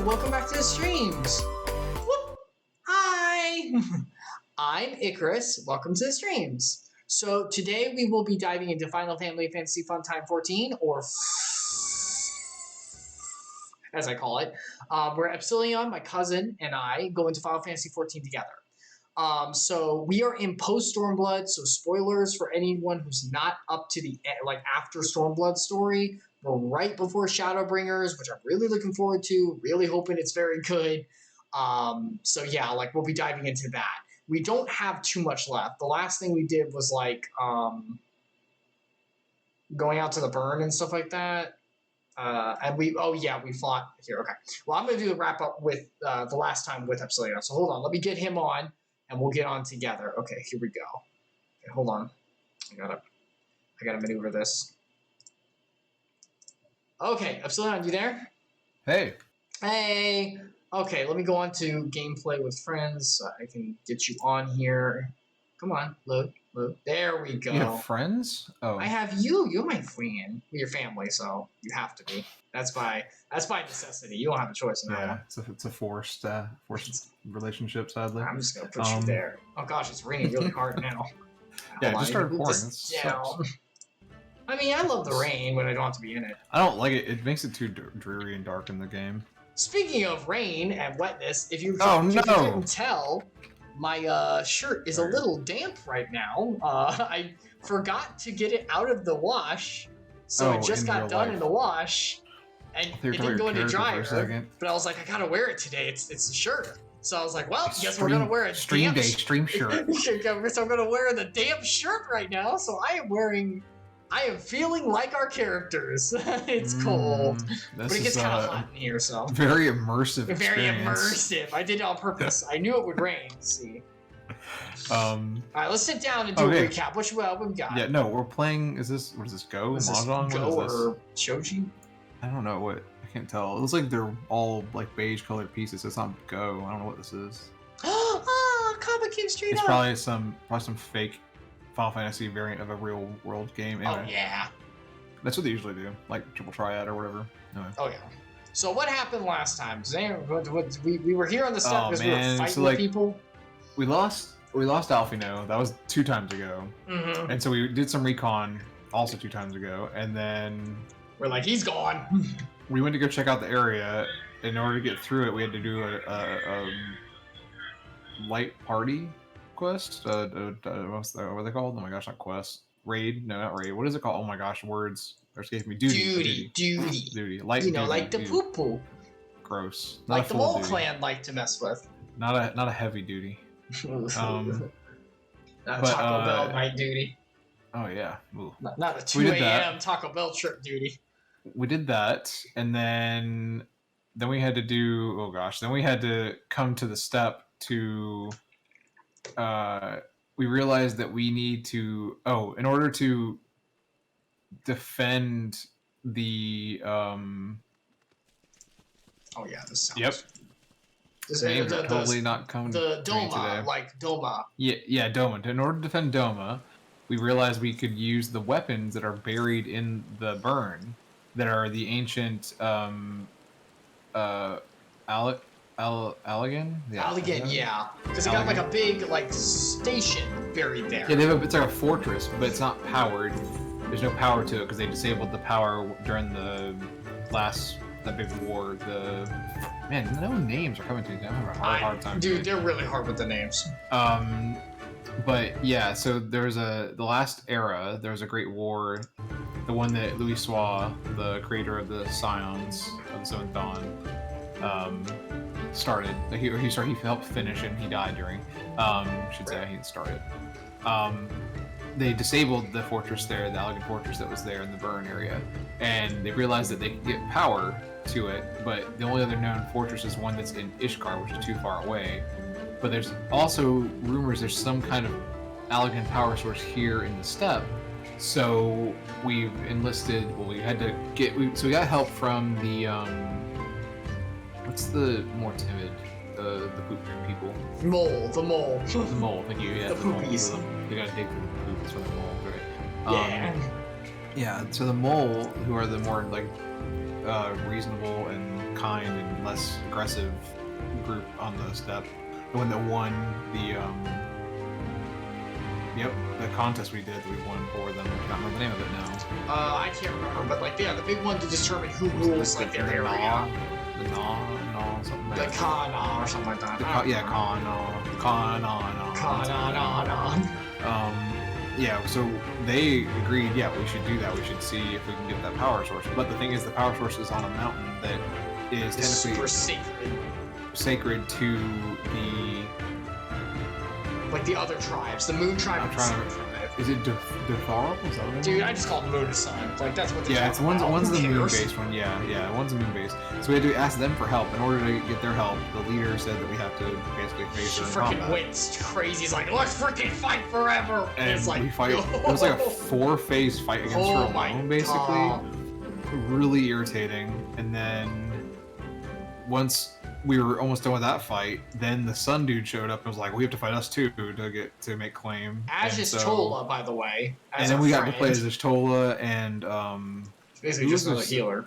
welcome back to the streams. Whoop. Hi, I'm Icarus. Welcome to the streams. So today we will be diving into Final Fantasy Funtime 14, or as I call it, where Epsilion, my cousin, and I go into Final Fantasy 14 together. So we are in Post-Stormblood, so spoilers for anyone who's not up to the after Stormblood story. We're right before Shadowbringers, which I'm really looking forward to, really hoping it's very good. So yeah, we'll be diving into that. We don't have too much left. The last thing we did was going out to the burn and stuff like that. And we fought here. Okay. Well, I'm going to do the wrap up with the last time with Epsilion. So hold on, let me get him on, and we'll get on together. Okay, here we go. Okay, hold on. I gotta maneuver this. Okay, Epsilion, you there? Hey. Hey. Okay, let me go on to gameplay with friends so I can get you on here. Come on, load. There we go. You have friends? Oh. I have you. You're my friend. We're your family, so you have to be. That's by necessity. You don't have a choice in that one. It's a forced relationship, sadly. I'm just gonna put you there. Oh gosh, it's raining really hard now. Yeah, it just started pouring. I mean, I love the rain when I don't have to be in it. I don't like it. It makes it too dreary and dark in the game. Speaking of rain and wetness, if you couldn't tell, my shirt is a little damp right now. I forgot to get it out of the wash, so it just got done in the wash, and it didn't go into dryer. But I was like, I gotta wear it today. It's a shirt. So I was like, well, guess we're gonna wear a stream shirt. So I'm gonna wear the damp shirt right now. So I am feeling like our characters. It's cold, but it gets kind of hot in here, so very immersive. Very immersive. I did it on purpose. I knew it would rain. See. All right, let's sit down and do a recap. What we got? Yeah, no, we're playing. What is this? Go Mahjong? Go or Shoji? I don't know what. I can't tell. It looks like they're all beige colored pieces. So it's not Go. I don't know what this is. Comic straight up. It's probably some fake Final Fantasy variant of a real world game. Anyway, oh yeah, that's what they usually do, like Triple Triad or whatever. Anyway. Oh yeah. So what happened last time? We were here on the set because we were fighting with people. We lost Alfino. That was 2 times ago. Mm-hmm. And so we did some recon also 2 times ago, and then we're like, he's gone. We went to go check out the area. In order to get through it, we had to do a light party quest. What are they called? Oh my gosh, not quest. Raid? No, not raid. What is it called? Oh my gosh, words are escaping me. Duty. Light. Like the poo-poo. Gross. Like the Mole Clan like to mess with. Not a heavy duty. Taco Bell night duty. Oh yeah. Not a 2 a.m. Taco Bell trip duty. We did that, and then we had to do. Oh gosh. Then we had to come to the step to. We realized that we need to. In order to defend the. Oh yeah, this sounds. Yep. Names are totally not coming. The Doma, like Doma. Yeah, Doma. In order to defend Doma, we realized we could use the weapons that are buried in the burn, that are the ancient Allegan? Yeah. Because they got a big station buried there. Yeah, it's like a fortress, but it's not powered. There's no power to it because they disabled the power during the big war. No names are coming to me. I'm having a hard time. Dude, they're really hard with the names. But yeah, so the last era, there was a great war, the one that Louis Soir, the creator of the Scions of the Seventh Dawn, started. He helped finish and he died during. He started. They disabled the fortress there, the Allegan fortress that was there in the burn area, and they realized that they could get power to it, but the only other known fortress is one that's in Ishkar, which is too far away. But there's also rumors there's some kind of Allegan power source here in the steppe. So we've enlisted. Well, we got help from the what's the more timid, the poop people? The mole. The mole. Thank you. Yeah, the poopies. They gotta dig for the poops for the mole, right? Yeah. Yeah. So the mole, who are the more reasonable and kind and less aggressive group on the step. The one that won the the contest we did that we won for them. I can't remember the name of it now. I can't remember, but like the big one to determine who rules like their area. The something like that. The Kana or something like that. Yeah, so they agreed, we should do that. We should see if we can get that power source. But the thing is, the power source is on a mountain that is technically super sacred to the other tribes. The Moon Tribe. Is it Devotional? Is that what it is? Dude, I just call it Moon and Sun. Like that's what. It's one's the moon-based one. Yeah, one's the moon-based. So we had to ask them for help. In order to get their help, the leader said that we have to basically face her in combat. Freaking wins crazy. He's like, let's freaking fight forever. And it's like we fight. It was like a 4-phase fight against her alone, basically. Really irritating. And then once we were almost done with that fight, then the sun dude showed up and was like, we have to fight us too to make claim. As Tola, by the way. And then we got to play as Tola and basically just another healer.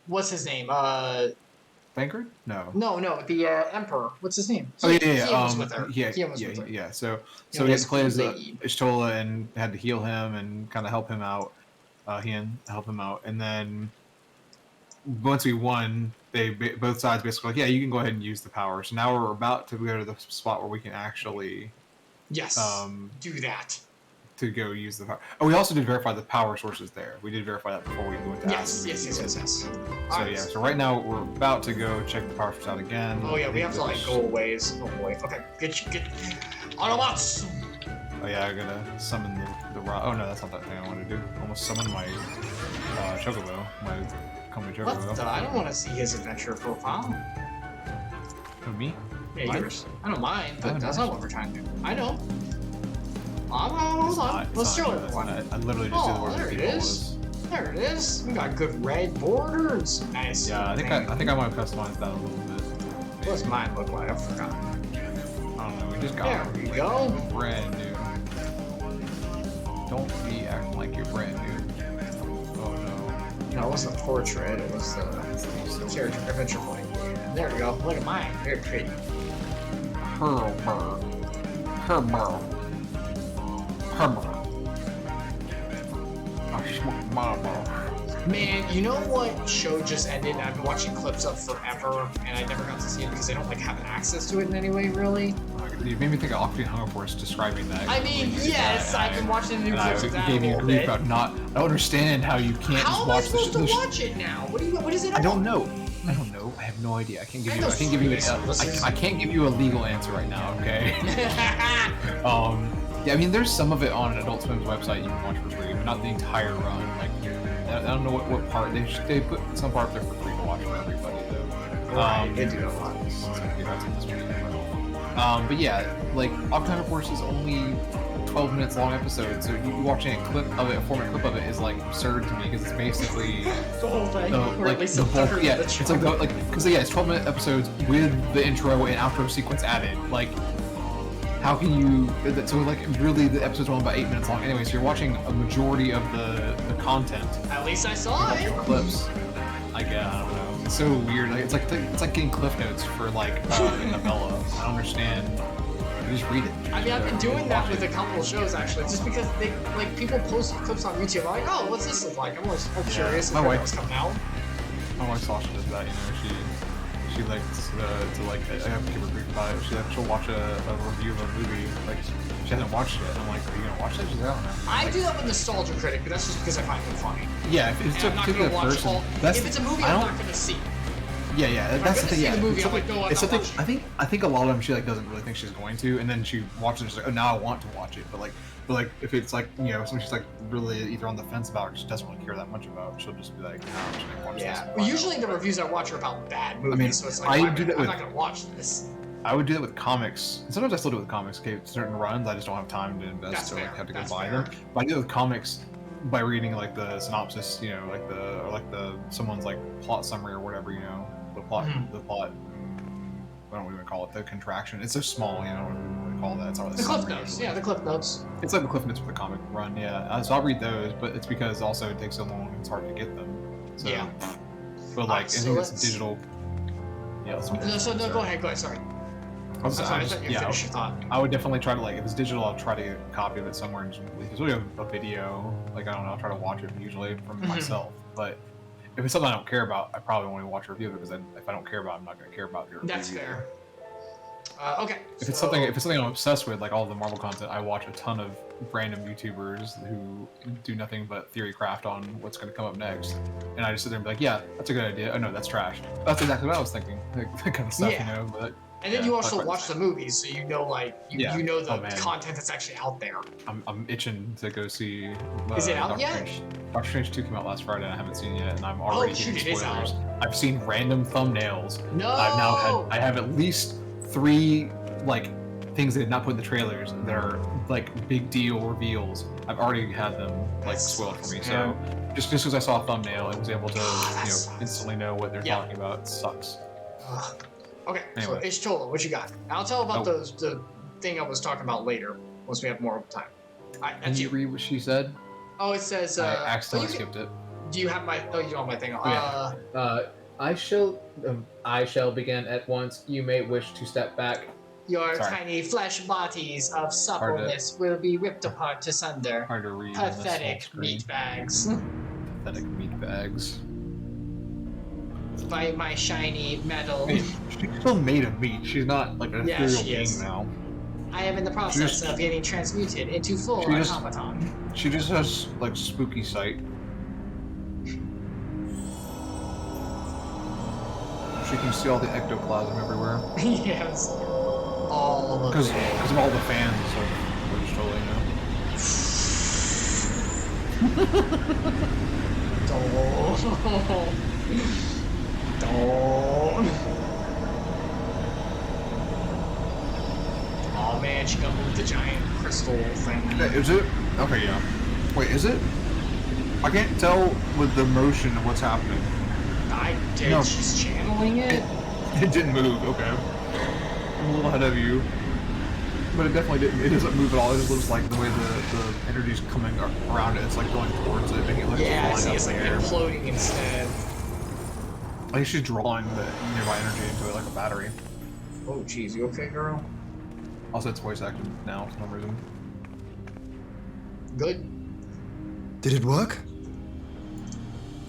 What's his name? Bankard? No, the Emperor. What's his name? So He was with her. Yeah. So we had to play as Tola and had to heal him and kind of help him out. And then once we won, both sides basically like, you can go ahead and use the power. So now we're about to go to the spot where we can actually do that. To go use the power. Oh, we also did verify the power sources there. We did verify that before we went to Yes. So right now we're about to go check the power source out again. Oh yeah, we have to go a ways. Oh boy. Okay, get Autobots. Oh yeah, I gotta summon the rock. Oh no, that's not that thing I want to do. Almost summon my Chocobo, my company Chocobo. What? I don't want to see his adventure profile. Who, me? Yeah, yours. I don't mind, but that's not what we're trying to do. I know. Hold on. Let's show everyone. I literally just did the word there it is. There it is. We got good red borders. Nice. Yeah, I think I might have customized that a little bit. What's mine look like? I forgot. I don't know. We just got. There we go. Brand new. Don't be acting like you're brand new. Oh no. No, it wasn't a portrait. It was the character adventure point. There we go. Look at mine. Very pretty. Hermer. Man, you know what show just ended? I've been watching clips of forever, and I never got to see it because I don't have access to it in any way, really. You made me think of Octane Hunger Force describing that. I mean, yes, I've been watching the new clips of that. Gave you grief about not. I don't understand how you can't just watch the show. How am I supposed to watch it now? What is it? I don't know. I have no idea. I can't give you a legal answer right now. Okay. Yeah, I mean, there's some of it on Adult Swim's website you can watch for free, but not the entire run. Like, I don't know what part they put some part there for free to watch for everybody though. Right, they do a lot. But yeah, like October Force is only 12 minutes long episode, so you watching a clip of it, a 4-minute clip of it, is like absurd to me because it's basically the whole thing. It's 12-minute episodes with the intro and outro sequence added. Like, how can you? So like, really, the episode's only about 8 minutes long anyway. So you're watching a majority of the content. At least I saw it. Clips. Like, I don't know. It's so weird. Like, it's like getting cliff notes for like a novella. I don't understand. You just read it. I mean, I've been doing that with a couple of shows actually, just because they people post clips on YouTube. I'm like, oh, what's this look like? I'm curious. My wife was coming out. My wife Sasha does that. She likes to like. I have to give her grief about it. She'll watch a review of a movie. Like, she hasn't watched it. I'm like, are you gonna watch it? She's like, I don't know. I do that with Nostalgia Critic, but that's just because I find it funny. Yeah, if it's a particular person, if it's a movie, I'm not gonna see. Yeah, that's the thing. Yeah, it's something. I think a lot of them she doesn't really think she's going to, and then she watches it. She's like, oh, now I want to watch it. But if it's something she's really either on the fence about or she doesn't really care that much about, she'll just be like, no, I'm just gonna watch this. Yeah. Well, usually the reviews I watch are about bad movies, so it's like, I'm not gonna watch this. I would do that with comics. And sometimes I still do it with comics. Okay, certain runs I just don't have time to invest, so I have to go buy them. But I do it with comics by reading the synopsis, someone's plot summary or whatever, the plot. I don't even call it the contraction. It's so small, what do we call that? It's not really the cliff notes. Yeah, the cliff notes. It's like the cliff notes for the comic run. Yeah, so I'll read those, but it's because also it takes so long. It's hard to get them. So, yeah. But like so anything that's digital. Yeah. Go ahead. Sorry. I'm sorry. I thought you finished your thought. I would definitely try to if it's digital, I'll try to get a copy of it somewhere and just usually a video. Like I don't know, I'll try to watch it usually from myself. But if it's something I don't care about, I probably won't even watch a review of it because if I don't care about it, I'm not going to care about your review. That's fair. Okay. If it's something I'm obsessed with, like all the Marvel content, I watch a ton of random YouTubers who do nothing but theory craft on what's going to come up next, and I just sit there and be like, yeah, that's a good idea. Oh no, that's trash. That's exactly what I was thinking. Like, that kind of stuff, you know. But and then you also watch the movies, so you know, you know the content that's actually out there. I'm itching to go see. Is it out Doctor yet? Strange. Doctor Strange 2 came out last Friday, and I haven't seen it yet, and I'm already getting spoilers. It is out. I've seen random thumbnails. No. I have at least 3 things they did not put in the trailers that are big deal reveals. I've already had them spoiled for me. So just because I saw a thumbnail and was able to instantly know what they're talking about, it sucks. Okay, anyway. So Ishtola, what you got? I'll tell about the thing I was talking about later once we have more time. Can you read what she said? Oh, it says. I accidentally skipped it. Do you have my? Oh, you don't have my thing. I shall begin at once. You may wish to step back. Your tiny flesh bodies of suppleness will be ripped apart asunder. Hard to read. Pathetic meat bags. Pathetic meat bags. By my shiny metal. She's still made of meat. She's not like an ethereal being now. I am in the process of getting transmuted into full automaton. She just has spooky sight. She can see all the ectoplasm everywhere. Yes. All of it. Because of all the fans of Totally Don't. Oh man, she got moved the giant crystal thing. Is it? Okay, yeah. Wait, is it? I can't tell with the motion of what's happening. I did. No. She's channeling it? It didn't move, okay. I'm a little ahead of you. But it definitely didn't. It doesn't move at all. It just looks like the way the energy's coming around it. It's going towards it, making it look it's imploding instead. I think she's drawing the nearby energy into it like a battery. Oh, jeez, you okay, girl? Also, it's voice acted now for some reason. Good. Did it work?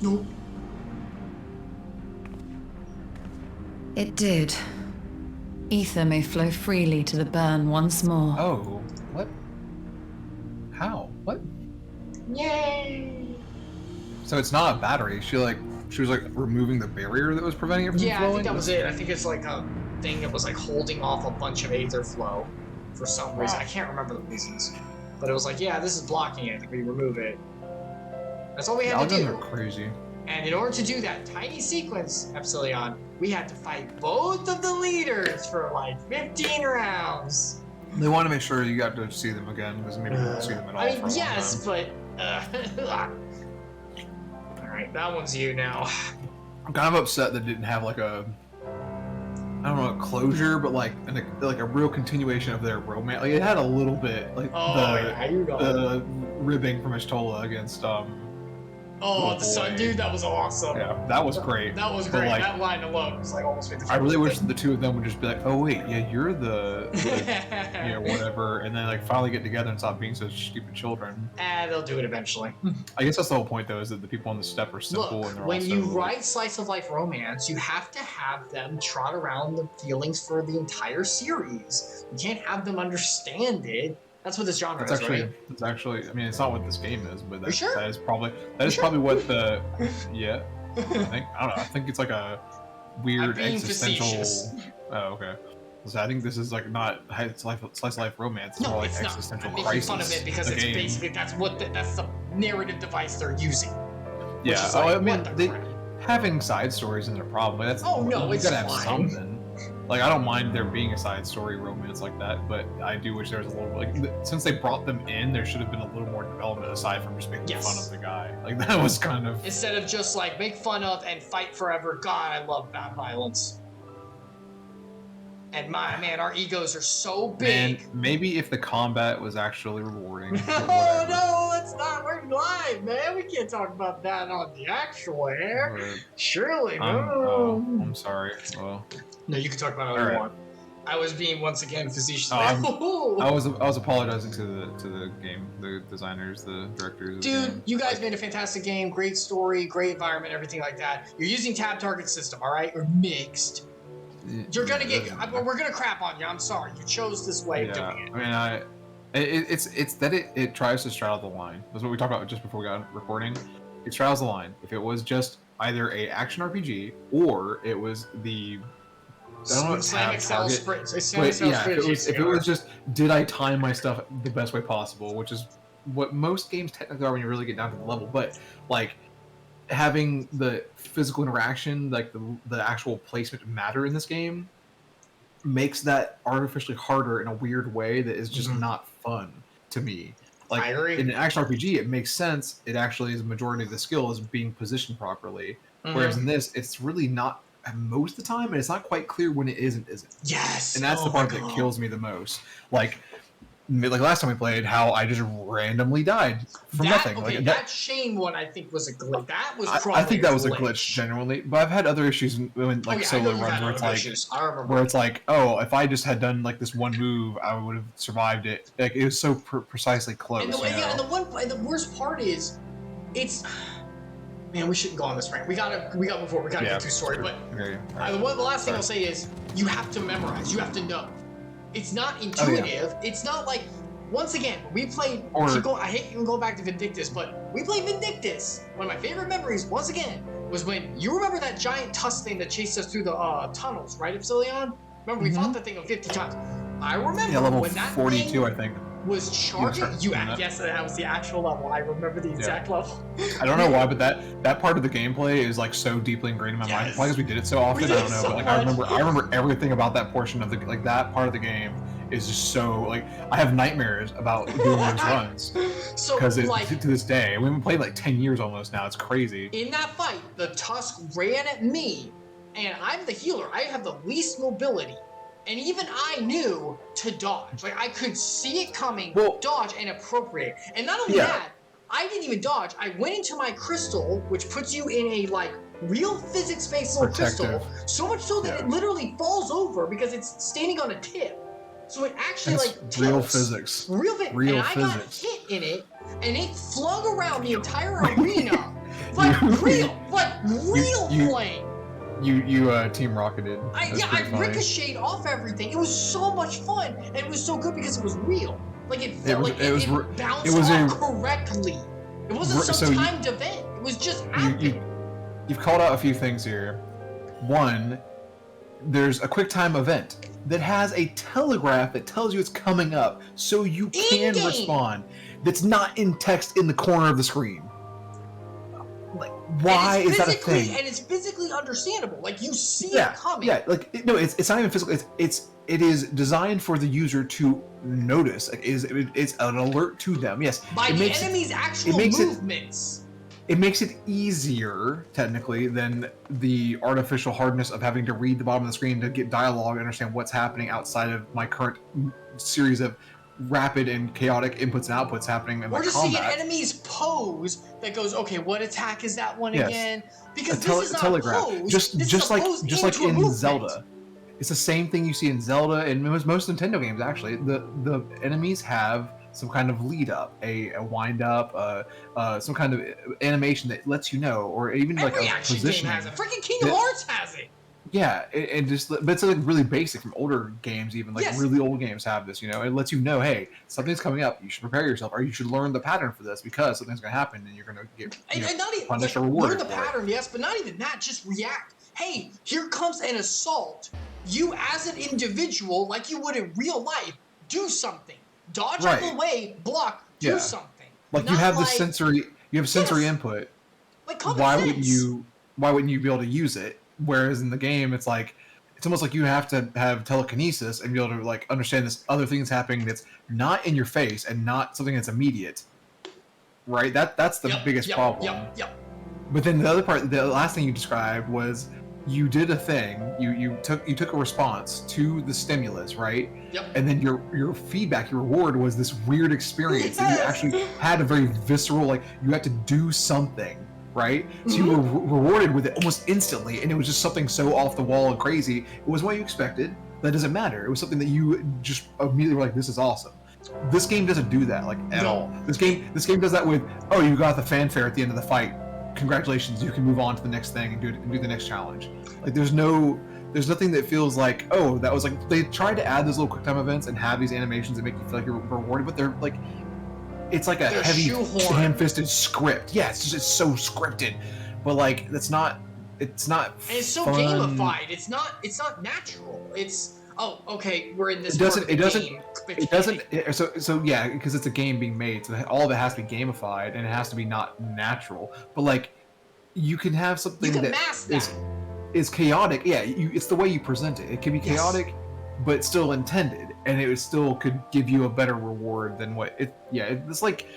Nope. It did. Ether may flow freely to the burn once more. Oh, what? How? What? Yay! So it's not a battery. She was removing the barrier that was preventing it from flowing? Yeah, I think that was it. I think it's a thing that was holding off a bunch of aether flow for some reason. I can't remember the reasons. But it was this is blocking it. We remove it. That's all we had to do. Are crazy. And in order to do that tiny sequence, Epsilion, we had to fight both of the leaders for 15 rounds. They want to make sure you got to see them again, because maybe you won't see them at all. Yes, but alright, that one's you now. I'm kind of upset that it didn't have a closure, but a real continuation of their romance. It had a little bit, the ribbing from Ishtola against the sun dude, that was awesome. Yeah, that was great. That was great. That line alone was almost made the I really wish that the two of them would just be oh wait, yeah, you're the whatever, and then finally get together and stop being such stupid children. They'll do it eventually. I guess that's the whole point, though, is that the people on the step are simple. Look, when you write slice of life romance, you have to have them trot around the feelings for the entire series. You can't have them understand it. That's what this genre is, right? It's actually. I mean, it's not what this game is, but that is probably what the. Yeah. I don't know. I think it's a weird existential. Facetious. Oh, okay. So I think this is not slice of life romance. It's more existential crisis. I'm making fun of it because it's basically that's the narrative device they're using. Yeah. Having side stories isn't a problem. It's gotta have something. I don't mind there being a side story romance like that, but I do wish there was a little since they brought them in, there should have been a little more development aside from just making fun of the guy. That was kind of instead of just make fun of and fight forever. God, I love that violence. And man, our egos are so Man, big. maybe if the combat was actually rewarding. but Oh whatever. no, let's not. We're live, man. We can't talk about that on the actual air. But Surely, I'm sorry. Well, No, you can talk about it all you Alright. want. I was being once again facetious. Oh, there. I was apologizing to the game, the designers, the directors. of the Dude, game. you guys made a fantastic game. Great story, great environment, everything like that. You're using tab target system, all right? Or mixed. You're gonna get. We're gonna crap on you. I'm sorry. You chose this way of doing it. I mean, it's that it tries to straddle the line. That's what we talked about just before we got recording. It straddles the line. If it was just either a action RPG or it was the Slam Excel sprints. if it was just did I time my stuff the best way possible, which is what most games technically are when you really get down to the level, but like having the physical interaction, like the actual placement matter in this game makes that artificially harder in a weird way that is just not fun to me. Like I agree. in an action RPG, it makes sense. It actually is a majority of the skill is being positioned properly. Whereas in this, it's really not most of the time, and it's not quite clear when it is and isn't. Yes. And that's the part that kills me the most. Like last time we played, how I just randomly died from nothing. Okay, Like, that Shane one I think was a glitch. That was probably I think that was a glitch genuinely, but I've had other issues when solo runs where it's like, where it's like, oh, if I just had done like this one move, I would have survived it. Like it was so precisely close. And the worst part is, it's. Man, we shouldn't go on this rant. We gotta get to story. But the last thing I'll say is, you have to memorize. You have to know. It's not intuitive. It's not like, once again, we played. I hate even going back to Vindictus, but we played Vindictus. One of my favorite memories, once again, was when you remember that giant tusk thing that chased us through the tunnels, right, Epsilion? Remember we fought that thing 50 times. I remember level when that 42, thing I think. was charging. Yes, that was the actual level. I remember the exact level. I don't know why, but that part of the gameplay is like so deeply ingrained in my mind. Probably because we did it so often. I don't know, but like I remember everything about that portion of the that part of the game is just so like I have nightmares about doing those runs. So because to this day, we haven't played like 10 years almost now. It's crazy. In that fight, the tusk ran at me, and I'm the healer. I have the least mobility. And even I knew to dodge. Like, I could see it coming, dodge, and appropriate. And not only that, I didn't even dodge. I went into my crystal, which puts you in a, like, real physics-based little crystal. So much so that it literally falls over because it's standing on a tip. So it actually, tilts. Real physics. And I got hit in it, and it flung around the entire arena. Like, real flame. You Team Rocketed. I ricocheted off everything. It was so much fun, and it was so good because it was real. Like it felt it bounced off correctly. It wasn't some timed event. It was just happening. You've called out a few things here. One, there's a QuickTime event that has a telegraph that tells you it's coming up, so you can respond. That's not in text in the corner of the screen. Like, why is that a thing? And it's physically understandable. Like, you see it coming. Yeah, like, no, it's not even physical. It is designed for the user to notice. Like, it's an alert to them. Yes. By the enemy's actual movements. It makes it easier, technically, than the artificial hardness of having to read the bottom of the screen to get dialogue and understand what's happening outside of my current series of rapid and chaotic inputs and outputs happening in my combat. Or to see an enemy's pose that goes, okay, what attack is that one again? Because this is not telegraph. pose. Just like in movement. Zelda. It's the same thing you see in Zelda and most Nintendo games actually. The enemies have some kind of lead up, a wind up, some kind of animation that lets you know, or even like a position. Game has it. Freaking Kingdom Hearts has it. Yeah, and just, but it's like really basic from older games, even like really old games have this. You know, it lets you know, hey, something's coming up. You should prepare yourself, or you should learn the pattern for this because something's going to happen, and you're going to get punished or rewarded. Learn the pattern, yes, but not even that. Just react. Hey, here comes an assault. You, as an individual, like you would in real life, do something. Dodge out of the way, block, do something. Like you have the sensory, input. Like why wouldn't you be able to use it? Whereas in the game, it's like it's almost like you have to have telekinesis and be able to like understand this other thing that's happening that's not in your face and not something that's immediate. Right? That's the biggest problem. But then the other part, the last thing you described was you did a thing. You took a response to the stimulus, right? Yep. And then your feedback, your reward was this weird experience that you actually had a very visceral, like you had to do something, right? So you were rewarded with it almost instantly, and it was just something so off the wall and crazy. It was what you expected. That doesn't matter. It was something that you just immediately were like, "This is awesome." This game doesn't do that like at all. This game does that with, "Oh, you got the fanfare at the end of the fight. Congratulations, you can move on to the next thing and do the next challenge." Like there's nothing that feels like, oh, that was like, they tried to add those little quick time events and have these animations that make you feel like you're rewarded, but they're like, it's like they're heavy hand-fisted script. Yeah, it's so scripted, but like it's not and it's so fun. gamified. It's not natural. It's, oh, okay, we're in this so yeah, because it's a game being made, so all of it has to be gamified and it has to be not natural, but like you can have something that is chaotic. Yeah, it's the way you present it. It can be chaotic, but still intended, and it still could give you a better reward than what it. Yeah, it's like.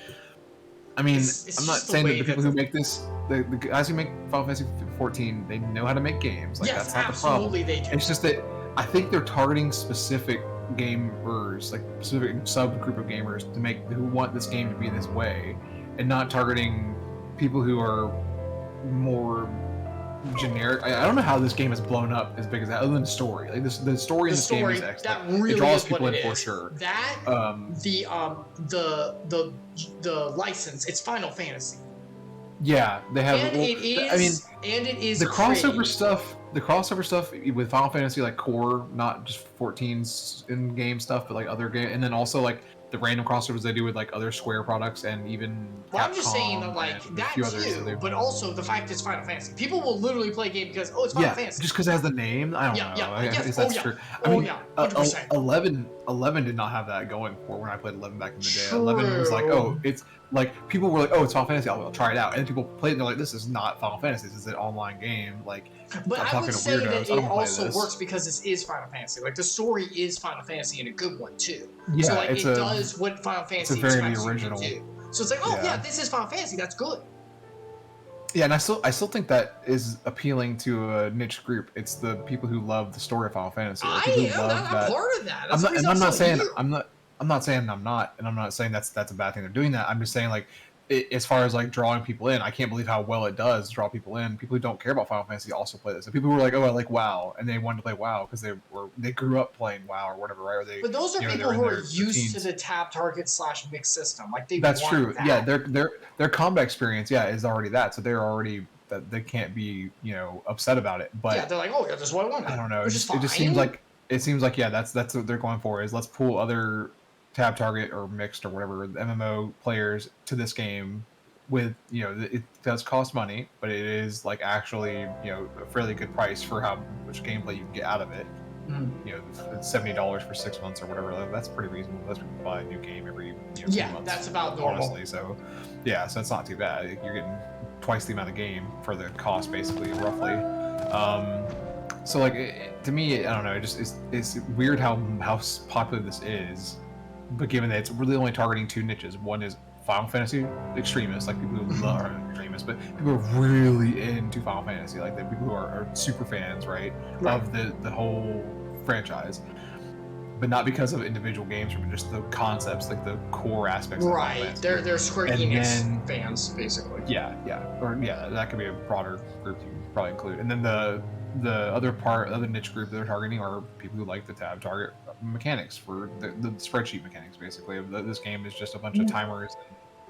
I mean, I'm not saying that the people who make this, the guys who make Final Fantasy 14, they know how to make games. Like that's not the problem. They do. It's just that I think they're targeting specific gamers, like specific subgroup of gamers, who want this game to be this way, and not targeting people who are more generic. I don't know how this game has blown up as big as that, other than the story. Like the story in this game is excellent. That really it draws is people what in it for is. sure. That the license, it's Final Fantasy. Yeah, they have. And it is the crossover stuff. The crossover stuff with Final Fantasy, like core, not just 14's in-game stuff, but like other game, and then also like the random crossovers they do with like other Square products and even. Well, I'm just saying that like that too, but also the fact it's Final Fantasy. People will literally play a game because it's Final Fantasy. Just because it has the name. I don't know. Yeah, If that's true. I mean, 100%. 11 did not have that going for when I played 11 back in the day. True. 11 was like, oh, it's like people were like, oh, it's Final Fantasy. I'll try it out. And people played it and they're like, this is not Final Fantasy. This is an online game. Like, but I'm I talking would to say weirdos. that it also works because this is Final Fantasy. Like the story is Final Fantasy and a good one too. Yeah, so like it does what Final Fantasy expects original. You to do. So it's like, oh yeah, this is Final Fantasy. That's good. Yeah, and I still think that is appealing to a niche group. It's the people who love the story of Final Fantasy. I'm part of that. I'm not saying I'm not, and I'm not saying that's a bad thing they're doing that. I'm just saying like, as far as like drawing people in, I can't believe how well it does draw people in. People who don't care about Final Fantasy also play this. And people who are like, oh, I like WoW, and they wanted to play WoW because they grew up playing WoW or whatever, right? Or but those are people who are used to the tab target / mixed system. Like that's true. That. Yeah, their combat experience, is already that. So they're already that they can't be upset about it. But yeah, they're like, oh yeah, this is what I want. I don't know. It just seems like that's what they're going for, is let's pull other tab target or mixed or whatever MMO players to this game with it does cost money, but it is like actually a fairly good price for how much gameplay you can get out of it. It's $70 for 6 months or whatever. That's pretty reasonable. Most people buy a new game every 2 months. That's about normal. Honestly, so it's not too bad. You're getting twice the amount of game for the cost, basically, roughly. So like to me, I don't know. It's weird how popular this is. But given that it's really only targeting two niches, one is Final Fantasy extremists, like people who love extremists, but people who are really into Final Fantasy, like the people who are super fans, right, of the whole franchise, but not because of individual games, but just the concepts, like the core aspects. Right, they're Square Enix fans, basically. Yeah, that could be a broader group you could probably include, and then the other niche group that they're targeting are people who like the tab target mechanics for the spreadsheet mechanics, basically. This game is just a bunch of timers.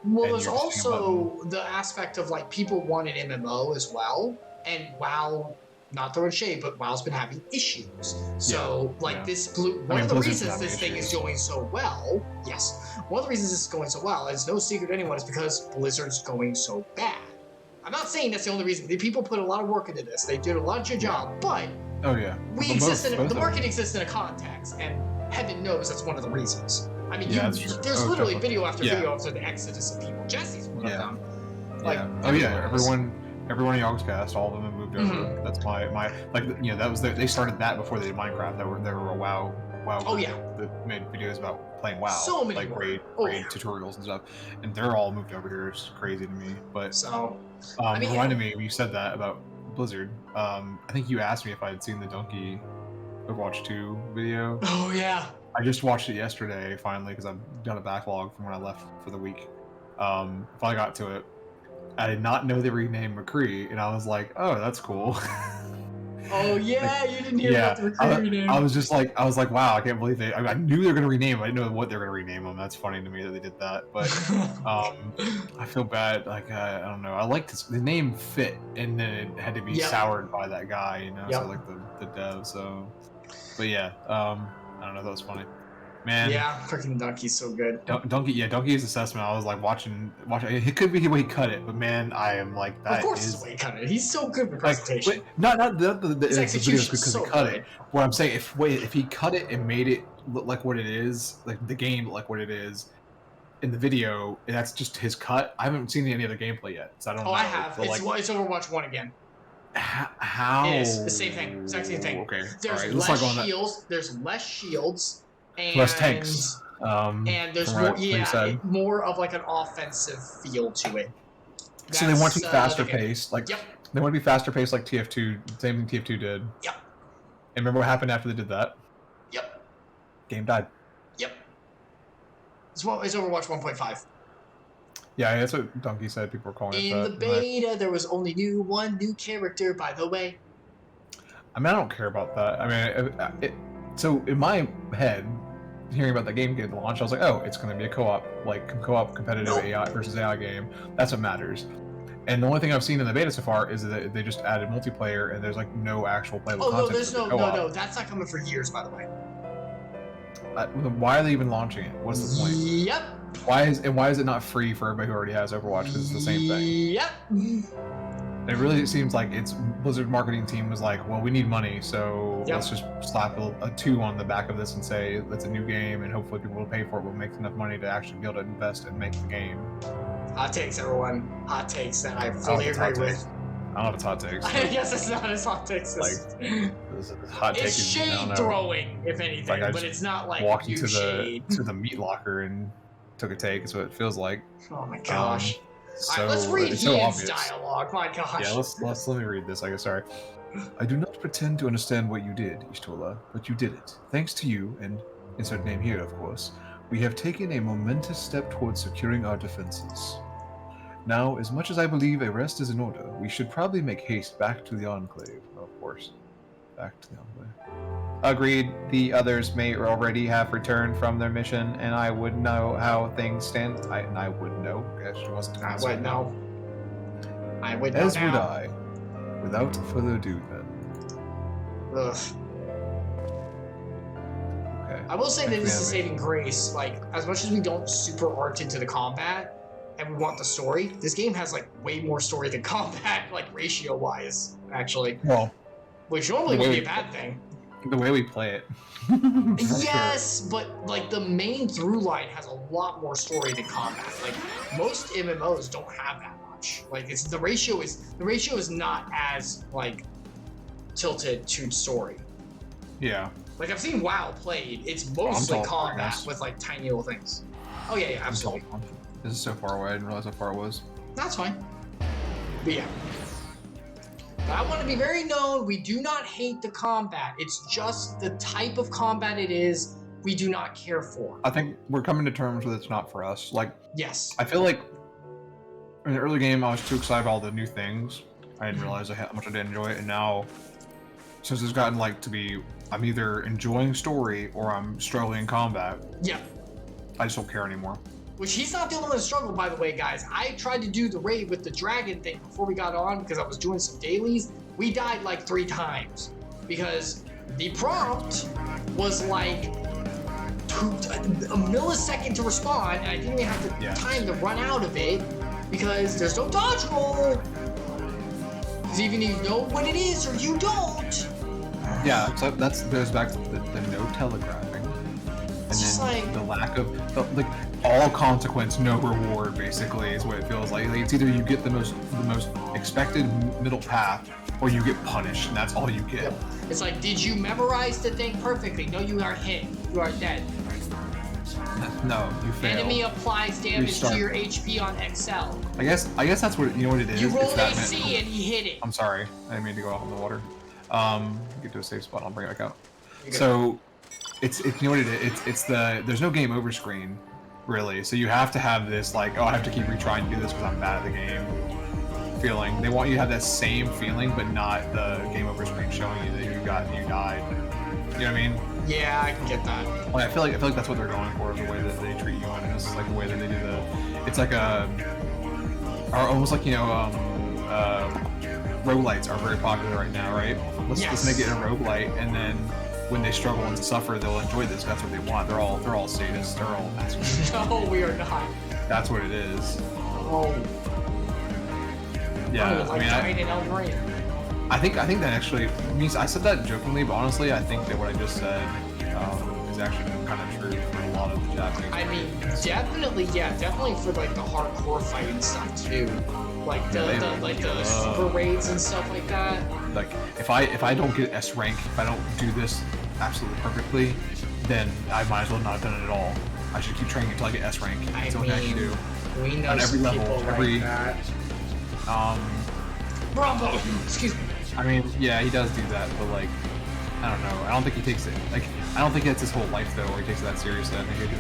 Well, there's also the aspect of like people want an MMO as well, and WoW, not throwing shade, but WoW's been having issues. So one of the reasons this thing is going so well, one of the reasons this is going so well, it's no secret to anyone, is because Blizzard's going so bad. I'm not saying that's the only reason. The people put a lot of work into this. They did a lot of good job, but the market exists in a context, and heaven knows that's one of the reasons. I mean, there's literally video after video after the exodus of people. Jesse's one of them. Everyone in Yogscast, all of them have moved over. That's that was they started that before they did Minecraft. They were a WoW. That made videos about playing WoW, so many like raid tutorials and stuff, and they're all moved over here. It's crazy to me. But reminded me when you said that about Blizzard. I think you asked me if I had seen the Donkey Overwatch 2 video. Oh yeah. I just watched it yesterday finally because I've got a backlog from when I left for the week. Finally got to it. I did not know they renamed McCree, and I was like, "Oh, that's cool." Oh yeah, Like, you didn't hear about the McCree name. I was like, "Wow, I can't believe they." I knew they were gonna rename him. I didn't know what they were gonna rename him. That's funny to me that they did that. But I feel bad. Like I don't know. I liked the name fit, and then it had to be soured by that guy. You know, so like the dev. So, but yeah, I don't know. That was funny. Man, yeah, freaking Donkey's so good. Donkey's assessment. I was like watching. It could be the way he cut it, but man, I am like that. Of course, it's the way he cut it. He's so good with presentation. Not the execution because so he cut good. it. What I'm saying, if he cut it and made it look like what it is, like the game look like what it is in the video, and that's just his cut. I haven't seen any other gameplay yet, so I don't know. I have. But It's Overwatch 1 again. How? It is the same thing. Exact same thing. Okay. There's less shields. There's less shields. And, less tanks. And there's more of like an offensive feel to it. So they want to be faster paced, like yep. They want to be faster paced, like TF2. Same thing TF2 did. Yep. And remember what happened after they did that? Yep. Game died. Yep. It's Overwatch 1.5. Yeah, that's what Donkey said. People were calling it that. In the beta, there was only one new character, by the way. I mean, I don't care about that. I mean, so in my head, hearing about that game getting launched, I was like, oh, it's going to be a co-op competitive AI versus AI game. That's what matters. And the only thing I've seen in the beta so far is that they just added multiplayer, and there's like no actual playable content. No, that's not coming for years, by the way. Why are they even launching it? What's the point? Yep. Why is it not free for everybody who already has Overwatch? Because it's the same thing. Yep. It really seems like its Blizzard marketing team was like, well, we need money, so let's just slap a 2 on the back of this and say it's a new game, and hopefully people will pay for it. We'll make enough money to actually be able to invest and make the game. Hot takes, everyone. Hot takes that I fully agree with. I don't know if it's hot takes. I guess it's not as hot takes. Hot take it's shade throwing, if anything, like but it's not like walked you into shade. the meat locker and took a take. Is what it feels like. Oh my gosh. So, all right, let's read Ian's dialogue. My gosh. Yeah, let me read this. I guess. Sorry. I do not pretend to understand what you did, Ishtola, but you did it. Thanks to you, and insert name here, of course, we have taken a momentous step towards securing our defenses. Now, as much as I believe a rest is in order, we should probably make haste back to the Enclave. Of course. Back to the Enclave. Agreed. The others may already have returned from their mission, and I would know how things stand. I would know. Gosh, wasn't I would know. I would know. As would I. Without further ado, then. Ugh. Okay. I will say that this is a saving grace. Like, as much as we don't super arch into the combat, and we want the story, this game has like way more story than combat, like ratio-wise, actually. Well, which normally would be a bad thing. The way we play it. Yes, but like the main through line has a lot more story than combat. Like most MMOs don't have that much. Like the ratio is not as like tilted to story. Yeah. Like I've seen WoW played. It's mostly combat with like tiny little things. Oh yeah, absolutely. This is so far away. I didn't realize how far it was. That's fine. But yeah. But I want to be very known, we do not hate the combat. It's just the type of combat it is, we do not care for. I think we're coming to terms with it's not for us. Like, yes. I feel like in the early game, I was too excited about all the new things. I didn't realize how much I did enjoy it. And now, since it's gotten like to be, I'm either enjoying story or I'm struggling in combat. Yeah. I just don't care anymore. Which he's not the only one that struggled, by the way, guys. I tried to do the raid with the dragon thing before we got on because I was doing some dailies. We died like 3 times because the prompt was like a millisecond to respond, and I didn't even have the time to run out of it because there's no dodge roll. Because even if you know what it is or you don't. Yeah, so that goes back to the no telegraphing. And then like, the lack of like all consequence, no reward, basically, is what it feels like. Like it's either you get the most expected middle path, or you get punished, and that's all you get. It's like, did you memorize the thing perfectly? No, you are hit. You are dead. No, you fail. Enemy applies damage Restart. to your HP on XL. I guess that's what you know what it is. You roll It's that AC and he hit it. I'm sorry, I didn't mean to go off in the water. Get to a safe spot. I'll bring it back out. So, it's you know what it is. It's there's no game over screen, really. So you have to have this like, oh, I have to keep retrying to do this because I'm bad at the game. Feeling. They want you to have that same feeling, but not the game over screen showing you that you died. You know what I mean? Yeah, I can get that. Like, I feel like that's what they're going for, the way that they treat you, and it's like the way that they do it's like or almost like, you know, roguelites are very popular right now, right? Let's make it a roguelite, and then when they struggle and suffer, they'll enjoy this. That's what they want. They're all sadists. They're all masochists. No, we are not. That's what it is. Oh. Yeah, I mean, I think that actually means I said that jokingly, but honestly, I think that what I just said is actually kind of true for a lot of the Japanese. I mean, definitely for like the hardcore fighting stuff too, like the super raids and stuff like that. Like if I don't get S rank, if I don't do this absolutely perfectly, then I might as well not have done it at all. I should keep training until I get S rank. That's what I can do. We know on every level, like that. Bravo! Excuse me. I mean, yeah, he does do that, but like, I don't know. I don't think he takes it. Like, I don't think it's his whole life though, where he takes it that seriously. I think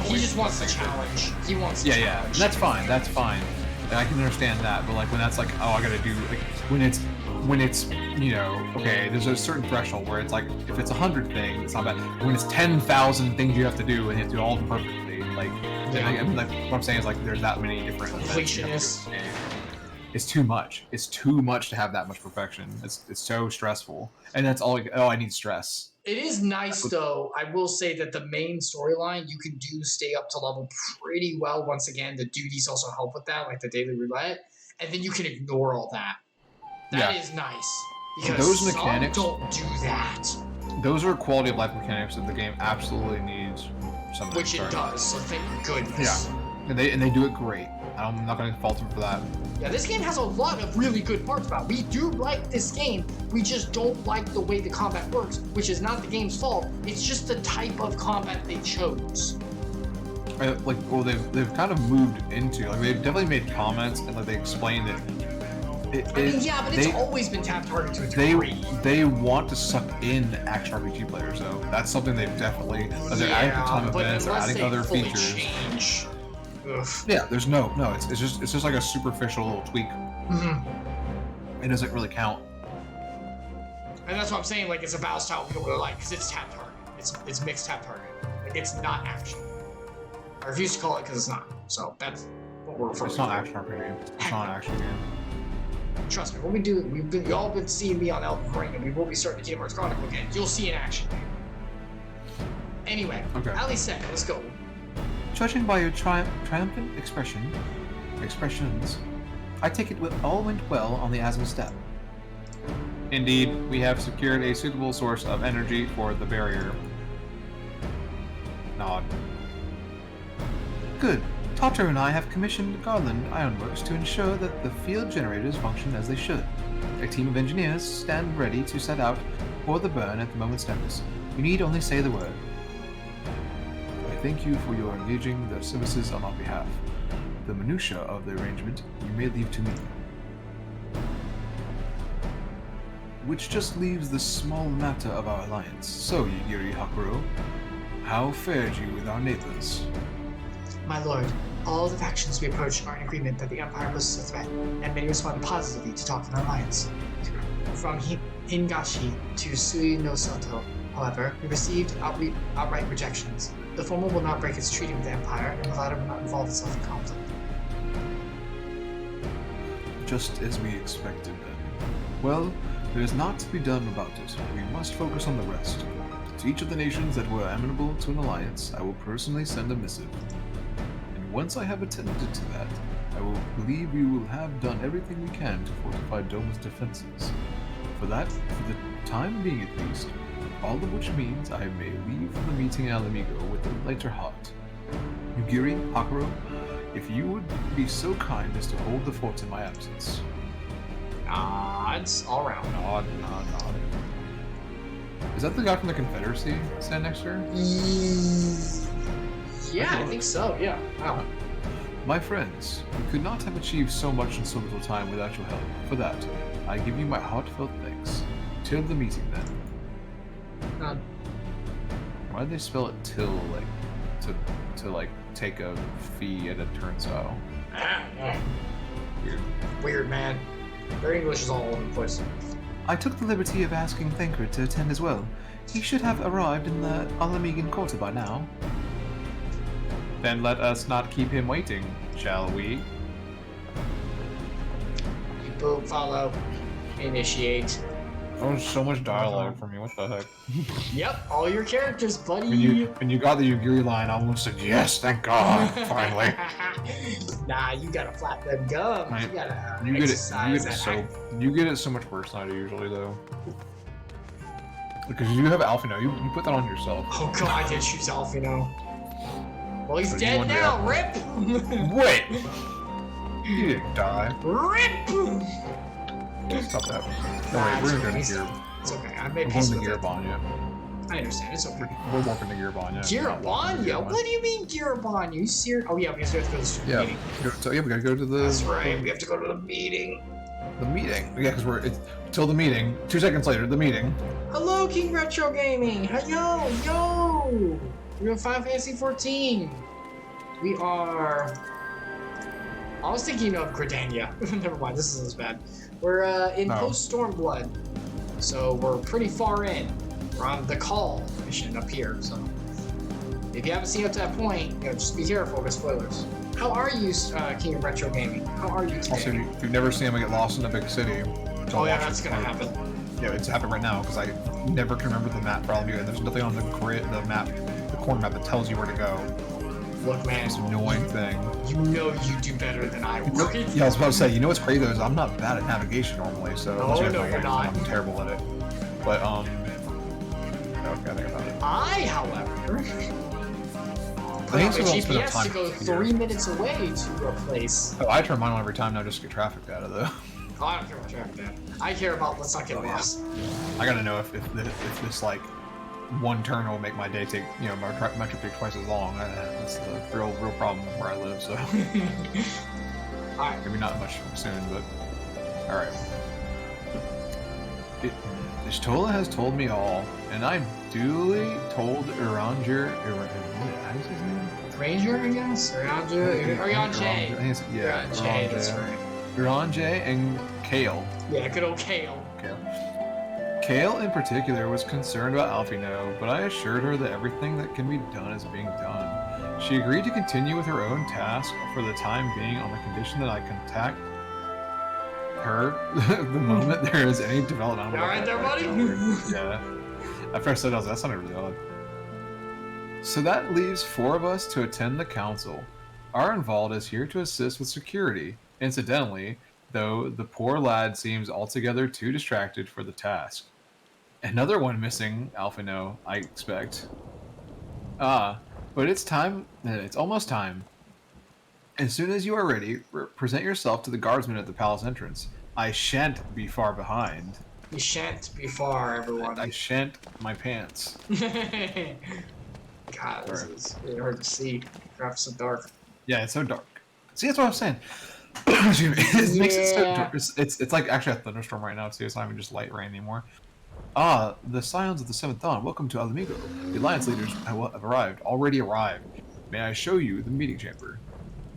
he just wants the challenge. He wants. The challenge. Yeah. That's fine. That's fine. Like, I can understand that, but like when that's like, oh, I gotta do like when it's you know, okay, there's a certain threshold where it's like if it's 100 things, it's not bad. When it's 10,000 things you have to do and you have to do all of them perfectly, like, I mean, like what I'm saying is like there's that many different completionist. It's too much. It's too much to have that much perfection. It's so stressful, and that's all. Oh, I need stress. It is nice though. I will say that the main storyline you can stay up to level pretty well. Once again, the duties also help with that, like the daily roulette, and then you can ignore all that. That is nice because those mechanics don't do that. Those are quality of life mechanics that the game absolutely needs. Something which it does. So thank goodness. Yeah, and they do it great. I'm not going to fault them for that. Yeah, this game has a lot of really good parts about it. We do like this game. We just don't like the way the combat works, which is not the game's fault. It's just the type of combat they chose. Like, well, they've kind of moved into, like, they've definitely made comments and like they explained that. It's always been tap target to a degree. They want to suck in action RPG players, though. That's something they've definitely. They're adding time events, they're adding other features. Change. Ugh. Yeah, there's no. It's just like a superficial little tweak. Mm-hmm. It doesn't really count. And that's what I'm saying. Like, it's a battle style we don't really like because it's tap target. It's mixed tap target. Like, it's not action. I refuse to call it because it's not. So that's what we're referring to. It's not action RPG. It's not an action game. Trust me, when we do, y'all been seeing me on Elden Ring, and we will be starting the Kingdom Hearts Chronicle again. You'll see an action game. Anyway, Ali said, let's go. Judging by your triumphant expressions, I take it all went well on the Asma Steppe. Indeed, we have secured a suitable source of energy for the barrier. Nod. Good. Tato and I have commissioned Garlean Ironworks to ensure that the field generators function as they should. A team of engineers stand ready to set out for the burn at the moment's notice. You need only say the word. I thank you for your engaging the services on our behalf. The minutiae of the arrangement you may leave to me. Which just leaves the small matter of our alliance. So, Yuri Hakuro, how fared you with our neighbors? My lord, all the factions we approach are in agreement that the Empire poses a threat, and many respond positively to talk of an alliance. From Hingashi to Sui no Soto, however, we received outright rejections. The former will not break its treaty with the Empire, and the latter will not involve itself in conflict. Just as we expected, then. Well, there is naught to be done about it. We must focus on the rest. To each of the nations that were amenable to an alliance, I will personally send a missive. And once I have attended to that, I will believe we will have done everything we can to fortify Doma's defenses. For the time being at least, all of which means I may leave the meeting Al Amigo with a lighter heart. Yugiri, Hakuro, if you would be so kind as to hold the fort in my absence. Nods all around. Nod. Is that the guy from the Confederacy standing next to her? Yeah, I think so. Yeah. Wow. My friends, we could not have achieved so much in so little time without your help. For that, I give you my heartfelt thanks. Till the meeting, then. Why did they spell it till, like, to like, take a fee at a turnstile? Weird. Weird, man. Their English is all over the place. I took the liberty of asking Thancred to attend as well. He should have arrived in the Alamegan Quarter by now. Then let us not keep him waiting, shall we? People follow. Initiate. Oh, so much dialogue from you. What the heck? Yep, all your characters, buddy. When you got the Yugiri line, I almost said yes, thank God, finally. Nah, you gotta flap them gums. Right. You gotta You get exercise it. You get it so much worse than I do usually, though. Because you have Alphino, you put that on yourself. Oh God, I did choose Alphino. Well, he's But dead now. Rip. Wait. You didn't die. Rip. Stop that. No, wait, we're gonna go to Gear. It's okay. I made We're peace going with to it. Gearbanya. I understand. It's okay. We're walking to Gearbanya. Gearbanya? What do you mean Gearbanya? You serious? Oh yeah, we have to go to the stupid meeting. Yeah, we gotta go to the. That's right. We have to go to the meeting. The meeting. Yeah, because it's till the meeting. 2 seconds later, the meeting. Hello, King Retro Gaming. Yo. We're in Final Fantasy 14. We are. I was thinking of Gridania. Never mind. This isn't as bad. We're in Post-Stormblood, so we're pretty far in. We're on the call mission up here, so if you haven't seen up to that point, just be careful with spoilers. How are you, King of Retro Gaming? How are you today? Also, if you've never seen him get lost in a big city. Oh yeah, that's gonna happen. Yeah, it's happening right now because I never can remember the map for all of you, and there's nothing on the map, the corner map that tells you where to go. Look, man. It's an annoying thing. You know you do better than I would. Yeah, I was about to say, you know what's crazy though is I'm not bad at navigation normally, so no, you're not. I'm terrible at it. But okay, I think about it. I, however, put on the GPS to go 3 minutes away to a place. Oh, I turn mine on every time now just to get traffic data though. Oh, I don't care about traffic data. I care about let's not get lost. I gotta know if this like one turn will make my day take, my trip take twice as long. That's the real problem where I live, so. Alright. Maybe not much soon, but alright. Ishtola has told me all, and I duly told Uranger, how do you say his name? Ranger, I guess? Uranger? Yeah, Uranger, that's right. Uranger and Kale. Yeah, good old Kale. Kale in particular was concerned about Alphino, but I assured her that everything that can be done is being done. She agreed to continue with her own task for the time being on the condition that I contact her the moment there is any development. Alright there, buddy? Yeah. At first I said that sounded really odd. So that leaves 4 of us to attend the council. Arenvald is here to assist with security. Incidentally, though, the poor lad seems altogether too distracted for the task. Another one missing, Alphino, I expect. But it's time. It's almost time. As soon as you are ready, present yourself to the guardsmen at the palace entrance. I shan't be far behind. You shan't be far, everyone. I shan't my pants. God, this is really hard to see. Graph's so dark. Yeah, it's so dark. See, that's what I'm saying. Excuse me. It makes it so dark. It's like actually a thunderstorm right now too. It's not even just light rain anymore. The Scions of the Seventh Dawn, welcome to Alamigo. The Alliance leaders have already arrived. May I show you the meeting chamber?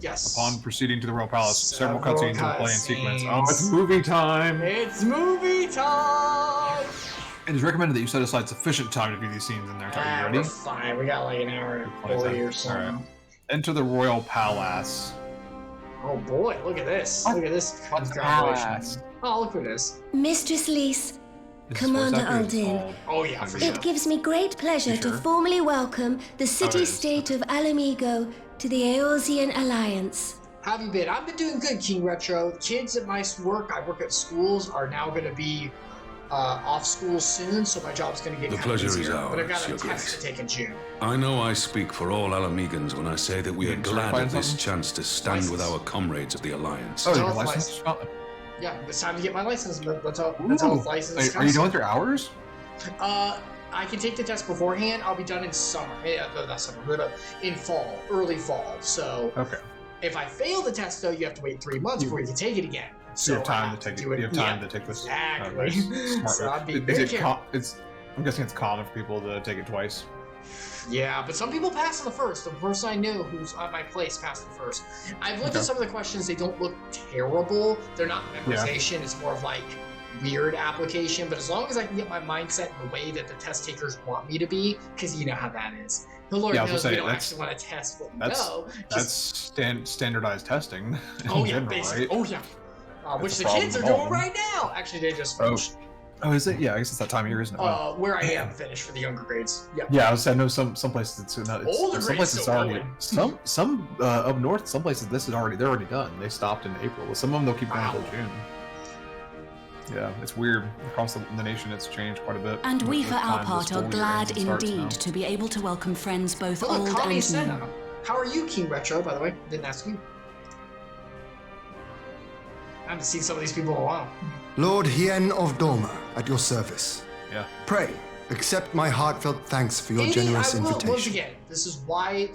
Yes. Upon proceeding to the Royal Palace, several cutscenes will play in sequence. Oh, it's movie movie time! It's movie time! It is recommended that you set aside sufficient time to view these scenes in their entirety. We're fine. We got like an hour and 40 or so. Right. Enter the Royal Palace. Oh boy, look at this. What? Look at this. What's Congratulations. Oh, look at this. Mistress Lys, This Commander voice actor is Aldin. called- Oh yeah, for sure. It gives me great pleasure You sure? to formally welcome the city-state of Alamigo to the Eorzean Alliance. How have you been? I've been doing good, King Retro. Kids at my work, I work at schools, are now going to be off school soon, so my job's going to get The kind of pleasure is easier. But I've ours, got a Your test Grace. to take in June. I know I speak for all Alamegans when I say that we are glad of this chance to stand with our comrades of the Alliance. Oh, Tell your us license? Yeah, it's time to get my license. That's how license Are you done with your hours? I can take the test beforehand. I'll be done in summer. Yeah, no, not summer, but in fall, early fall. So Okay. if I fail the test, though, you have to wait 3 months before you can take it again. So you have time to take it. You have time to take this. Exactly. Smart So I'd be move. very careful. I'm guessing it's common for people to take it twice. Yeah, but some people pass on the first. The person I knew who's at my place passed the first. I've looked at some of the questions. They don't look terrible. They're not memorization. It's more of like weird application. But as long as I can get my mindset in the way that the test takers want me to be, because you know how that is. The Lord knows we don't actually want to test what we know. That's standardized testing. Oh, yeah, general, basically. right? Oh, yeah. Which the kids are doing right now. Actually, they just finished. Oh, is it? Yeah, I guess it's that time of year, isn't it? Where I am finished for the younger grades. Yeah. Yeah, I know some places it's not. Older some grades places still already. Some up north, some places they're already done. They stopped in April. Some of them they'll keep going until June. Yeah, it's weird. Across the nation, it's changed quite a bit. And we, for our time part, are glad indeed to be able to welcome friends both old and new. How are you, King Retro, by the way? Didn't ask you. I haven't seen some of these people in a while. Lord Hien of Doma, at your service. Yeah. Pray, accept my heartfelt thanks for your generous invitation. Once again, this is why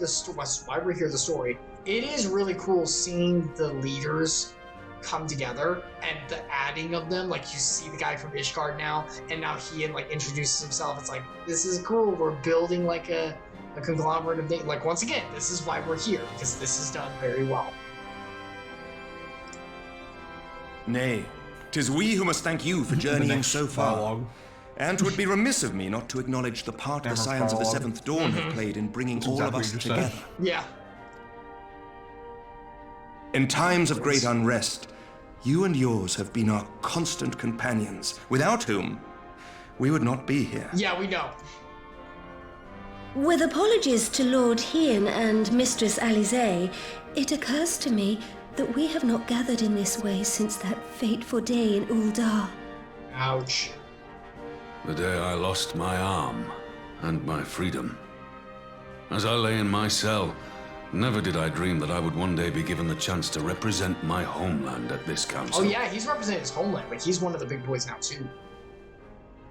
why we're here. The story. It is really cool seeing the leaders come together and the adding of them. Like you see the guy from Ishgard now, and now Hien like introduces himself. It's like this is cool. We're building like a conglomerate of things. Like once again, this is why we're here because this is done very well. Nay, 'tis we who must thank you for journeying so far. And 'twould be remiss of me not to acknowledge the part the Scions of the Seventh Dawn have played in bringing all of us together. Yeah. In times of great unrest, you and yours have been our constant companions, without whom we would not be here. Yeah, we know. With apologies to Lord Hien and Mistress Alize, it occurs to me that we have not gathered in this way since that fateful day in Uldar. Ouch. The day I lost my arm and my freedom. As I lay in my cell, never did I dream that I would one day be given the chance to represent my homeland at this council. Oh yeah, he's representing his homeland. Like he's one of the big boys now too.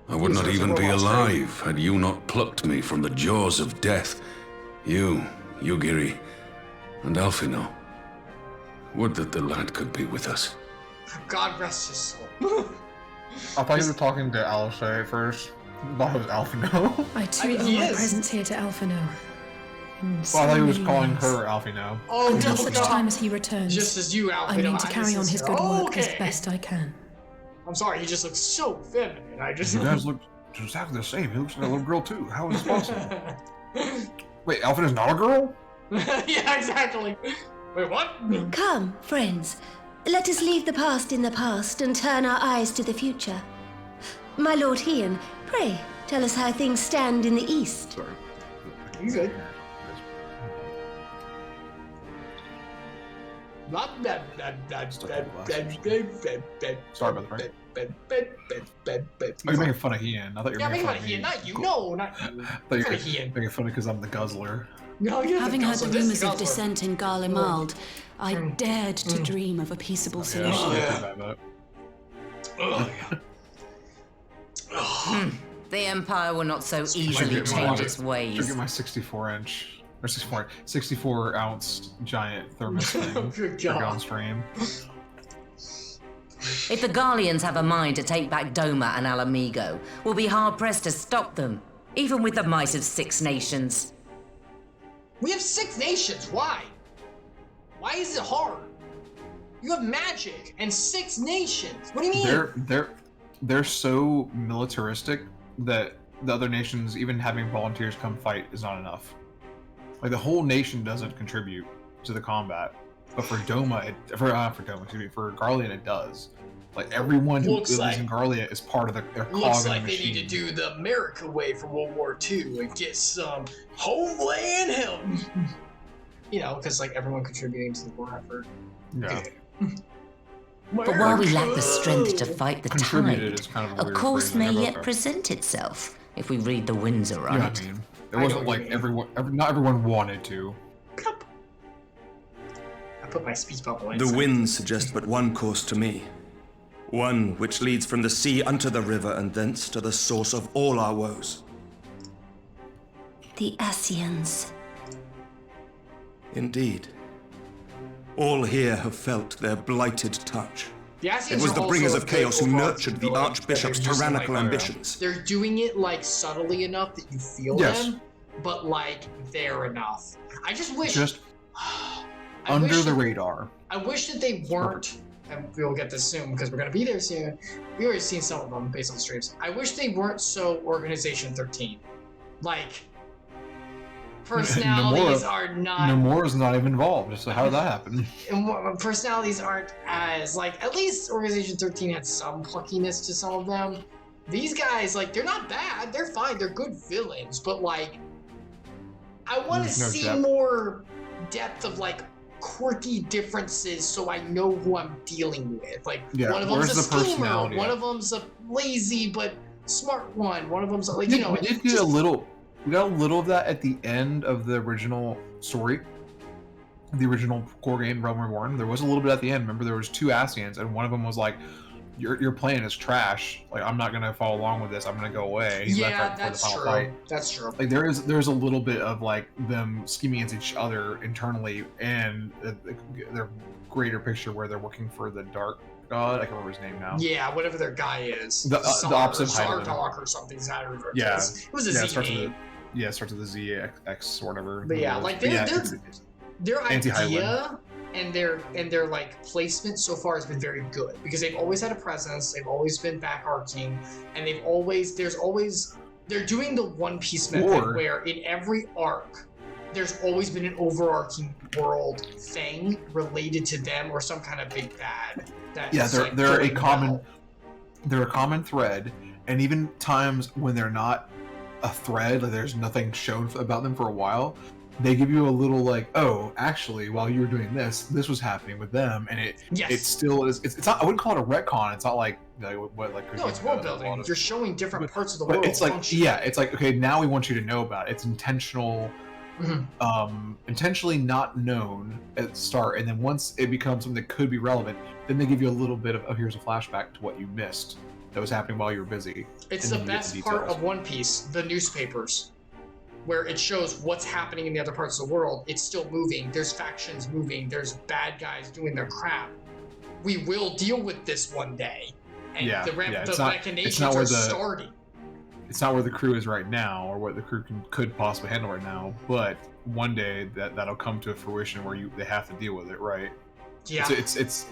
I would not even be alive had you not plucked me from the jaws of death. You, Yugiri, and Alphino. Would that the lad could be with us. God rest his soul. I thought you were talking to Alice at first. I thought it was Alphino. I too owe my presence here to Alphino. Well, I thought he was calling her Alphino. Oh, until such time as he returns. Just as you, Alphino. I mean to carry on his good work as best I can. I'm sorry, he just looks so feminine. You guys look exactly the same. He looks like a little girl too. How is this possible? Wait, Alphino's not a girl? Yeah, exactly. Wait, what? Come, friends. Let us leave the past in the past and turn our eyes to the future. My Lord Hien, pray, tell us how things stand in the east. Sorry. You good? Sorry about that, right? You're making fun of Hien. I thought you were making fun of Hien, not you. Cool. No, not you. I thought you were making fun because I'm the guzzler. No, Having heard the rumors of dissent in Garlemald, I dared to dream of a peaceable solution. The Empire will not so easily change its ways. Should get my 64-inch or 64-ounce giant thermos thing for on stream. If the Garleans have a mind to take back Doma and Alamigo, we'll be hard-pressed to stop them, even with the might of 6 nations. We have 6 nations. Why? Why is it hard? You have magic and 6 nations. What do you mean? They're so militaristic that the other nations, even having volunteers come fight, is not enough. Like the whole nation doesn't contribute to the combat, but for Doma, for Garlean, it does. Like everyone who lives in Garlean is part of their cog in the machine. Looks like they need to do the America way for World War II and get some homeland help. You know, because like everyone contributing to the war effort. Yeah. But while we lack the strength to fight the tide, a course may yet present itself if we read the winds aright. Yeah, I mean, it wasn't like not everyone wanted to. I put my speech bubble in. The winds suggest but one course to me. One which leads from the sea unto the river and thence to the source of all our woes. the Ascians. Indeed. All here have felt their blighted touch. The Ascians It was are the also bringers a of good chaos who overall nurtured the villain, Archbishop's but they're just, tyrannical like, ambitions. They're doing it like subtly enough that you feel them, but like they're enough. I just wish under the radar. I wish that they weren't, and we'll get this soon because we're gonna be there soon. We already seen some of them based on the streams. I wish they weren't so Organization 13. Like personalities are not. Nomura's not even involved. So how did that happen? And personalities aren't as like. At least Organization 13 had some pluckiness to some of them. These guys, like, they're not bad. They're fine. They're good villains. But like, I want to see more depth of like quirky differences, so I know who I'm dealing with. Like, one of them's a schemer. One of them's a lazy but smart one. One of them's like, you know. We did get a little. We got a little of that at the end of the original story, the original core game, Realm Reborn. There was a little bit at the end. Remember, there was 2 Ascians, and one of them was like, "Your plan is trash. Like, I'm not gonna follow along with this. I'm gonna go away." He left right before the final fight. That's true. Like, there's a little bit of like them scheming against each other internally, and their greater picture where they're working for the Dark God. I can't remember his name now. Yeah, whatever their guy is. The opposite Sartalk or something. Yeah. It was a Z name. It starts with a Z, X, or whatever. But yeah, like their idea and their like placement so far has been very good because they've always had a presence. They've always been back arcing, and they're doing the One Piece method where in every arc there's always been an overarching world thing related to them or some kind of big bad. They're a common thread, and even times when they're not a thread, like there's nothing shown about them for a while, they give you a little like, oh, actually, while you were doing this was happening with them, and it still is. It's not. I wouldn't call it a retcon. It's not like what like. No, it's world building. You're showing different parts of the but world. It's like it's like, okay, now we want you to know about it. It's intentional. Intentionally not known at the start, and then once it becomes something that could be relevant, then they give you a little bit of, oh, here's a flashback to what you missed that was happening while you were busy. It's the best part of One Piece, the newspapers, where it shows what's happening in the other parts of the world. It's still moving. There's factions moving. There's bad guys doing their crap. We will deal with this one day, and the machinations are starting. It's not where the crew is right now, or what the crew could possibly handle right now, but one day that'll come to a fruition where they have to deal with it, right? Yeah. It's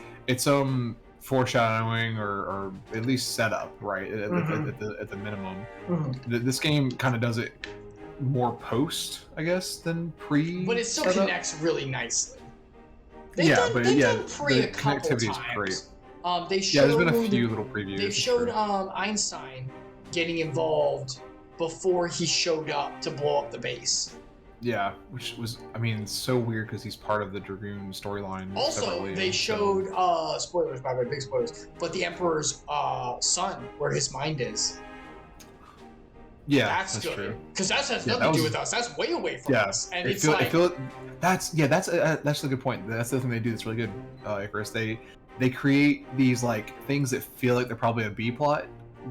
foreshadowing or at least setup, right? At the minimum. This game kind of does it more post, I guess, than pre. But it still connects really nicely. They've done pre the a couple connectivity times. is great. They showed, there's been a few little previews. They showed Einstein getting involved before he showed up to blow up the base. Yeah, which was, I mean, so weird because he's part of the Dragoon storyline. Also, they showed, spoilers, by the way, big spoilers, but the Emperor's son, where his mind is. Yeah, that's good. True. Because that has nothing to do with us. That's way away from us. And that's a good point. That's the thing they do that's really good, Icarus. They create these like things that feel like they're probably a B plot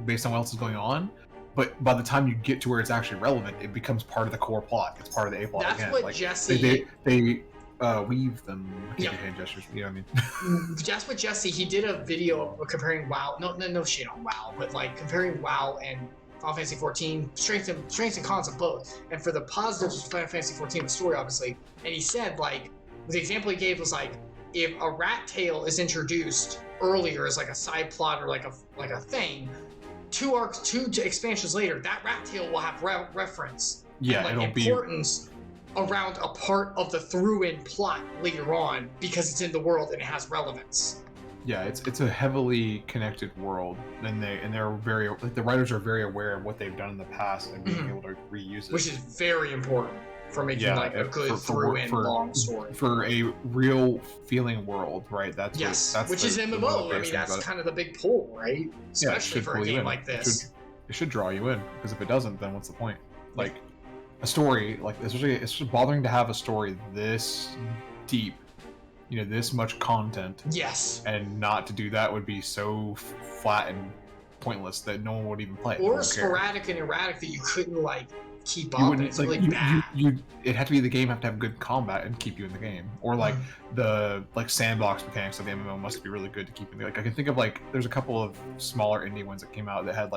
based on what else is going on, but by the time you get to where it's actually relevant, it becomes part of the core plot. It's part of the A plot. That's again. what like, Jesse. They weave them hand gestures. You know what I mean? That's what Jesse. He did a video comparing WoW. No shit on WoW, but like comparing WoW and Final Fantasy 14, strengths and cons of both. And for the positives of Final Fantasy 14, the story obviously. And he said like the example he gave was like if a rat tail is introduced earlier as like a side plot or like a thing. 2 expansions later, that rat tail will have reference and importance around a part of the through-in plot later on because it's in the world and it has relevance. Yeah, it's a heavily connected world, and they're very like the writers are very aware of what they've done in the past and being able to reuse it, which is very important for making like a good through-in long story for a real feeling world, right? That's which is MMO. I mean, that's kind of the big pull, right? Especially for a game like this. It should draw you in, because if it doesn't, then what's the point? Like a story, like especially it's just bothering to have a story this deep, you know, this much content. Yes. And not to do that would be so flat and pointless that no one would even play. Or sporadic and erratic that you couldn't like keep up. And it's really bad. It had to be the game have to have good combat and keep you in the game, or like the sandbox mechanics of the MMO must be really good to keep you. Like I can think of there's a couple of smaller indie ones that came out that had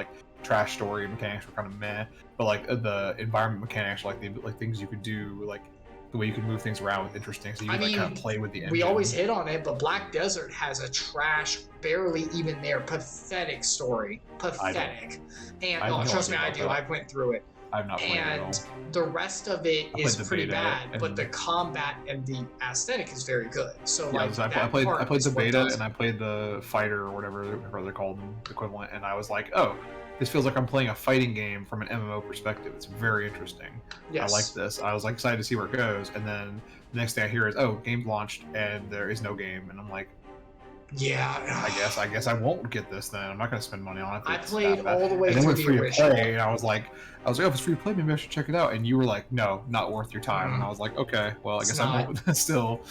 trash story mechanics were kind of meh, but the environment mechanics, the things you could do, the way you can move things around with interesting, so you can kind of play with the engine. We always hit on it, but Black Desert has a trash, barely even there, pathetic story. Pathetic. And trust me, I do. I went through it. I've not played it at all. And the rest of it is pretty bad, but the combat and the aesthetic is very good. So I played the beta and I played the fighter or whatever they're called, equivalent, and I was like, oh, this feels like I'm playing a fighting game from an MMO perspective. It's very interesting. Yes. I like this. I was excited to see where it goes, and then the next thing I hear is, oh, game launched and there is no game, and I'm like, yeah. I guess I won't get this then. I'm not going to spend money on it. I played all the way and through the original. Free to play, and I was like, oh, if it's free to play, maybe I should check it out. And you were like, no, not worth your time. And I was like, okay, well, I guess I won't. Still,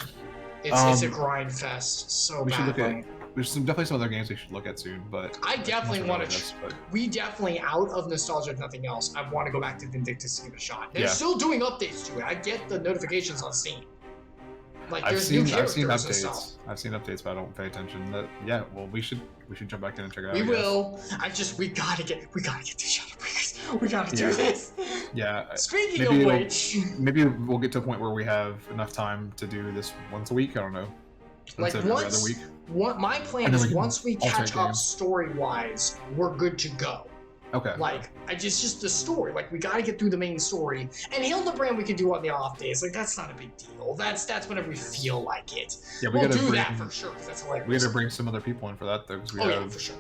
it's a grind fest. So we should look at. There's definitely some other games we should look at soon, but I definitely want to. We definitely, out of nostalgia, if nothing else, I want to go back to Vindictus to give it a shot. They're still doing updates to it. I get the notifications on Steam. There's new characters and stuff. I've seen updates, but I don't pay attention. Well, we should jump back in and check it out. We will. We gotta get to Shadowbringers. We gotta do this. Yeah. Speaking of which, maybe we'll get to a point where we have enough time to do this once a week. I don't know. My plan is once we catch up story-wise, we're good to go. Okay. Just the story. We gotta get through the main story. And Hildebrand we can do on the off days. That's not a big deal. That's whenever we feel like it. Yeah, we'll do that for sure, because that's hilarious. We gotta bring some other people in for that, though, because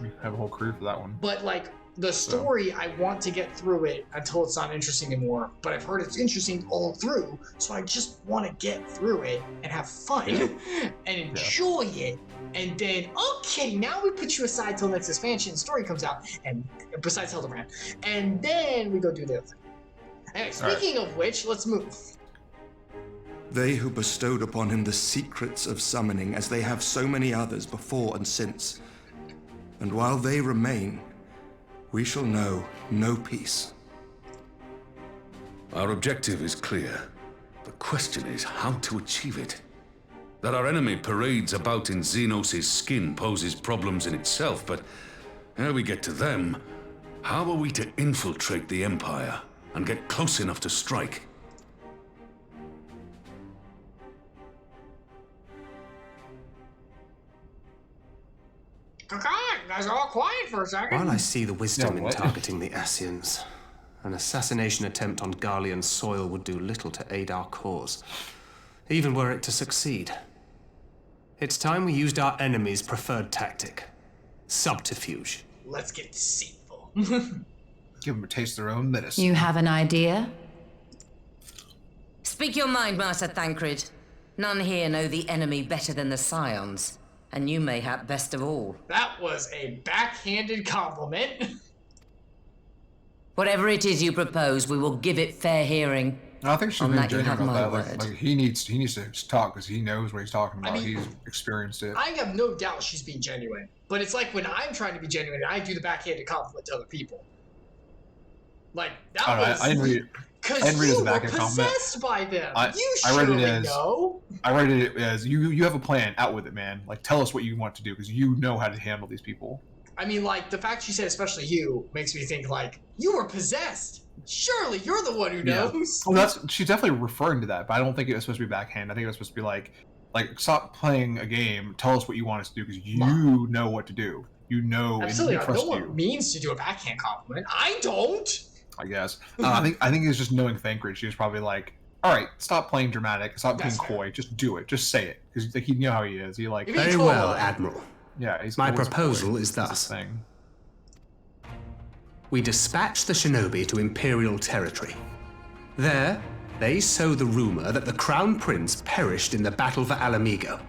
we have a whole crew for that one. But, the story, I want to get through it until it's not interesting anymore. But I've heard it's interesting all through, so I just want to get through it and have fun and enjoy it. And then, okay, now we put you aside till next expansion story comes out, and besides Hildebrand, and then we go do the other thing. Anyway, speaking of which, let's move. They who bestowed upon him the secrets of summoning, as they have so many others before and since. And while they remain, we shall know no peace. Our objective is clear. The question is how to achieve it. That our enemy parades about in Xenos' skin poses problems in itself, but ere we get to them, how are we to infiltrate the Empire and get close enough to strike? Okay, you guys are all quiet for a second. While I see the wisdom in targeting the Ascians, an assassination attempt on Garlean soil would do little to aid our cause, even were it to succeed. It's time we used our enemy's preferred tactic, subterfuge. Let's get deceitful. Give them a taste of their own medicine. You have an idea? Speak your mind, Master Thancred. None here know the enemy better than the Scions. And you mayhap best of all. That was a backhanded compliment. Whatever it is you propose, we will give it fair hearing. I think she's on being that you have genuine my about that. word. He needs to talk because he knows what he's talking about. He's experienced it. I have no doubt she's being genuine. But it's like when I'm trying to be genuine, I do the backhanded compliment to other people. I didn't read it. Because you were possessed by them. You surely know. I read it as you have a plan. Out with it, man. Tell us what you want to do because you know how to handle these people. I mean, the fact she said especially you makes me think you were possessed. Surely you're the one who knows. Yeah. Well, she's definitely referring to that, but I don't think it was supposed to be backhand. I think it was supposed to be like stop playing a game. Tell us what you want us to do because you know what to do. You know, absolutely. And we trust no one means to do a backhand compliment. I don't. I guess. I think it's just knowing Thancred. She was probably like, all right, stop playing dramatic, stop being coy, just do it, just say it, because he knew how he is. Very well, Admiral. Yeah, my proposal is thus: we dispatch the shinobi to Imperial territory. There, they sow the rumor that the Crown Prince perished in the battle for Alamigo,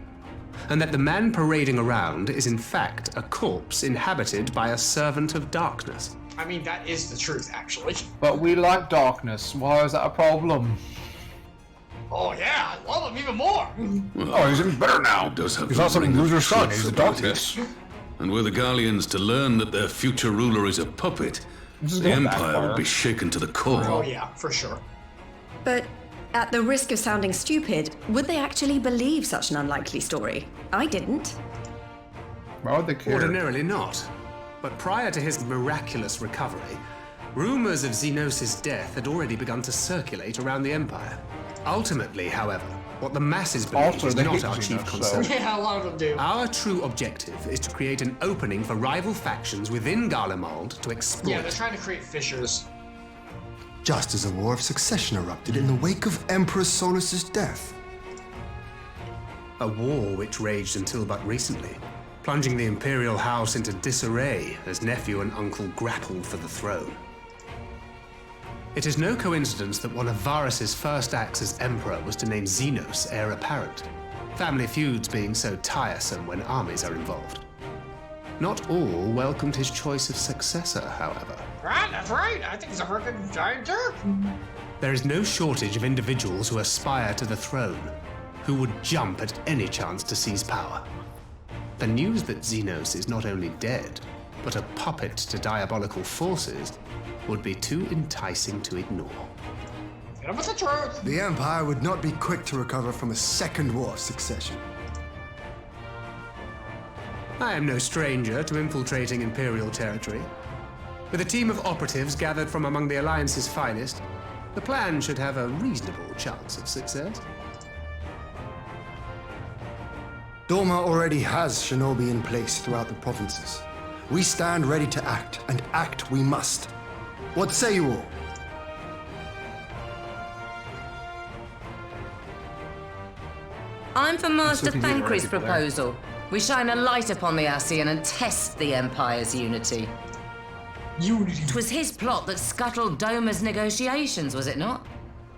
and that the man parading around is in fact a corpse inhabited by a servant of darkness. I mean, that is the truth, actually. But we like darkness. Why is that a problem? Oh yeah, I love him even more. Well, he's even better now. He's not something loser's son. He's the darkness. And were the Garleans to learn that their future ruler is a puppet, The Empire would be shaken to the core. Oh yeah, for sure. But at the risk of sounding stupid, would they actually believe such an unlikely story? I didn't. Why would they care? Ordinarily not. But prior to his miraculous recovery, rumors of Xenos' death had already begun to circulate around the Empire. Ultimately, however, what the masses believe is not our chief concern. Yeah, a lot of them do. Our true objective is to create an opening for rival factions within Garlean Empire to exploit. Yeah, they're trying to create fissures. Just as a war of succession erupted in the wake of Emperor Solus's death. A war which raged until but recently, plunging the Imperial House into disarray as nephew and uncle grappled for the throne. It is no coincidence that one of Varus's first acts as Emperor was to name Xenos heir apparent, family feuds being so tiresome when armies are involved. Not all welcomed his choice of successor, however. Right, that's right. I think he's a freaking giant jerk. There is no shortage of individuals who aspire to the throne, who would jump at any chance to seize power. The news that Xenos is not only dead, but a puppet to diabolical forces would be too enticing to ignore. What's the truth? The Empire would not be quick to recover from a second war of succession. I am no stranger to infiltrating Imperial territory. With a team of operatives gathered from among the Alliance's finest, the plan should have a reasonable chance of success. Doma already has shinobi in place throughout the provinces. We stand ready to act, and act we must. What say you all? I'm for Master Thancred's proposal. We shine a light upon the Ascian and test the Empire's unity. Unity. 'Twas his plot that scuttled Doma's negotiations, was it not?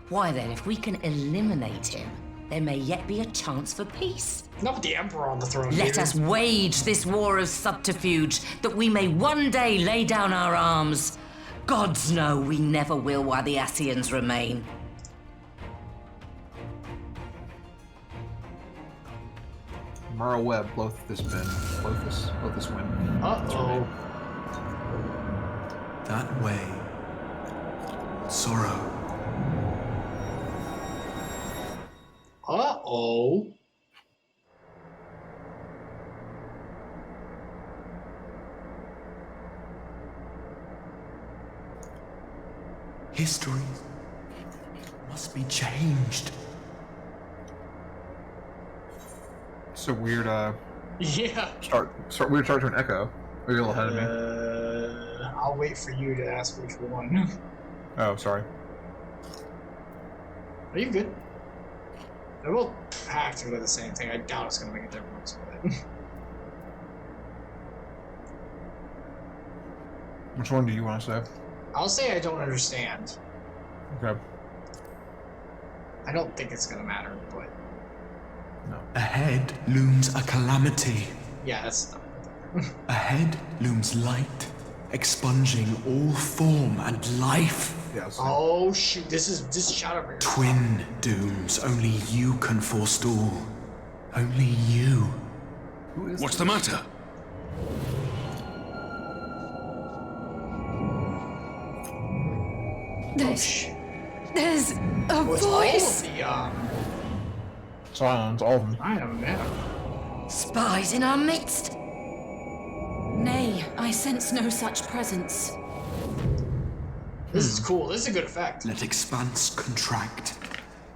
Why then, if we can eliminate him, there may yet be a chance for peace. Not with the Emperor on the throne. Let us wage this war of subterfuge, that we may one day lay down our arms. Gods know we never will while the Ascians remain. Mara Webb, blow this bin. Blow this wind. Uh-oh. That way. Sorrow. Uh-oh. History must be changed. It's a weird, Yeah. Weird start to an echo. Are you a little ahead of me? I'll wait for you to ask which one. Oh, sorry. Are you good? They're both practically the same thing. I doubt it's gonna make a difference, but... Which one do you want to say? I'll say I don't understand. Okay. I don't think it's gonna matter, but... No. Ahead looms a calamity. Yeah, that's... Ahead looms light, expunging all form and life. Yes. Oh shoot, this is shot over here. Twin dooms only you can forestall. Only you. What's the matter? There's a voice. Silence, all of them. I don't know. Spies in our midst. Nay, I sense no such presence. This is cool. This is a good effect. Let expanse contract.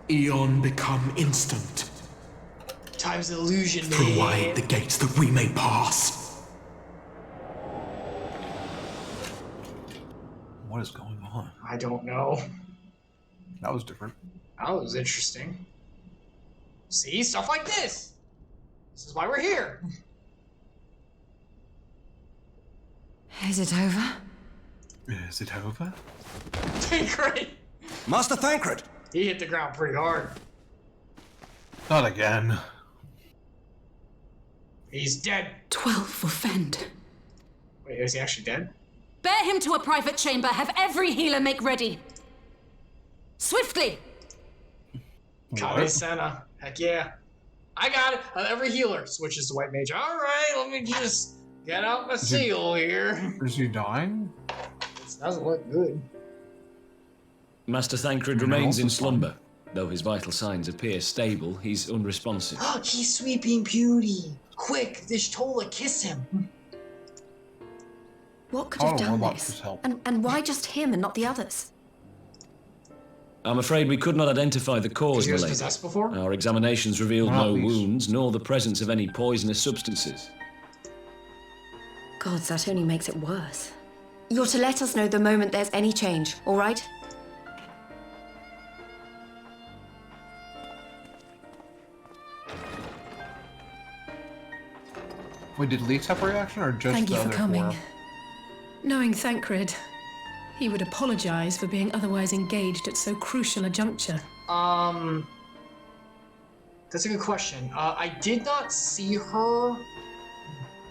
Eon become instant. Time's an illusion, Throw man. wide the gates that we may pass. What is going on? I don't know. That was different. That was interesting. See? Stuff like this! This is why we're here. Is it over? Is it over? Thancred! Master Thancred! He hit the ground pretty hard. Not again. He's dead. 12 for Fend. Wait, is he actually dead? Bear him to a private chamber. Have every healer make ready. Swiftly! Kame Senna. Heck yeah. I got it. Every healer switches to White Mage. Alright, let me just get out my seal here. Is he dying? Doesn't look good. Master Thancred remains in slumber. Though his vital signs appear stable, he's unresponsive. He's sweeping beauty. Quick, Vishtola, kiss him. What could have done this? And why just him and not the others? I'm afraid we could not identify the cause, He was milady. possessed before? Our examinations revealed no wounds, nor the presence of any poisonous substances. Gods, that only makes it worse. You're to let us know the moment there's any change, all right? Wait, did Lise have a reaction or just Thank the you for other coming. four? Knowing Thancred, he would apologize for being otherwise engaged at so crucial a juncture. That's a good question. I did not see her,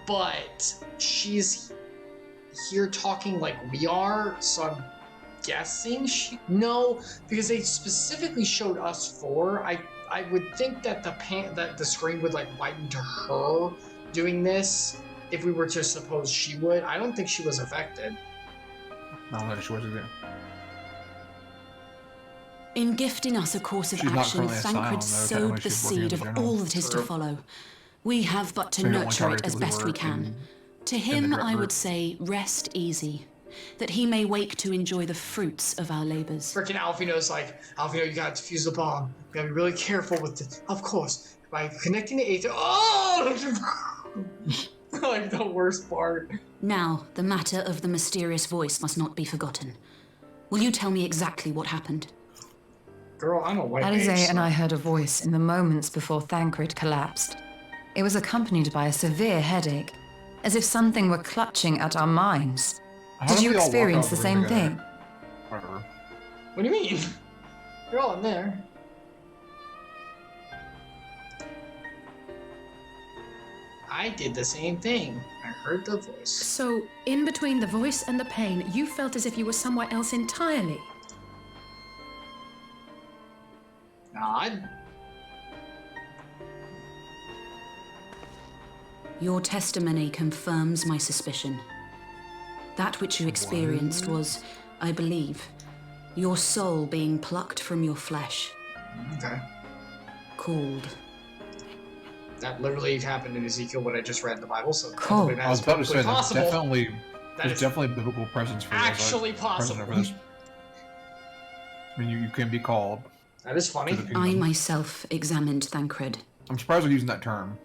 but she's here talking like we are, so I'm guessing she... No, because they specifically showed us four. I would think that the screen would like widen to her doing this if we were to suppose she would. I don't think she was affected. No, she wasn't there. In gifting us a course of She's not action, currently a scion, Thancred though, sowed technically the she's working seed in of general. all that is to True. follow. We have but to So you don't want nurture it target as people who best are we can. in- To in the him, direct I would route. say, rest easy, that he may wake to enjoy the fruits of our labors. Freaking Alfino's like, Alfino, you gotta defuse the bomb. You gotta be really careful with it. Of course, by connecting the Aether. Oh! Like the worst part. Now, the matter of the mysterious voice must not be forgotten. Will you tell me exactly what happened? Girl, I'm a white Alize mage, and so- I heard a voice in the moments before Thancred collapsed. It was accompanied by a severe headache, as if something were clutching at our minds. How Did did you we all walk experience out the the same room together? thing? Whatever. What do you mean? You're all in there. I did the same thing. I heard the voice. So, in between the voice and the pain, you felt as if you were somewhere else entirely. Nod. Your testimony confirms my suspicion. That which you experienced was, I believe, your soul being plucked from your flesh. Okay. Called. That literally happened in Ezekiel when I just read the Bible, so Cool. I was about to say that's possible. definitely That there's is definitely biblical presence for this. actually Presence possible. over this. I mean, you can be called. That is funny. to the kingdom. I myself examined Thancred. I'm surprised they're using that term.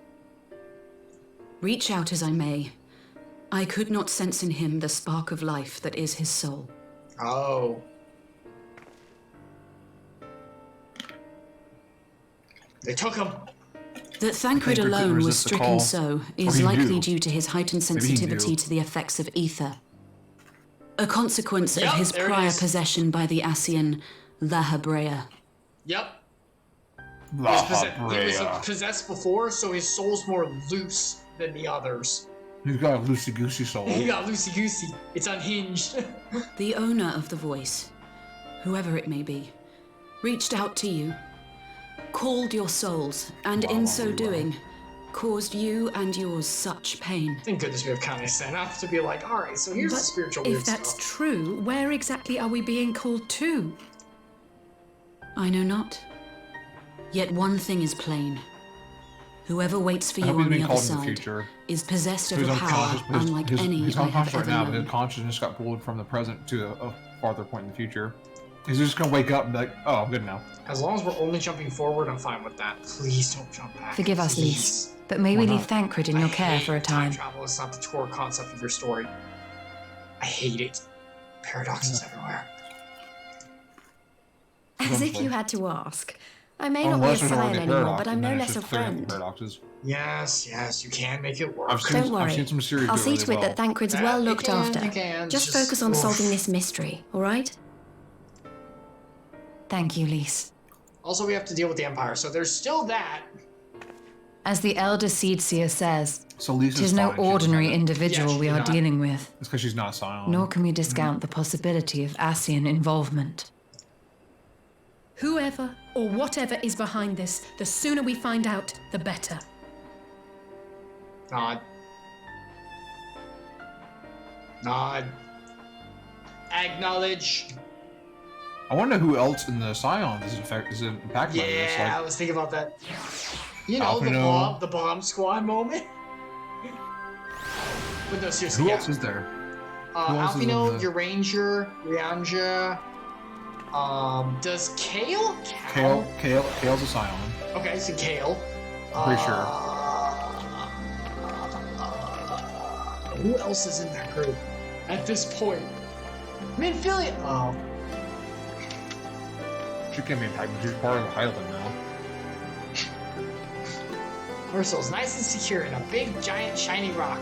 Reach out as I may, I could not sense in him the spark of life that is his soul. Oh. They took him. That Thancred Thancred couldn't alone was resist the stricken call. so Or is he likely knew. due to his heightened Maybe he sensitivity knew. to the effects of ether. A consequence Yep, of his there it prior is. possession by the Ascian Lahabrea. Yep. He was possessed before, so his soul's more loose than the others. He's got a loosey-goosey soul. He got loosey-goosey. It's unhinged. The owner of the voice, whoever it may be, reached out to you, called your souls, and in so doing, caused you and yours such pain. Thank goodness we have Kanye enough to be like, all right, so here's the spiritual If weird that's stuff. true, where exactly are we being called to? I know not. Yet one thing is plain. Whoever waits for I you hope he's on the being other called in the side future. is possessed So of he's a power unconscious, but unlike any he's I unconscious have right now, ever but his known. consciousness got pulled from the present to a farther point in the future. He's just gonna wake up and be like, oh, I'm good now. As long as we're only jumping forward, I'm fine with that. Please don't jump back. Forgive us, Please. Lise, but may we Why leave not? Thancred in your care for a time. Travel is not the core concept of your story. I hate it. Paradoxes everywhere. As if you had to ask. I may not be a Unless there's scion already a anymore, paradox, but I'm and no then it's less a just clearing up friend. paradoxes. Yes, you can make it work. I've seen, Don't worry. I've seen some series I'll do see really to it well. that Thancred's That well you looked can, after. you can, Just just- focus on oof. solving this mystery, all right? Thank you, Lise. Also, we have to deal with the Empire, so there's still that. As the elder Seedseer says, So Lisa's tis no fine, she doesn't ordinary have it. individual Yeah, we she are did not. dealing with, It's because she's not a scion. nor can we discount the possibility of Ascian involvement. Whoever or whatever is behind this, the sooner we find out, the better. Nod. Nod. Acknowledge. I wonder who else in the Scions is impacted by this. Yeah, Like, I was thinking about that. You know, the bomb squad moment. But no, seriously, who else is there? Alfino, your ranger, Rianja. Does Kale count? Kale's a Scion. Okay, so Kale. Pretty sure. Who else is in that group at this point? Minfilia. Oh. She can't be impacted. She's part of the Highland now. Ursul's nice and secure in a big, giant, shiny rock.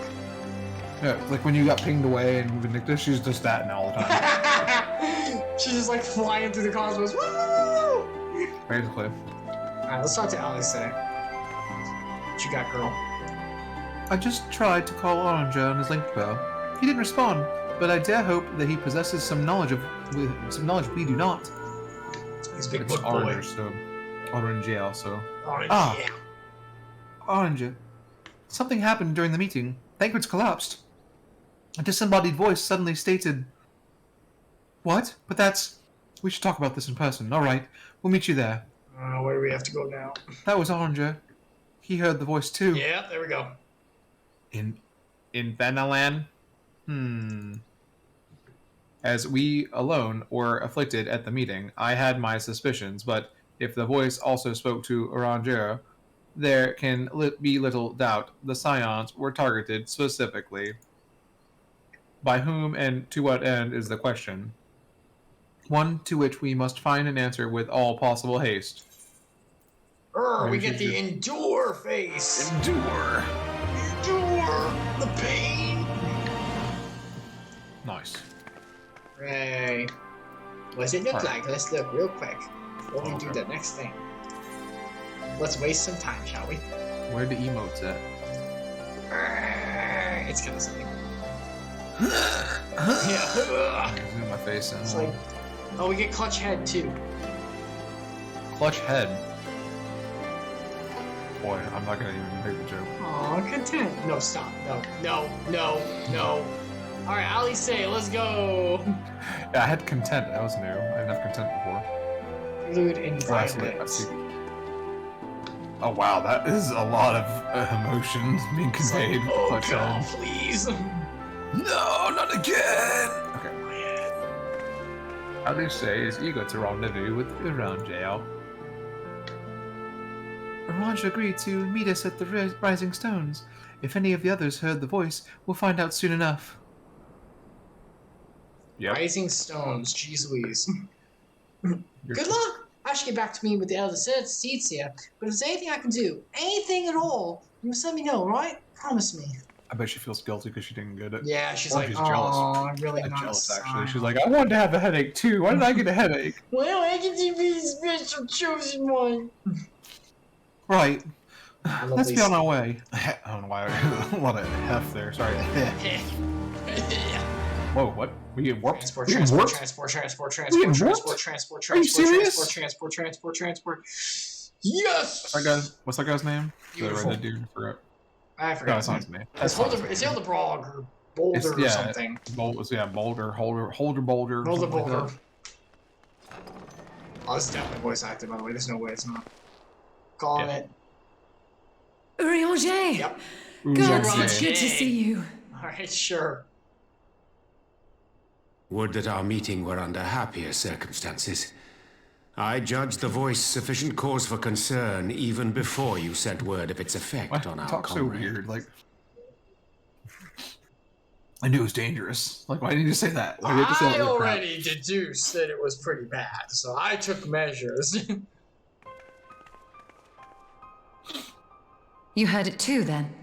Yeah, like when you got pinged away in Vindictus, she's just that now all the time. She's just like flying through the cosmos. Woo! Basically. Alright, let's talk to Alice. What you got, girl? I just tried to call Oranger on his link bell. He didn't respond, but I dare hope that he possesses some knowledge we do not. He's a big it's book Oranger, boy. so Oranger also. Oranger. Oranger. Something happened during the meeting. Thancred's collapsed. A disembodied voice suddenly stated, "What? But that's... We should talk about this in person. All right, we'll meet you there." Where do we have to go now? That was Oranger. He heard the voice too. Yeah, there we go. In Venalan? As we alone were afflicted at the meeting, I had my suspicions, but if the voice also spoke to Oranger, there can be little doubt the Scions were targeted specifically. By whom and to what end is the question. One to which we must find an answer with all possible haste. We get the endure face. Endure the pain. Nice. Right. What does it look like? Let's look real quick before we do the next thing. Let's waste some time, shall we? Where are the emotes at? It's kind of something. Yeah. Zoom my face in. It's like, oh, we get clutch head too. Clutch head. Boy, I'm not gonna even make the joke. Aw, content. No, stop. No. All right, Ali, say, let's go. Yeah, I had content. That was new. I didn't have content before. Fluid and violet. Oh wow, that is a lot of emotions being conveyed. Like, oh God, please. No, not again. Okay. Ali say is eager to rendezvous with Oranger. Oranger agreed to meet us at the Rising Stones. If any of the others heard the voice, we'll find out soon enough. Yep. Rising Stones, jeez Louise. Good luck! I should get back to me with the other seats here, but if there's anything I can do, anything at all, you must let me know, right? Promise me. I bet she feels guilty because she didn't get it. Yeah, she's or like, she's jealous. Oh, I'm really not jealous, actually. She's like, I wanted to have a headache too. Why did I get a headache? Well, I get to be the special chosen one. Right. Let's be on our way. I don't know why I a lot of F there. Sorry. Whoa, what? We get warped? Transport. Yes! What's that guy's name? Beautiful. That dude, I forgot. I forgot. That's not his name. It's Hildebrand or Boulder or something. Boulder. Boulder. Oh, this is definitely voice acted, by the way. There's no way it's not. Calling it. Urianger! Yep. God, it's good to see you. Alright, sure. Would that our meeting were under happier circumstances. I judge the voice sufficient cause for concern even before you sent word of its effect on our talk comrade. So weird, like... I knew it was dangerous. Like, why did you say that? Why did you say I already deduced that it was pretty bad, so I took measures. You heard it too, then?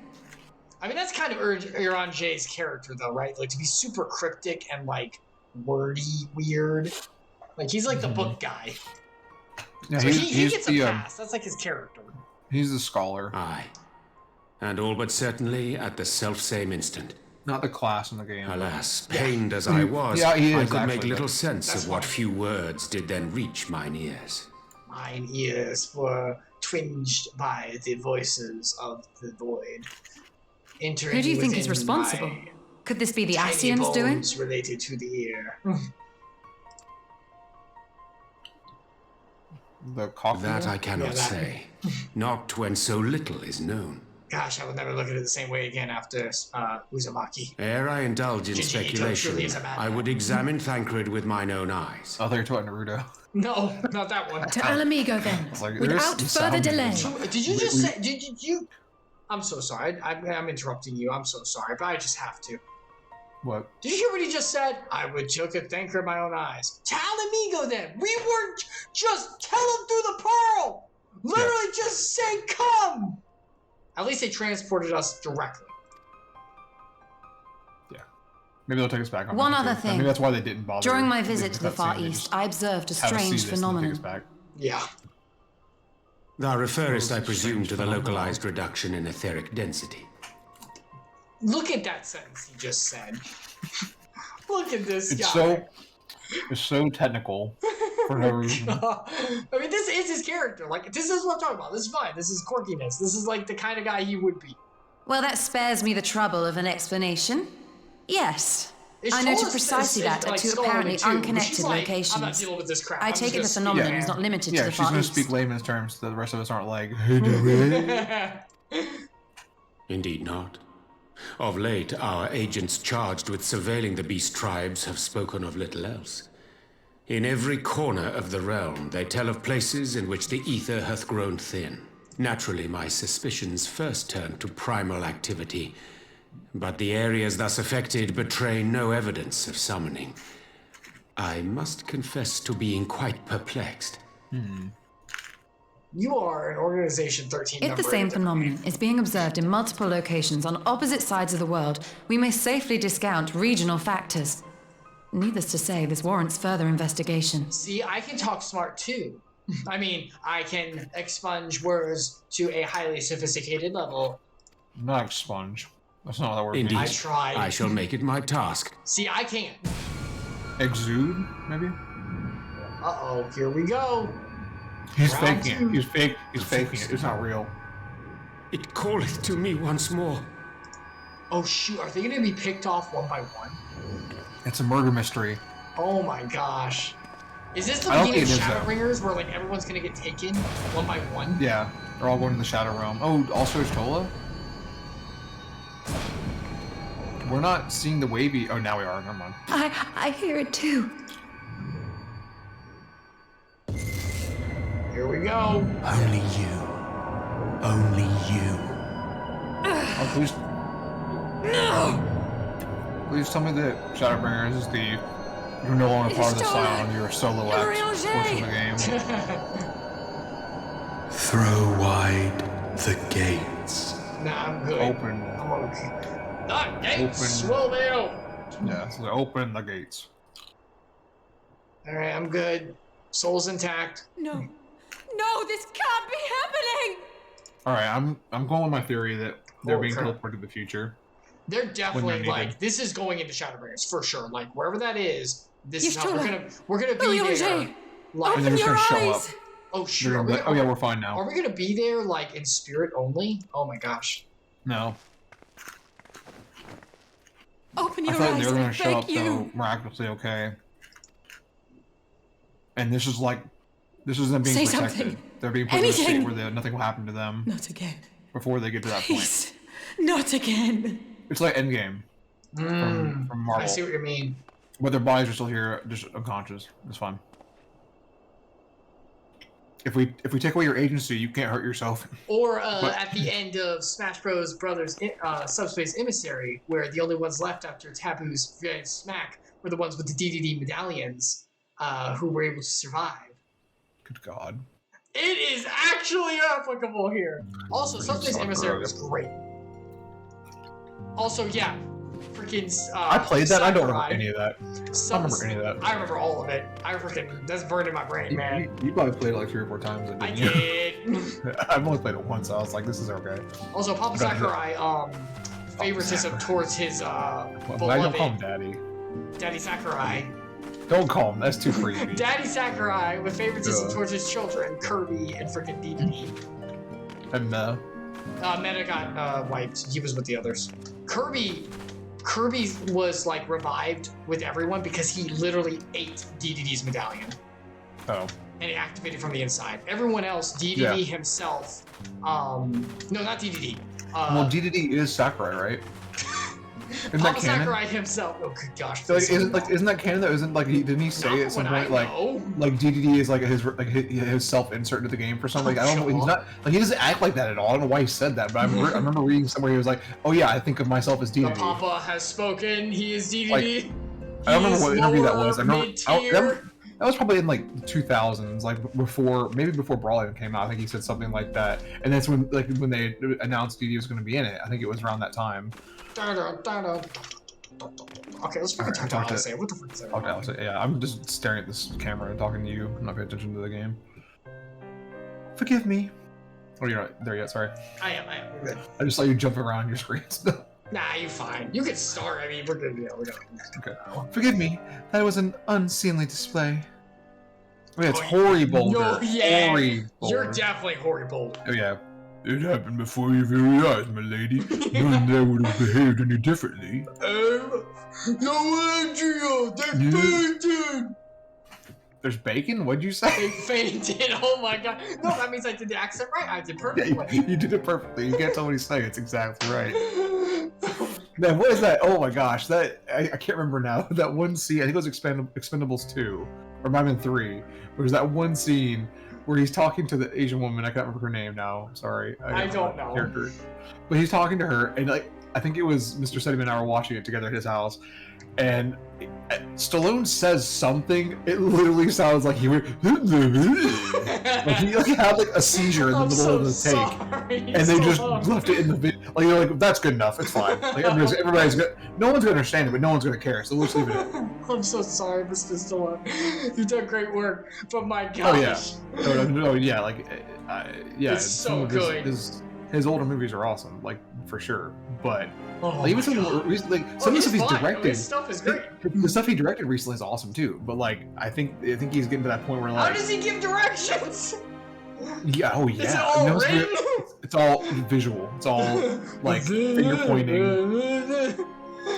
I mean, that's kind of Uranger's character, though, right? Like, to be super cryptic and, like, wordy, weird. Like, he's like the book guy. Yeah, so he gets a pass. That's like his character. He's a scholar. Aye. And all but certainly at the selfsame instant. Not the class in the game. Alas, pained as I was, I could make little sense of what few words did then reach mine ears. Mine ears were twinged by the voices of the void. Entering Who do you think is responsible? Could this be the Tiny Ascians doing? bones related to the ear. The coffee. That I cannot say. Not when so little is known. Gosh, I would never look at it the same way again after Uzumaki. Ere I indulge in Jinji Ito speculation, truly is a madman. I would examine Thancred with mine own eyes. Oh, they're talking Naruto. No, not that one. To Alamigo then, Like, without further delay. Did you just say? Did you? I'm so sorry. I'm interrupting you. I'm so sorry, but I just have to. What? Did you hear what he just said? I would look at Thancred with my own eyes. To Alamigo then. We weren't just tell him through the pearl. Literally, just say come. At least they transported us directly. Yeah. Maybe they'll take us back on. One other too. thing. Maybe that's why they didn't bother. During my leaving visit to the Far cutscene. They East, just I observed a have us see strange this and take phenomenon. us back. Yeah. Thou referest, I It's a presume, strange to the phenomenon. localized reduction in etheric density. Look at that sentence he just said. Look at this It's guy. it's so technical for no reason. I mean, this is his character. Like, this is what I'm talking about. This is fine. This is quirkiness. This is like the kind of guy he would be. Well, that spares me the trouble of an explanation. Yes. It's I noted told us precisely this, that at like, two Scarlet apparently too, but she's unconnected like, locations. I'm not dealing with this crap. I I'm take it the just phenomenon Yeah. is not limited Yeah, to the she's Far gonna East. speak layman's terms. So the rest of us aren't like. Indeed not. Of late, our agents charged with surveilling the beast tribes have spoken of little else. In every corner of the realm, they tell of places in which the ether hath grown thin. Naturally, my suspicions first turned to primal activity, but the areas thus affected betray no evidence of summoning. I must confess to being quite perplexed. You are an Organization 13 If member. the same phenomenon is being observed in multiple locations on opposite sides of the world, we may safely discount regional factors. Needless to say, this warrants further investigation. See, I can talk smart too. I mean, I can expunge words to a highly sophisticated level. Not expunge. That's not how that word Indeed. I tried. I shall make it my task. See, I can't. Exude, maybe? Uh-oh, here we go. He's Round faking two. it. He's faking it. It's not real. It calleth to me once more. Oh shoot, are they gonna be picked off one by one? It's a murder mystery. Oh my gosh. Is this the I don't beginning of think it is, though. Shadowbringers where like everyone's gonna get taken one by one? Yeah, they're all going to the Shadow Realm. Oh, also is Tola? We're not seeing the wavy. Oh, now we are. Never mind. I hear it too. Here we go. Only you. Only you. Oh, please. No! Please tell me that Shadowbringers is the. You're no longer part of the Scion, you're a solo act portion of the game. Throw wide the gates. Nah, I'm good. Open. I'm okay. The gates Open. will be open. Yeah, so open the gates. Alright, I'm good. Soul's intact. No. No, this can't be happening! Alright, I'm going with my theory that they're Oh, being crap. teleported to the future. They're definitely needed. like, this is going into Shadowbringers for sure. Like wherever that is, this is how Yeshua. we're gonna be William there. J. Like, And they're just your gonna show eyes. up. oh They're shoot, gonna be like, oh yeah, we're fine now. are we gonna be there like in spirit only? Oh my gosh. No. Open I your thought eyes, they were I gonna show beg up you. though miraculously okay. And this is like this is them being Say protected. something. They're being put in a state Anything. where nothing will happen to them Not again. before they get to that point. Please. Not again. It's like Endgame from Marvel. I see what you mean. But their bodies are still here, just unconscious. It's fine. If we take away your agency, you can't hurt yourself. Or But- at the end of Smash Bros. Brothers Subspace Emissary, where the only ones left after Taboo's smack were the ones with the DDD medallions who were able to survive. Good God. It is actually applicable here. Also, Subspace Emissary was great. Also, yeah, freaking. I played that. I don't remember Sakurai. any of that. I don't remember any of that. I remember all of it. That's burned in my brain, man. You probably played it like 3 or 4 times. I Didn't you? did. I've only played it once. So I was like, this is okay. Also, Papa Sakurai, favoritism towards his Well, I don't beloved call him Daddy. Daddy Sakurai. Don't call him. That's too creepy. Daddy Sakurai with favoritism Yeah. towards his children, Kirby and freaking DDD. And Meta got wiped. He was with the others. Kirby Kirby was like revived with everyone because he literally ate DDD's medallion. Oh. And it activated from the inside. Everyone else, DDD himself, no, not DDD. Well, DDD is Sakurai, right? Isn't Papa that canon? Sakurai himself. Oh, good gosh. So, like, isn't that canon though? Isn't like didn't he say at some point like DDD is like his self insert into the game for something? Like, I don't know. He's not like he doesn't act like that at all. I don't know why he said that, but I remember reading somewhere he was like, "Oh yeah, I think of myself as DDD." The Papa has spoken. He is DDD. Like, I don't remember what interview that was. I remember that was probably in like the 2000s, like maybe before Brawl even came out. I think he said something like that, and that's when they announced DDD was going to be in it. I think it was around that time. Okay, let's freaking talk to Alice. What the fuck is that? Okay, Alice. Yeah, I'm just staring at this camera and talking to you. I'm not paying attention to the game. Forgive me. Oh, you're not there yet. Sorry. I am. We're good. I just saw you jumping around your screen. Nah, you're fine. You can start. I mean, we're good. Yeah, we're good. Okay. Forgive me. That was an unseemly display. I mean, it's horrible. No, yeah. Horrible. You're definitely horrible. Oh yeah. It happened before your very eyes, my lady. None there would have behaved any differently. No, Andrea, they fainted! There's bacon? What'd you say? They fainted, oh my god. No, that means I did the accent right. I did perfectly. Yeah, you did it perfectly. You can't tell what he's saying. It's exactly right. Man, what is that? Oh my gosh, that I can't remember now. That one scene, I think it was Expendables 2, or might have been 3. There's that one scene where he's talking to the Asian woman. I can't remember her name now. Sorry. I don't know. Character. But he's talking to her, and like I think it was Mr. Sediment and I were watching it together at his house, and Stallone says something. It literally sounds like he went like he had like a seizure in the middle of the take, and they just left it in the video. Like they're like, that's good enough. It's fine. Like everybody's good. No one's gonna understand it, but no one's gonna care. So let's leave it in. I'm so sorry, Mr. Stallone. You did great work, but my gosh. Oh yeah. No, yeah. Like, yeah. It's so good. His older movies are awesome, like for sure. But like, even some of the stuff he's directed, his stuff is great. The stuff he directed recently is awesome too. But like, I think he's getting to that point where like, how does he give directions? Yeah. Oh yeah. Is it all written? It's all visual. It's all like finger pointing.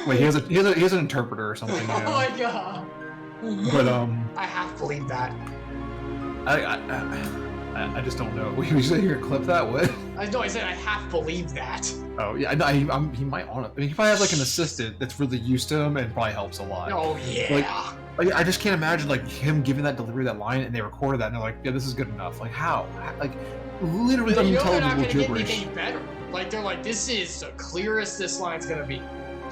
Wait, he has an interpreter or something. Oh my god. But I have to believe that. I just don't know. You said you're gonna clip that? What? I said I have to believe that. Oh yeah, no, he might on it. I mean, he probably has like an assistant that's really used to him and probably helps a lot. Oh yeah. Like I just can't imagine like him giving that delivery that line and they recorded that and they're like, yeah, this is good enough. Like how? Like literally unintelligible they're not gonna gibberish. get anything better. Like they're like, this is the clearest this line's gonna be.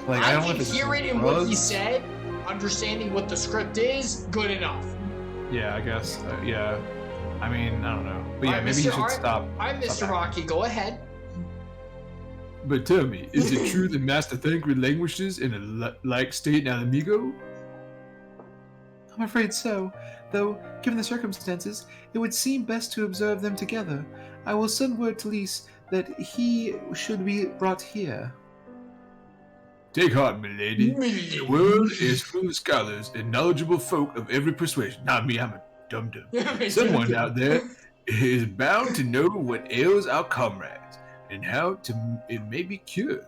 Like I can hear it in what he said, understanding what the script is, good enough. Yeah, I guess. Yeah. I mean, I don't know. But yeah, maybe you should stop. I'm Mr. Rocky, go ahead. But tell me, is it true that Master Thancred languishes in a like state in Alamigo? I'm afraid so. Though, given the circumstances, it would seem best to observe them together. I will send word to Lys that he should be brought here. Take heart, milady. The world is full of scholars and knowledgeable folk of every persuasion. Not me, I'm a dum-dum. Someone out there is bound to know what ails our comrades, and how it may be cured.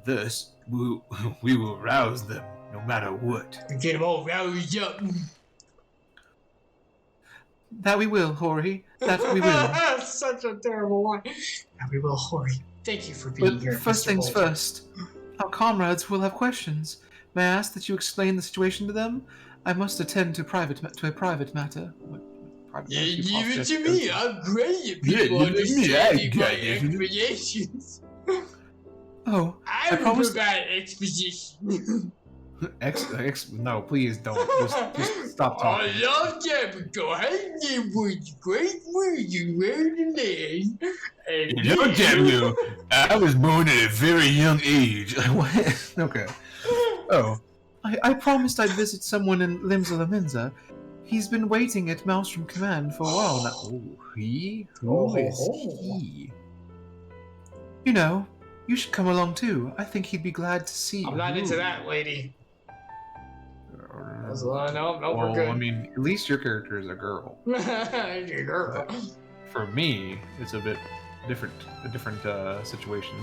Thus, we will rouse them, no matter what. Get them all roused up. That we will, Hori. That we will. Such a terrible line. That we will, Hori. Thank you for being here. First things first. Our comrades will have questions. May I ask that you explain the situation to them? I must attend to a private matter. Yeah, give it to me. I'm great at people understanding my explanations. Oh, I will provide exposition. No, please don't. Just stop talking. I love Capricorn. I knew was great words you learned to learn. You know, Jamlu, I was born at a very young age. What? Okay. Oh. I promised I'd visit someone in Limsa Laminza. He's been waiting at Maelstrom Command for a while now. Oh, he? Who is he? You know, you should come along too. I think he'd be glad to see you. I'm not into that, lady. No, we're good. I mean, at least your character is a girl. You're a girl. For me, it's a bit different situation.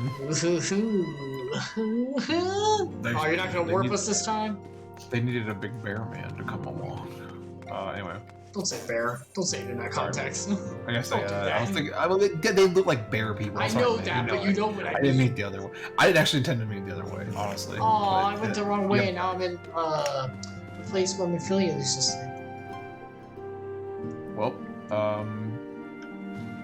Oh, you're not gonna warp us this time? They needed a big bear man to come along. Anyway. Don't say bear. Don't say it in that context. I guess I was thinking. They look like bear people. I know that, but you know what I mean. I didn't mean the other way. I didn't actually intend to mean the other way, honestly. Oh, I went the wrong way, and now I'm in the place where Ophelia used to stay. Well, I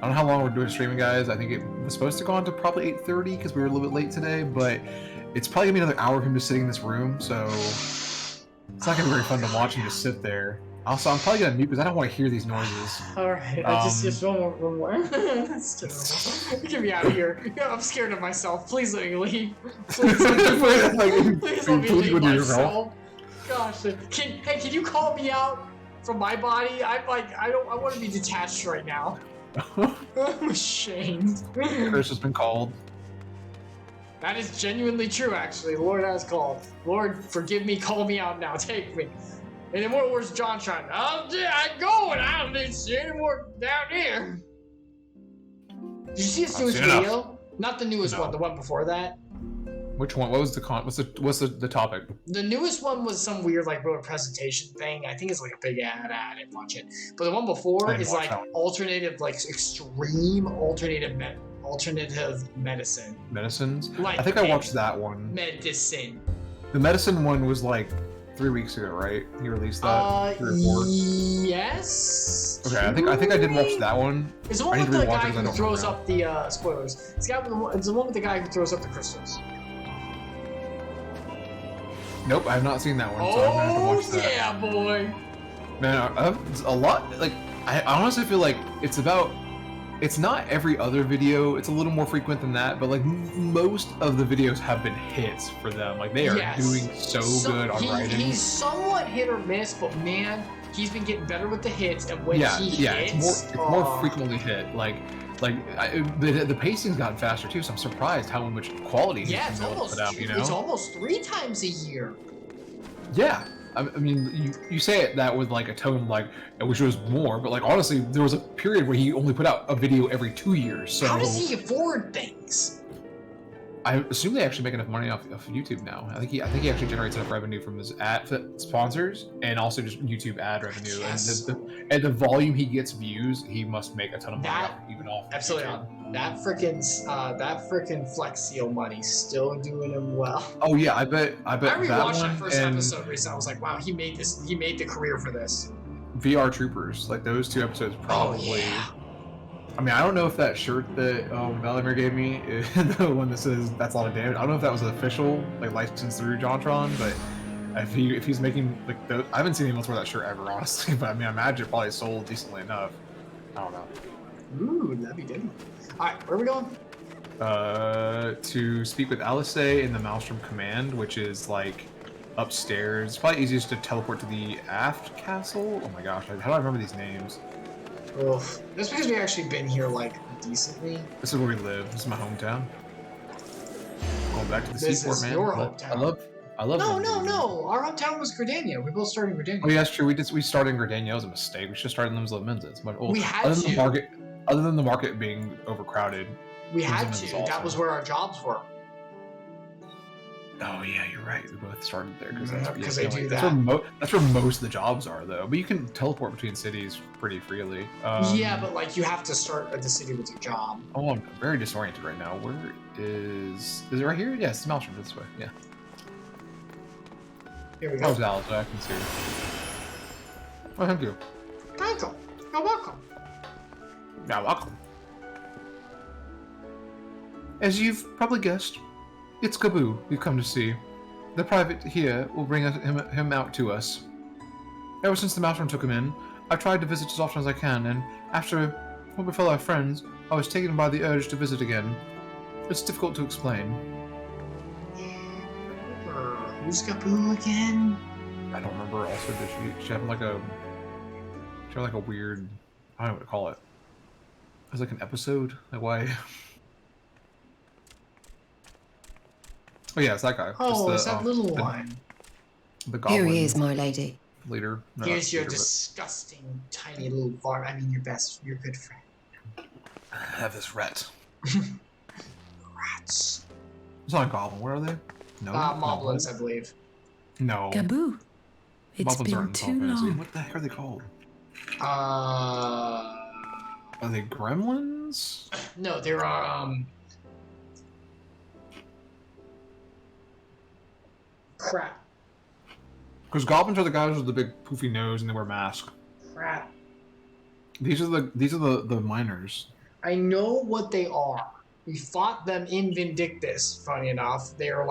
don't know how long we're doing streaming, guys. I think it was supposed to go on to probably 8:30 because we were a little bit late today, but it's probably gonna be another hour of him just sitting in this room, so it's not gonna be very fun to watch him just sit there. Also, I'm probably gonna mute because I don't want to hear these noises. Alright, I just one more. That's terrible. Get me out of here. Yeah, I'm scared of myself. Please let me leave. Please let me leave myself. Gosh, can you call me out from my body? I want to be detached right now. I'm ashamed. Chris has been called. That is genuinely true, actually. The Lord has called. Lord, forgive me, call me out now, take me. And then where's John trying? Oh, yeah, I go, and I don't need to see any more down here. Did you see his newest video? Not the newest one, the one before that. Which one? What was the what's the topic? The newest one was some weird like presentation thing. I think it's like a big ad. I didn't watch it. But the one before is like alternative, like extreme alternative medicine. Medicines? Like I think I watched that one. Medicine. The medicine one was like 3 weeks ago, right? He released that. 3 or 4. Yes. Okay, I think I did watch that one. It's the one with the guy who throws up the spoilers. It's the one with the guy who throws up the crystals. Nope, I have not seen that one, so I'm gonna have to watch that. Yeah, boy. Man, a lot. Like, I honestly feel like it's not every other video. It's a little more frequent than that, but like most of the videos have been hits for them. Like they are doing so good on writing. He's somewhat hit or miss, but man, he's been getting better with the hits. And when he hits, it's more frequently hit. The pacing's gotten faster too, so I'm surprised how much quality he's been able to put out. It's almost 3 times a year. Yeah. I mean, you say it that with like a tone like I wish it was more, but like honestly, there was a period where he only put out a video every 2 years. So how does he afford things? I assume they actually make enough money off YouTube now. I think he actually generates enough revenue from his ad sponsors and also just YouTube ad revenue. Yes. And the volume he gets views, he must make a ton of money even off. Absolutely. That freaking Flex Seal money's still doing him well. Oh yeah, I bet. I rewatched that first episode recently. I was like, wow, he made the career for this. VR Troopers, like those 2 episodes probably. Oh, yeah. I mean, I don't know if that shirt that Vladimir gave me, is the one that says "That's a lot of damage." I don't know if that was official, like licensed through JonTron, but if he's making like those, I haven't seen anyone else wear that shirt ever, honestly. But I mean, I imagine it probably sold decently enough. I don't know. Ooh, that'd be good. All right, where are we going? To speak with Alice in the Maelstrom Command, which is like upstairs. It's probably easiest to teleport to the aft castle. Oh my gosh, how do I remember these names? Ugh. That's because we actually been here like decently. This is where we live. This is my hometown. Going back to the seaport, man. Your hometown. I love. No. Our hometown was Gridania. We both started in Gridania. Oh yeah, that's true. We started in Gridania. It was a mistake. We should have started in Lemmenza. It's much older. We had to. Other than the market being overcrowded. We had to. That was where our jobs were. Oh yeah, you're right. We both started there because that's where most of the jobs are, though. But you can teleport between cities pretty freely. Yeah, but like you have to start at the city with your job. Oh, I'm very disoriented right now. Where is it right here? Yes, it's Maelstrom this way. Yeah. Here we go. How's Alice? I can see. Oh, thank you. Thank you. You're welcome. You're welcome. As you've probably guessed, it's Kaboo we've come to see. The private here will bring him out to us. Ever since the Maelstrom took him in, I've tried to visit as often as I can, and after what befell our friends, I was taken by the urge to visit again. It's difficult to explain. Who's Kaboo again? I don't remember. Also, did she have like a weird, I don't know what to call it. It was like an episode. Like why? Oh yeah, it's that guy. Oh, it's that little one. The goblin. Here he is, my lady. Leader. No, here's your disgusting tiny little varm. I mean, your good friend. I have this rat. Rats. It's not a goblin. What are they? No. Moblins, I believe. No. Gaboo. It's Moblins aren't been in too Final Fantasy. long. What the heck are they called? Are they gremlins? No, they're crap. Because goblins are the guys with the big poofy nose and they wear masks. Crap. These are the miners. I know what they are. We fought them in Vindictus, funny enough. They're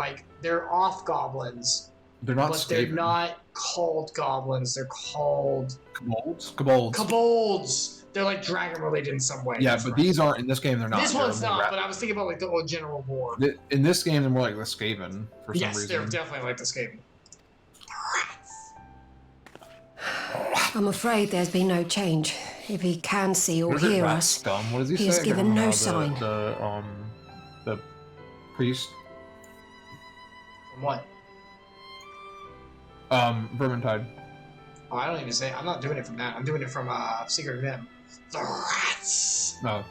off goblins. They're not But they're not called goblins. They're called... Kobolds? Kobolds! They're like dragon related in some way. Yeah, but these aren't, in this game they're not. This one's not, but I was thinking about like the old General War. In this game they're more like the Skaven, for some reason. Yes, they're definitely like the Skaven. I'm afraid there's been no change. If he can see or hear us, What does he he say? has given no The sign. The priest. From what? Vermintide. Oh, I don't even say. I'm not doing it from that. I'm doing it from Secret of Nim. The rats. No.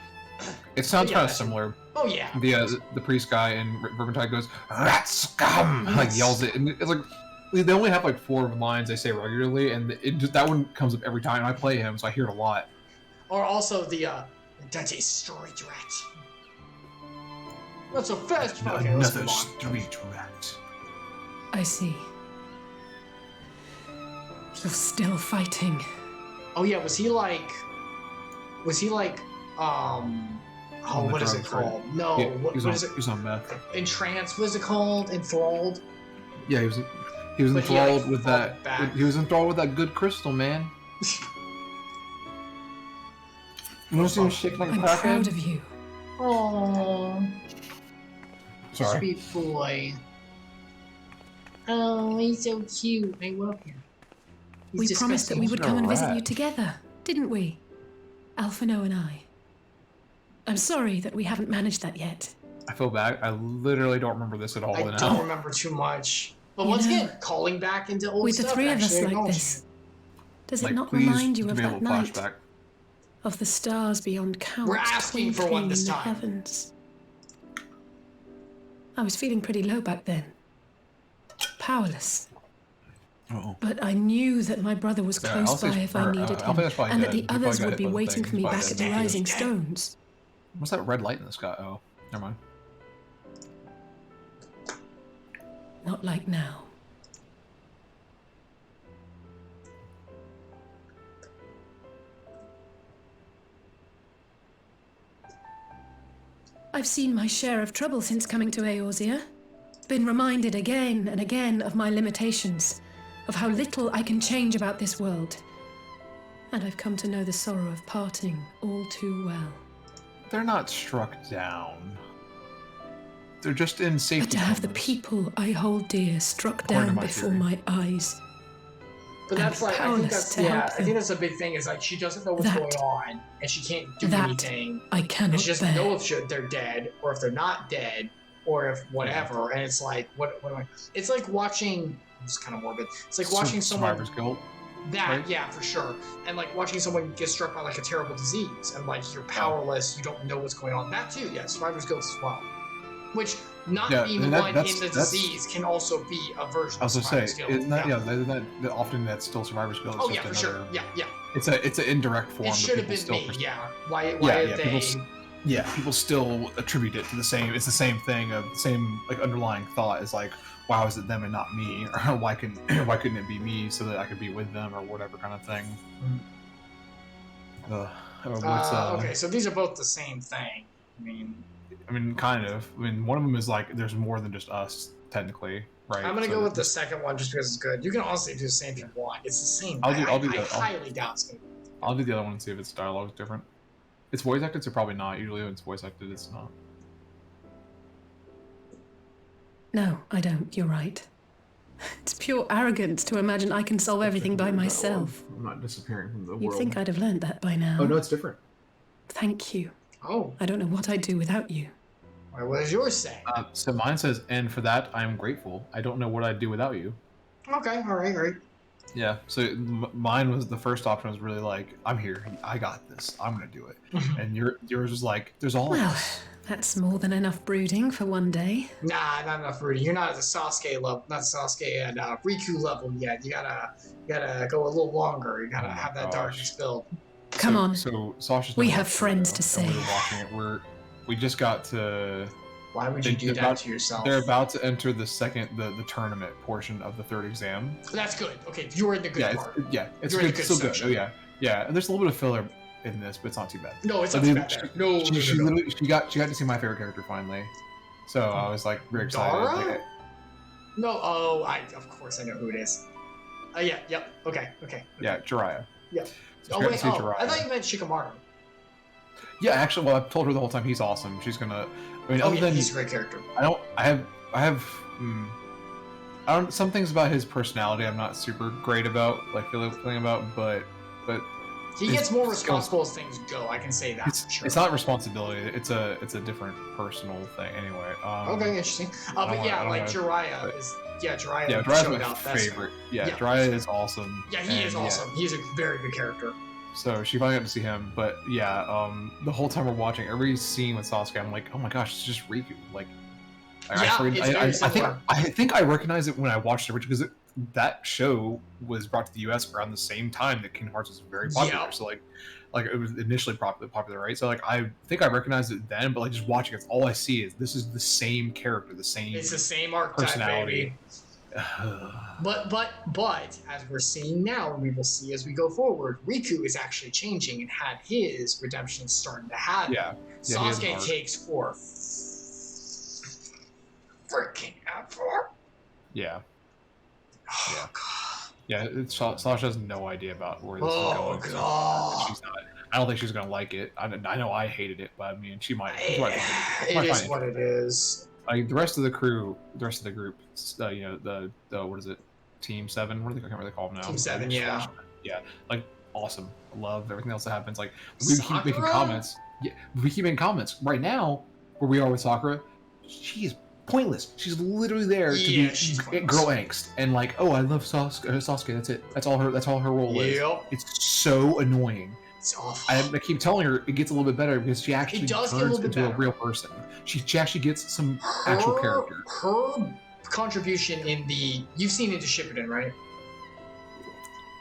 It sounds kind of similar. Oh yeah. The priest guy in Vermintide goes, "Rat scum!" like yells it, and it's like they only have like 4 lines they say regularly, and that one comes up every time I play him, so I hear it a lot. Or also the Dante Street Rat. Not so fast, okay, Another street rat. I see. You're still fighting. Oh yeah, was he like what is it called? No, yeah, what is it? He was on meth. Entranced, what is it called? Enthralled? Yeah, he was enthralled with that. He was enthralled with that good crystal, man. You want to see him shaking like a I'm crackhead? proud of you. Aww. Sorry. Sweet boy. Oh, he's so cute. I love him. We promised that we would come and visit you together, didn't we? Alphino and I. I'm sorry that we haven't managed that yet. I feel bad. I literally don't remember this at all. I don't remember too much. But once again, calling back into old with stuff. With the 3 of us actually, like this, does it not please remind you of give me a that little night? flashback. Of the stars beyond count. We're asking for one this time. Heavens. I was feeling pretty low back then. Powerless. Uh-oh. But I knew that my brother was close by if I needed him, and that the others would be waiting for me back at the Rising Stones. What's that red light in the sky? Oh, never mind. Not like now. I've seen my share of trouble since coming to Eorzea. Been reminded again and again of my limitations, of how little I can change about this world. And I've come to know the sorrow of parting all too well. They're not struck down. They're just in safety. But to have the people I hold dear struck down before my eyes. But that's like, I think that's a big thing, is like she doesn't know what's going on, and she can't do anything. I cannot and she doesn't know if they're dead, or if they're not dead, or if whatever, and it's like, what am I? It's like watching, it's kind of morbid, it's like watching someone... Survivor's Guild. That, right? Yeah, for sure. And like watching someone get struck by like a terrible disease, and like you're powerless, you don't know what's going on. That too, yeah, Survivor's Guild as well. Which, not being the one in the disease can also be a version of Survivor's Guild. Isn't that, often that's still Survivor's Guild. Oh yeah, for sure. Yeah. It's an indirect form. It should have been me, yeah. Why did they... People still attribute it to the same, it's the same thing, of the same like underlying thought is like, wow, is it them and not me? Or why couldn't it be me so that I could be with them, or whatever kind of thing. Okay, so these are both the same thing. I mean, kind of. I mean, one of them is like, there's more than just us, technically, right? I'm gonna go with the second one just because it's good. You can honestly do the same if you want. It's the same. I highly doubt it's gonna be. I'll do the other one and see if its dialogue is different. It's voice acted, so probably not. Usually when it's voice acted, it's not. No, I don't. You're right. It's pure arrogance to imagine I can solve everything by myself. I'm not disappearing from the world. You'd think I'd have learned that by now. Oh, no, it's different. Thank you. Oh. I don't know what I'd do without you. What does yours say? So mine says, and for that, I am grateful. I don't know what I'd do without you. Okay, all right, great. Yeah, so mine was, the first option was really like, I'm here, I got this, I'm gonna do it. And yours was like, there's all of us. That's more than enough brooding for one day. Nah, not enough brooding. You're not at the Sasuke level, not Sasuke and Riku level yet. You gotta go a little longer. You gotta have that darkness build. Come on. So Sasha's we have friends to say. say. We're watching it. We just got to. Why would you do that to yourself? They're about to enter the tournament portion of the third exam. That's good. Okay, you're in the good part. It's good, still good. Oh yeah. And there's a little bit of filler in this, but it's not too bad. No, it's not too bad. No. She got to see my favorite character finally, so I was like very excited. Dara? No. Oh, of course I know who it is. Yep. Okay. Yeah, Jiraiya. Yeah. So wait. I thought you meant Shikamaru. Yeah, actually, well, I've told her the whole time he's awesome. She's gonna. I mean, other than he's a great character. I have. Some things about his personality I'm not super great about, like feeling about, but he gets more responsible as things go. I can say that. It's not responsibility. It's a different personal thing. Anyway. Okay, interesting. But yeah, like Jiraiya is. Yeah, Jiraiya. Yeah, Jiraiya's my favorite. Yeah, Jiraiya is awesome. Yeah, he is awesome. He's a very good character. So she finally got to see him, but yeah, the whole time we're watching every scene with Sasuke, I'm like, oh my gosh, it's just Riku. Like, I think I recognized it when I watched it because that show was brought to the U.S. around the same time that Kingdom Hearts was very popular. Yeah. So like it was initially popular, right? So like I think I recognized it then, but like just watching it, all I see is this is the same character, the same. It's the same archetype, baby. But as we're seeing now, and we will see as we go forward, Riku is actually changing and had his redemption starting to happen. Yeah. Sasuke takes for freaking ever. Yeah. Yeah. Sasha has no idea about where this is going. Oh god. She's not. I don't think she's gonna like it. I know I hated it, but I mean, she might. It is what it is. Like the rest of the group, the what is it, Team 7? What do they? I can't really call them now. Team 7, yeah. Yeah, like awesome. I love everything else that happens. Like we keep making comments. Yeah, we keep making comments. Right now, where we are with Sakura, she is pointless. She's literally there to be girl angst and like, oh, I love Sasuke. That's it. That's all her role is. It's so annoying. It's awful. I keep telling her it gets a little bit better because she actually turns into a real person. She actually gets some actual character. Her contribution you've seen Into Shippuden, right?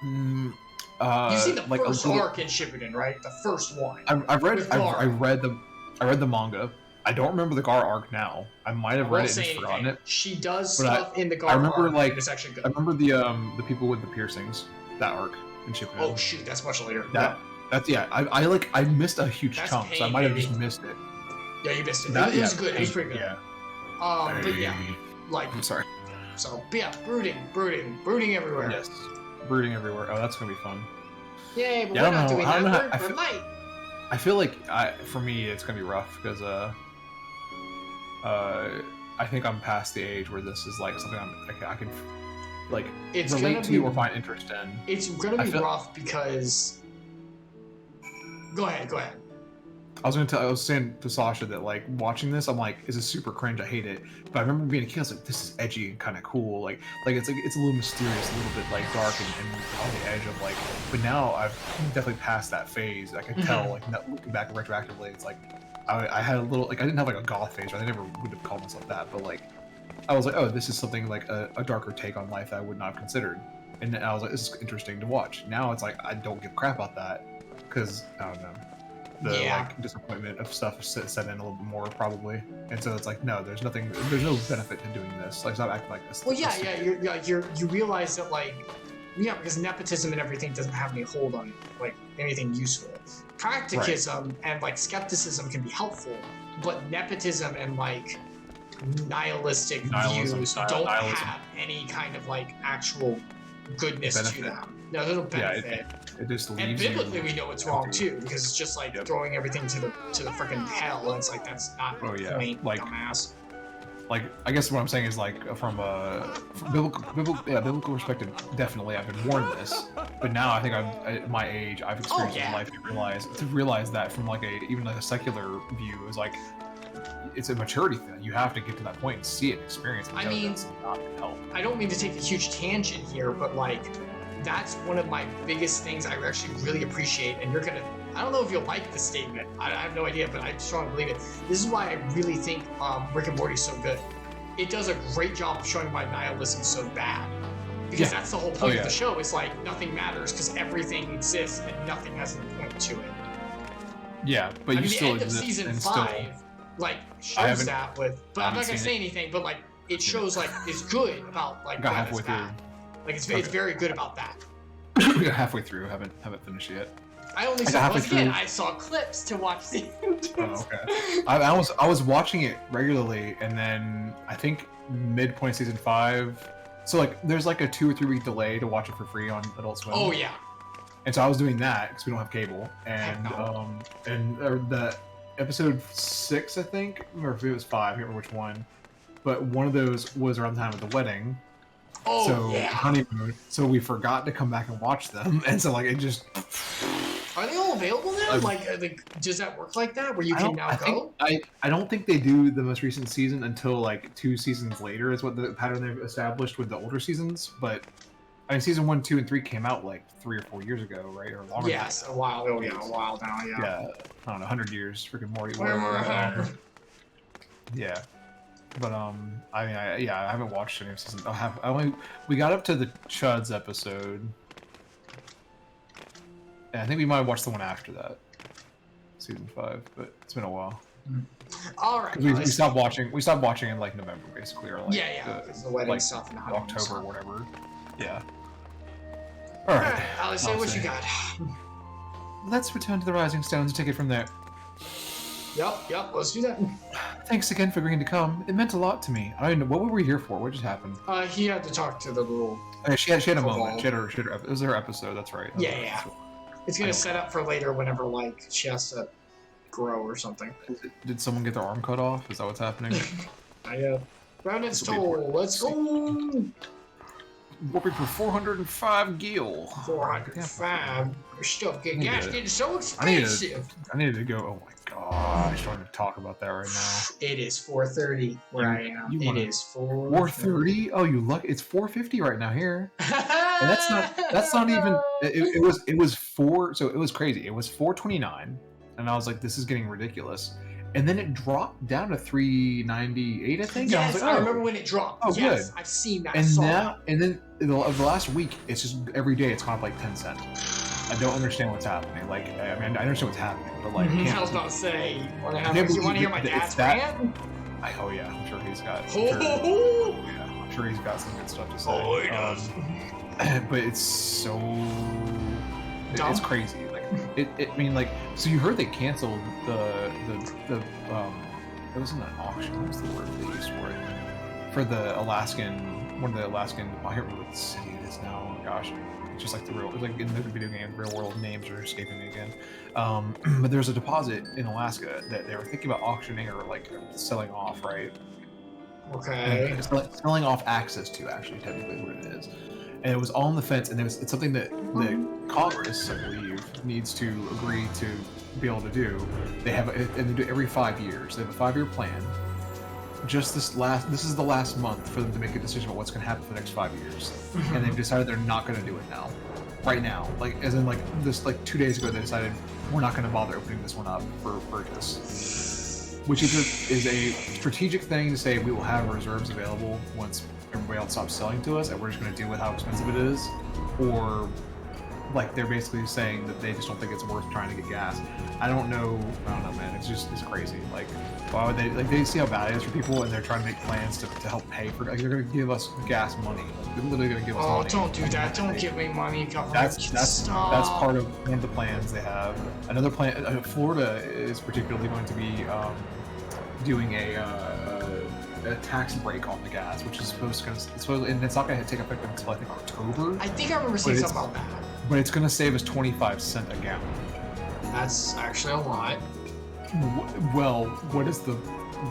You've seen the first arc in Shippuden, right? The first one. I read the manga. I don't remember the Gar arc now. I might have read it and just forgotten it. She does stuff in the Gar arc. It's actually good. I remember the people with the piercings. That arc in Shippuden. Oh shoot, that's much later. I missed a huge chunk, so I might have just missed it. Yeah, you missed it. It was good. It was pretty good. Yeah. But yeah, like. I'm sorry. So, but yeah, brooding everywhere. Yes, brooding everywhere. Oh, that's gonna be fun. Yay, but we're not doing that. We're light. I feel like for me it's gonna be rough because I think I'm past the age where this is like something I can like relate to or find interest in. It's gonna be rough because. Go ahead. I was saying to Sasha that like watching this, I'm like, this is super cringe. I hate it. But I remember being a kid, I was like, this is edgy and kind of cool. Like it's a little mysterious, a little bit like dark and on the edge of like. But now I've definitely passed that phase. I can tell, like looking back retroactively, it's like I had a little like I didn't have like a goth phase. Right? I never would have called myself that. But like I was like, oh, this is something like a darker take on life that I would not have considered. And I was like, this is interesting to watch. Now it's like I don't give a crap about that. Because I don't know, the like disappointment of stuff set in a little bit more probably, and so it's like no, there's no benefit to doing this. Like stop acting like this. Well, you realize that like because nepotism and everything doesn't have any hold on like anything useful. Practicism and like skepticism can be helpful, but nepotism and like nihilistic views don't have any kind of like actual goodness to them. No, there's no benefit. It just leaves and biblically, we know it's wrong too, because it's just like throwing everything to the freaking hell, and it's like that's not the point, like dumbass. Like I guess what I'm saying is like from biblical perspective, definitely I've been warned this, but now I think at my age I've experienced in life to realize that from like even like a secular view is like it's a maturity thing. You have to get to that point and see it, experience it. I mean, not help. I don't mean to take a huge tangent here, but like. That's one of my biggest things I actually really appreciate, and you're gonna I don't know if you'll like the statement. I have no idea, but I strongly believe it. This is why I really think Rick and Morty is so good. It does a great job of showing why nihilism is so bad. Because that's the whole point of the show. It's like nothing matters because everything exists and nothing has any point to it. Yeah, but you still the end of season 5, like, shows that with. But I'm not gonna say anything. But like, it shows like it's good about like got why halfway it's bad. Like it's very good about that. We got halfway through. Haven't finished yet. I only saw once again. I saw clips to watch the. Oh, okay. I was watching it regularly, and then I think midpoint season 5. So like, there's like a 2 or 3 week delay to watch it for free on Adult Swim. Oh yeah. And so I was doing that because we don't have cable, and the episode 6, I think, or if it was 5, I can't remember which one, but one of those was around the time of the wedding. Oh so yeah. Honeymoon. So we forgot to come back and watch them, and so like it just. Are they all available now? Does that work like that, where you can now go? I don't think they do the most recent season until like 2 seasons later is what the pattern they've established with the older seasons. But I mean, season 1, 2, and 3 came out like 3 or 4 years ago, right? Or longer. Yes, a while. Oh yeah, a while now. Yeah. Yeah, I don't know, 100 years, freaking Morty. Yeah, but I mean, I haven't watched any of season. We got up to the Chuds episode. And I think we might have watched the one after that, season 5, but it's been a while. All right. We stopped watching. We stopped watching in like November, basically, or like the wedding like stuff and October or whatever. Yeah. All right. Alice, say what you got. Let's return to the Rising Stones and take it from there. Yep. Let's do that. Thanks again for agreeing to come. It meant a lot to me. I don't know what were we here for. What just happened? He had to talk to the little. She had a moment. She had her. It was her episode. That's right. Yeah. It's gonna set up for later whenever like she has to grow or something. Did someone get their arm cut off? Is that what's happening? Round its toll. Let's go. Working for 405 gil. 405. Your stuff getting so expensive. I needed to go. Oh my god! I'm starting to talk about that right now. It is 4:30 where I am. It is 4:30. Oh, you luck! It's 4:50 right now here. And that's not even. It was 4. So it was crazy. It was 4:29, and I was like, this is getting ridiculous. And then it dropped down to 398, I think. Yes, I was like, I remember when it dropped. Oh, yes, good. I've seen that. And then the last week, it's just every day it's gone up like 10 cents. I don't understand what's happening. Like, I mean, I understand what's happening, but like, I was about to say, you want to hear my dad's rant? Oh yeah, I'm sure he's got. I'm sure he's got some good stuff to say. Oh, he does. But it's so. It's crazy. I mean, like, so you heard they canceled the it wasn't an auction. What was the word they used for it? For the Alaskan, one of the Alaskan. I can't remember what the city it is now. Oh my gosh, it's just like the real, like in the video game, real world names are escaping me again. But there's a deposit in Alaska that they were thinking about auctioning or like selling off, right? Okay. And selling off access to, actually, technically, is what it is. And it was all on the fence, and it's something that Congress, I believe, needs to agree to be able to do. They have, and they do it every 5 years. They have a 5-year plan. This is the last month for them to make a decision about what's going to happen for the next 5 years, and they've decided they're not going to do it now, right now. Like, as in, like this, like 2 days ago, they decided we're not going to bother opening this one up for purchase, which is a strategic thing to say we will have reserves available once everybody else stops selling to us, and we're just going to deal with how expensive it is, or like they're basically saying that they just don't think it's worth trying to get gas. I don't know, man. It's crazy. Like, why would they? Like, they see how bad it is for people, and they're trying to make plans to help pay for. Like, they're going to give us gas money. Like, they're literally going to give us money. Oh, don't do that! Don't give me money, government. That's part of one of the plans they have. Another plan. Florida is particularly going to be doing a tax break on the gas, which is and it's not going to take effect until I think October. I think I remember seeing something about that. But it's going to save us 25 cents a gallon. That's actually a lot. Well, what is the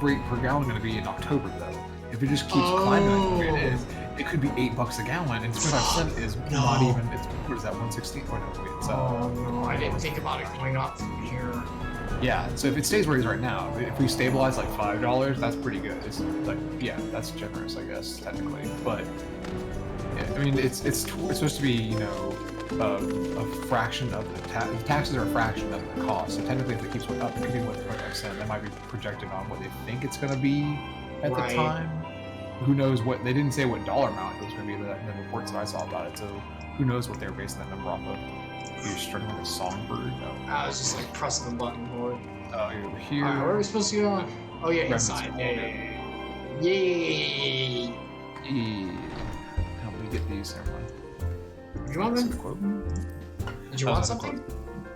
rate per gallon going to be in October, though? If it just keeps climbing the way it is, it could be $8 a gallon, and 25 cents is not even. It's, what is that? 116? Oh no, it's no, I didn't think about it going up from here. Yeah, so if it stays where it is right now, if we stabilize like $5, that's pretty good. It's like, yeah, that's generous, I guess, technically. But yeah, I mean, it's supposed to be, a fraction of the taxes are a fraction of the cost. So technically, if it keeps up, keeping with 25%, that might be projected on what they think it's going to be at the time. Who knows what they didn't say what dollar amount it was going to be in the reports that I saw about it. So who knows what they were basing that number off of? You're struggling with a songbird? No. I was just like pressing the button for it. Oh, you're over here. Where are we supposed to go? Oh yeah, inside. Yay! Help me get these. Never mind. You want them? Did you want something?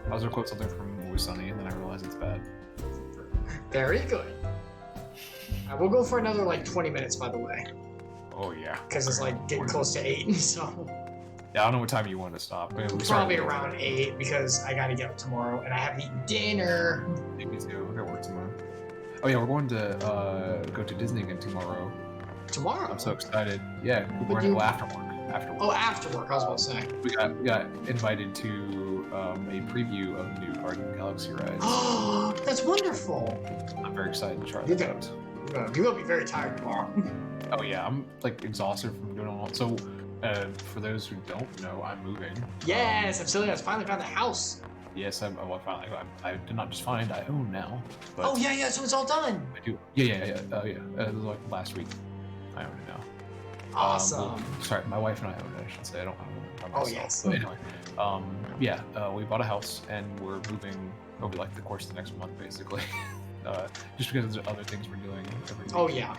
I was gonna quote something from Always Sunny, and then I realized it's bad. Very good. We'll go for another like 20 minutes, by the way. Oh yeah. Because it's like getting close to 8, so. Yeah, I don't know what time you wanted to stop. Probably around 8 because I gotta get up tomorrow and I have to eat dinner. Me too. I gotta work tomorrow. Oh yeah, we're going to go to Disney again tomorrow. Tomorrow? I'm so excited. Yeah, we're going to go after work. Oh, after work. I was about to say. We got invited to a preview of the new Guardian of the Galaxy ride. Oh, that's wonderful. I'm very excited to try that out. You're gonna be very tired tomorrow. Oh yeah, I'm like exhausted from doing all. So, for those who don't know, I'm moving. Yes, Epsilion has finally found the house. Yes, I did not just find, I own now. But oh yeah, so it's all done. I do. Yeah. It was like last week. I own it now. Awesome. Sorry, my wife and I own it. I should say I don't own it by myself. Oh yes. But anyway, we bought a house and we're moving over like the course of the next month, basically. Just because there's other things we're doing every week. Oh yeah.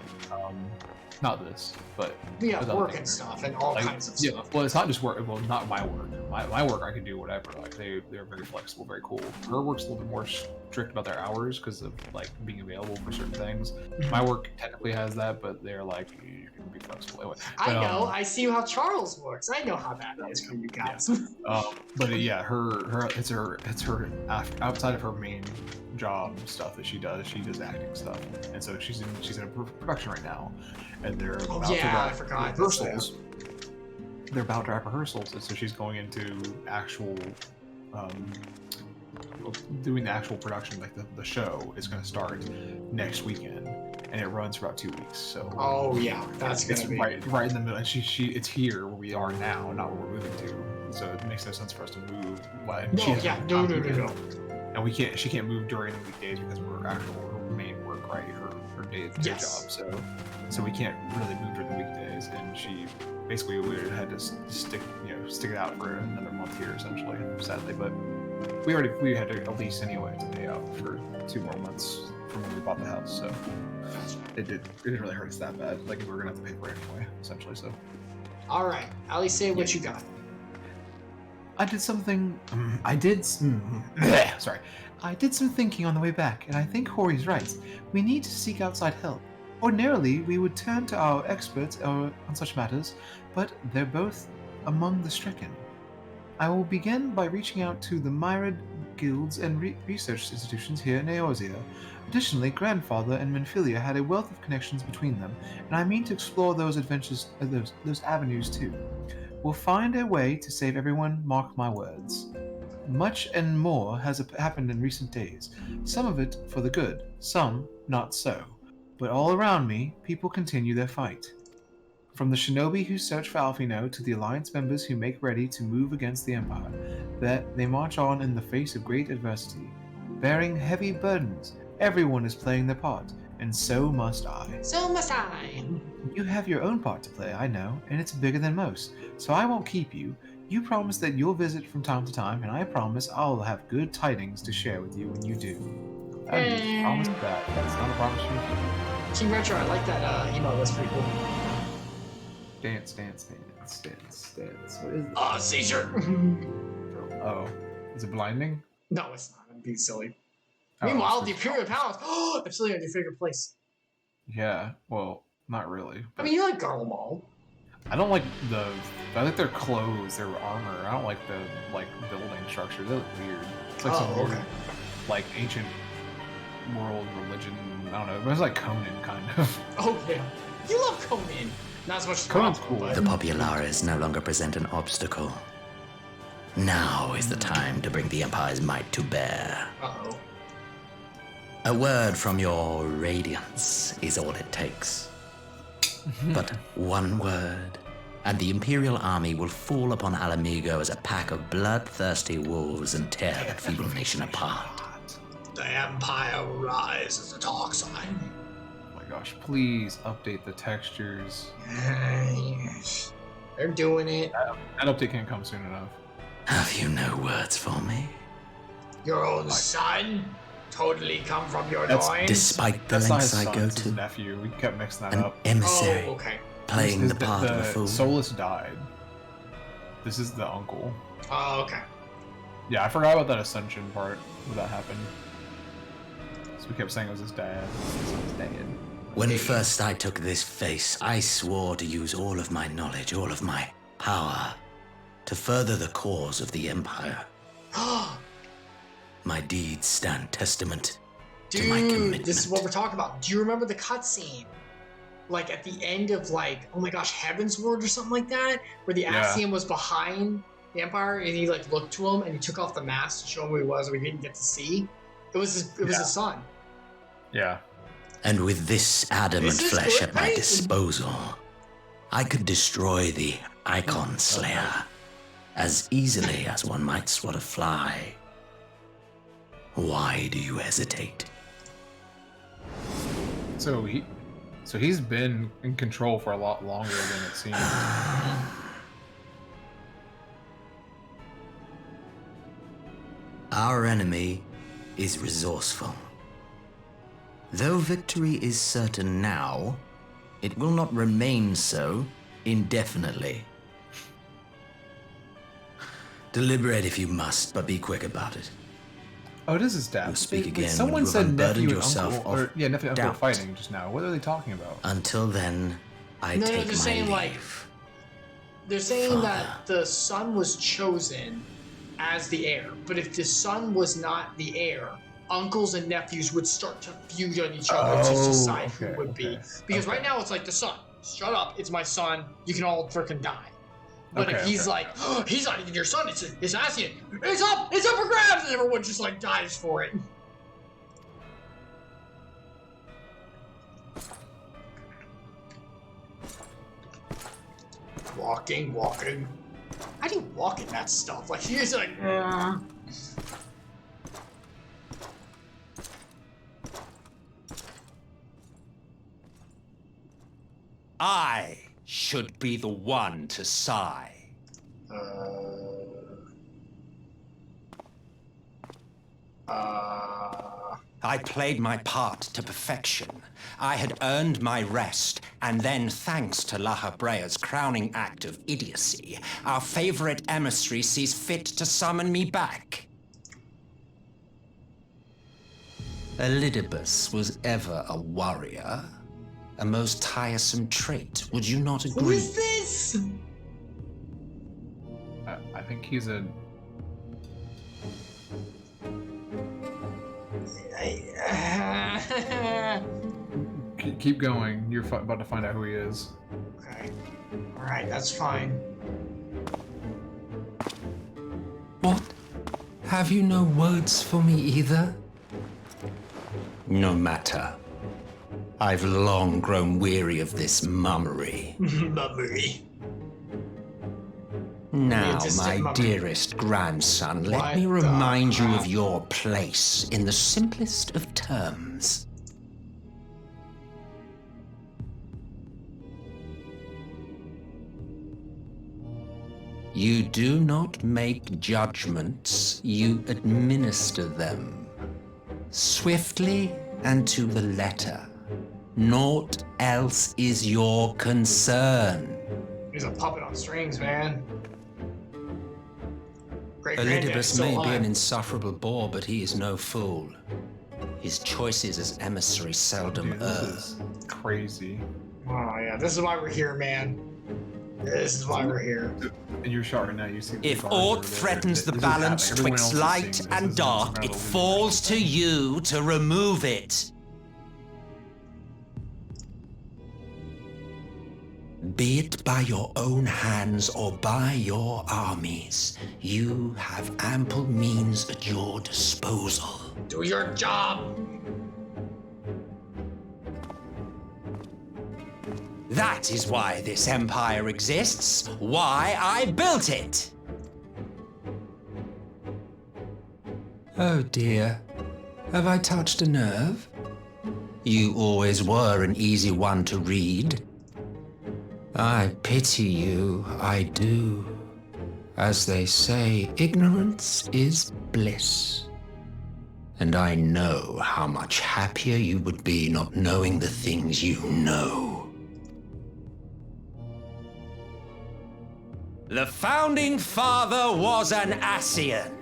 Not this, but yeah, work and stuff and all kinds of stuff. Well, it's not just work. Well, not my work. My work, I can do whatever. Like they're very flexible, very cool. Her work's a little bit more strict about their hours because of like being available for certain things. My work technically has that, but they're like you can be flexible. Anyway, I know. I see how Charles works. I know how that is for you guys. Yeah. But yeah, it's her outside of her main job stuff that she does acting stuff, and so she's in a production right now, and they're about to wrap rehearsals. They're about to wrap rehearsals, and so she's going into actual doing the actual production. Like the show is going to start next weekend, and it runs for about 2 weeks. So oh yeah, that's gonna be right in the middle. And she it's here where we are now, not where we're moving to. So it makes no sense for us to move. No. And she can't move during the weekdays because her main work, right? Her day job. So we can't really move during the weekdays. And she basically we had to stick it out for another month here, essentially, sadly. But we had a lease anyway to pay out for 2 more months from when we bought the house. So it didn't really hurt us that bad. Like we were gonna have to pay for it anyway, essentially. So. All right, Ali, say what you got. I did something. I did some thinking on the way back, and I think Hori's right. We need to seek outside help. Ordinarily, we would turn to our experts on such matters, but they're both among the stricken. I will begin by reaching out to the myriad guilds and research institutions here in Eorzea. Additionally, Grandfather and Menphilia had a wealth of connections between them, and I mean to explore those those avenues too. We'll find a way to save everyone, mark my words. Much and more has happened in recent days, some of it for the good, some not so. But all around me, people continue their fight. From the shinobi who search for Alfino to the Alliance members who make ready to move against the Empire, that they march on in the face of great adversity. Bearing heavy burdens, everyone is playing their part, and so must I. So must I. You have your own part to play, I know, and it's bigger than most, so I won't keep you. You promise that you'll visit from time to time, and I promise I'll have good tidings to share with you when you do. I promise that. That's not a promise you. Team Retro, I like that emo. That's pretty cool. Dance. What is this? Oh, seizure! Oh. Is it blinding? No, it's not. I'm being silly. Oh, Meanwhile, the Imperial Palace. Oh, Epsilion, your favorite place. Yeah, well, not really. I mean, you like Garlemald. I don't like I like their clothes, their armor. I don't like the building structure. They look weird. It's like some weird, like ancient world religion. I don't know. It was like Conan, kind of. Oh yeah, you love Conan. Not as much as Conan's cool. The Populares no longer present an obstacle. Now is the time to bring the Empire's might to bear. Uh-oh. A word from your radiance is all it takes. But one word, and the Imperial army will fall upon Alamigo as a pack of bloodthirsty wolves and tear that feeble nation apart. The Empire will rise as a dark sign. Oh my gosh, please update the textures. Yes. They're doing it. That update can't come soon enough. Have you no words for me? Your own son? Totally come from your loins? Despite the lengths I go to. Nephew. We kept mixing that An up. emissary. Oh, okay. Playing the part of a fool. Solus died. This is the uncle. Oh, okay. Yeah, I forgot about that ascension part when that happened. So we kept saying it was his dad. His dad. When first I took this face, I swore to use all of my knowledge, all of my power, to further the cause of the Empire. My deeds stand testament to my commitment. Dude, this is what we're talking about. Do you remember the cutscene? Like at the end of like, oh my gosh, Heaven's Word or something like that? Where the Axiom was behind the Empire and he like looked to him and he took off the mask to show him who he was and we didn't get to see. It was his son. Yeah. And with this adamant flesh at my disposal, I could destroy the Icon Slayer as easily as one might swat a fly. Why do you hesitate? So he's been in control for a lot longer than it seems. Our enemy is resourceful. Though victory is certain now, it will not remain so indefinitely. Deliberate if you must, but be quick about it. Oh, it is his dad. You'll speak again Someone when you said have nephew and yourself uncle, or nephew and uncle doubt. fighting just now. What are they talking about? Until then, I take they're my saying leave. like they're saying that the son was chosen as the heir, but if the son was not the heir, uncles and nephews would start to feud on each other to decide who would be. Because right now it's like the son. Shut up, it's my son. You can all freaking die. But if he's like, oh, he's not even your son, it's Epsilion. It's up for grabs, and everyone just like dies for it. Walking. How do you walk in that stuff? Like he's like, I should be the one to sigh. I played my part to perfection. I had earned my rest, and then, thanks to La Habrea's crowning act of idiocy, our favorite emissary sees fit to summon me back. Elidibus was ever a warrior. A most tiresome trait, would you not agree? Who is this? I think he's a... Keep going. You're about to find out who he is. Okay. Alright, that's fine. What? Have you no words for me either? No matter. I've long grown weary of this mummery. Mummery. Now, my dearest grandson, let me remind you of your place in the simplest of terms. You do not make judgments, you administer them. Swiftly and to the letter. Naught else is your concern. He's a puppet on strings, man. Elidibus may be an insufferable bore, but he is no fool. His choices as emissary seldom err. Crazy. Oh yeah, this is why we're here, man. This is why we're here. In your shot right now, you see. If aught threatens the balance twixt light and dark, it falls to you to remove it. Be it by your own hands or by your armies, you have ample means at your disposal. Do your job. That is why this empire exists, why I built it. Oh dear, have I touched a nerve? You always were an easy one to read. I pity you, I do. As they say, ignorance is bliss. And I know how much happier you would be not knowing the things you know. The founding father was an Ascian,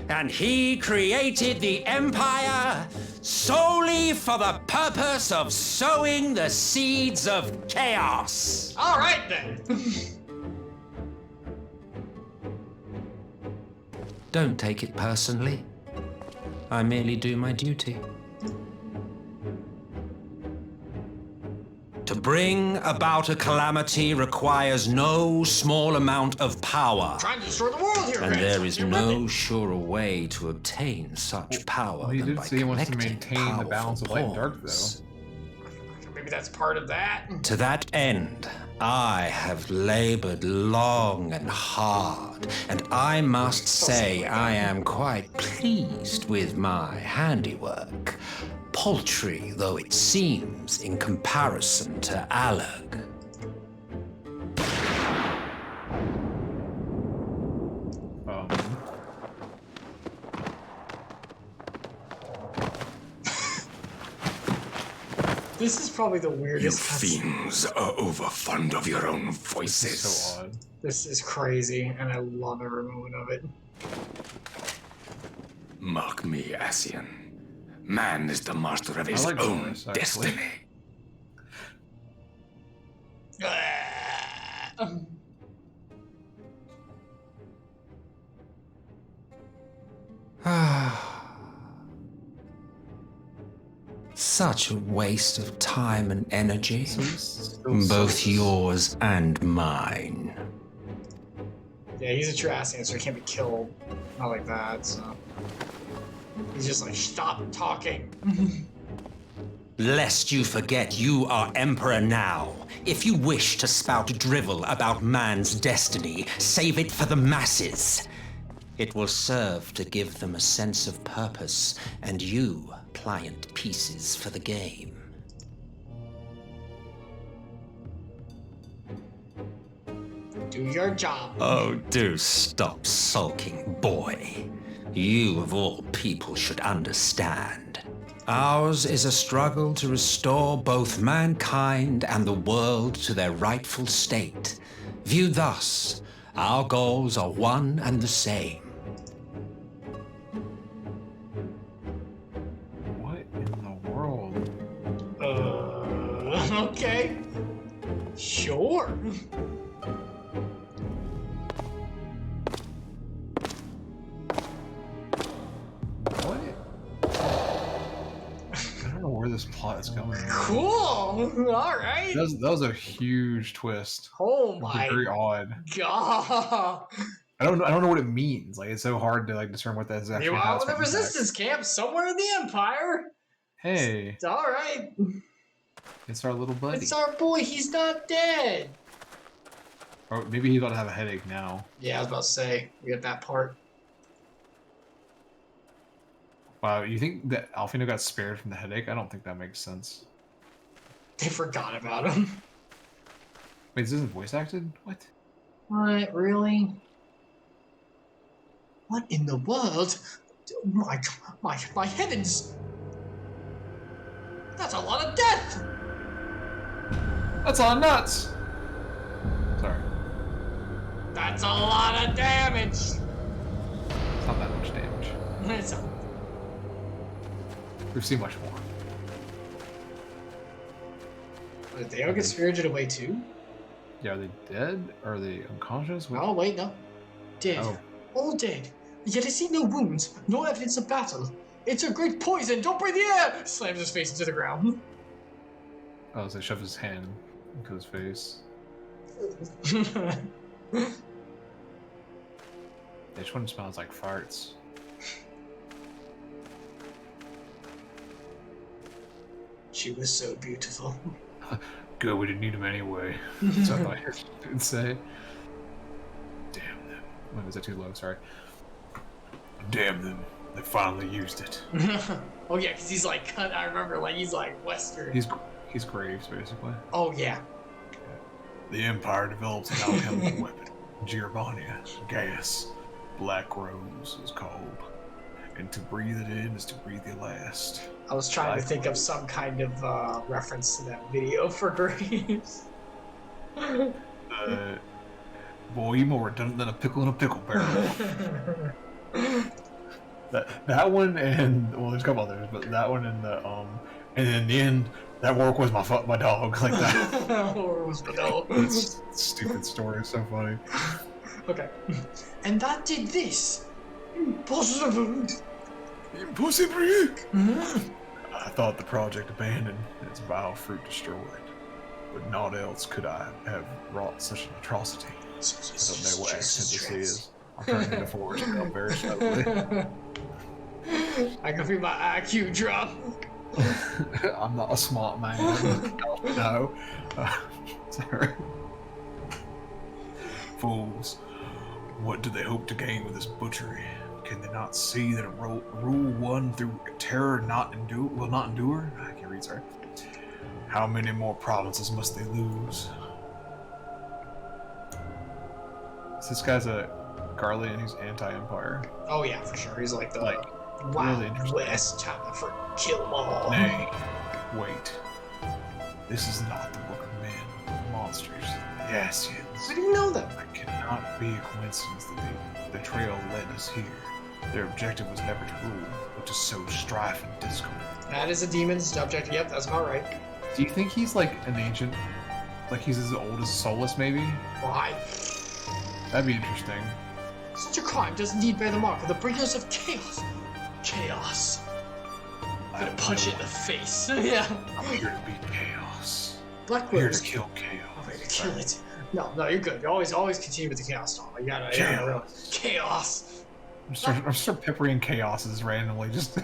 and he created the Empire solely for the purpose of sowing the seeds of chaos. All right, then. Don't take it personally. I merely do my duty. To bring about a calamity requires no small amount of power. Trying to destroy the world here, And Grant. there is no surer way to obtain such power Well, he than did by say he wants to collecting maintain the balance of light and dark, pawns. though. Maybe that's part of that. To that end, I have labored long and hard, and I must say I am quite pleased with my handiwork, paltry though it seems in comparison to Alag. This is probably the weirdest. You fiends are overfond of your own voices. This is so odd. This is crazy, and I love every moment of it. Mark me, Ascian. Man is the master of his own destiny. Such a waste of time and energy, both yours and mine. Yeah, he's a true Ascian, so he can't be killed. Not like that, so. He's just like, stop talking. Lest you forget you are Emperor now. If you wish to spout drivel about man's destiny, save it for the masses. It will serve to give them a sense of purpose, and you pliant pieces for the game. Do your job. Oh, do stop sulking, boy. You, of all people, should understand. Ours is a struggle to restore both mankind and the world to their rightful state. Viewed thus, our goals are one and the same. What in the world? Okay. Sure. I don't know where this plot is going. Cool. All right. That was a huge twist. Oh It was my very odd. God. I don't know what it means. Like, it's so hard to like discern what that is actually. You how are it's with the gonna impact. resistance camp somewhere in the Empire. Hey, It's all right. it's our little buddy. It's our boy. He's not dead. Or maybe he's about to have a headache now. Yeah, I was about to say we got that part. Wow, you think that Alfino got spared from the headache? I don't think that makes sense. They forgot about him. Wait, this isn't voice acted? What? What? Really? What in the world? My heavens! That's a lot of death! That's all nuts! Sorry. That's a lot of damage! It's not that much damage. It's a... We've seen much more. Did they all get spirited away too? Yeah, are they dead? Are they unconscious? What? Oh, wait, no. Dead. Oh. All dead. Yet I see no wounds, no evidence of battle. It's a great poison! Don't breathe the air! Slams his face into the ground. Oh, so he shoved his hand into his face. Each one smells like farts. She was so beautiful. Good, we didn't need them anyway. So I would say. Damn them. Wait, was that too low? Sorry. Damn them. They finally used it. Oh yeah, because he's like, I remember, like, he's like Western. He's Graves, basically. Oh yeah. The Empire develops an alchemical weapon. Giovannia. Gas. Black Rose is called. And to breathe it in is to breathe your last. I was trying to think of some kind of reference to that video for Graves. Boy, you more redundant than a pickle in a pickle barrel. that one and well, there's a couple others, but that one and the and in the end, that work was my dog like that. Or was my dog. That's stupid story. It's so funny. Okay, and that did this. Impossible. Impossible. I thought the project abandoned, its vile fruit destroyed, but naught else could I have wrought such an atrocity. I don't know what accent this is. I'm turning into Forrest Gump very slowly. I can feel my IQ drop. I'm not a smart man. No. Sorry. Fools. What do they hope to gain with this butchery? Can they not see that a rule won through terror will not endure? I can't read, sorry. How many more provinces must they lose? This guy's a Garlean, he's anti-Empire. Oh yeah, for sure. He's like the really West time for kill them all. Nay, wait. This is not the book of men, but monsters, the Asians. How do you know that? It cannot be a coincidence that the trail led us here. Their objective was never to rule, but to sow strife and discord. That is a demon's objective. Yep, that's about right. Do you think he's like an ancient? Like he's as old as Solus, maybe? Why? That'd be interesting. Such a crime does indeed bear the mark of the bringers of chaos. Chaos. I'm gonna punch it in the face. Yeah. I'm here to beat chaos. Black I'm here Rose. to kill chaos. I'm here to kill it. No, you're good. You always continue with the chaos talk. You gotta chaos. I'm start peppering chaoses randomly, just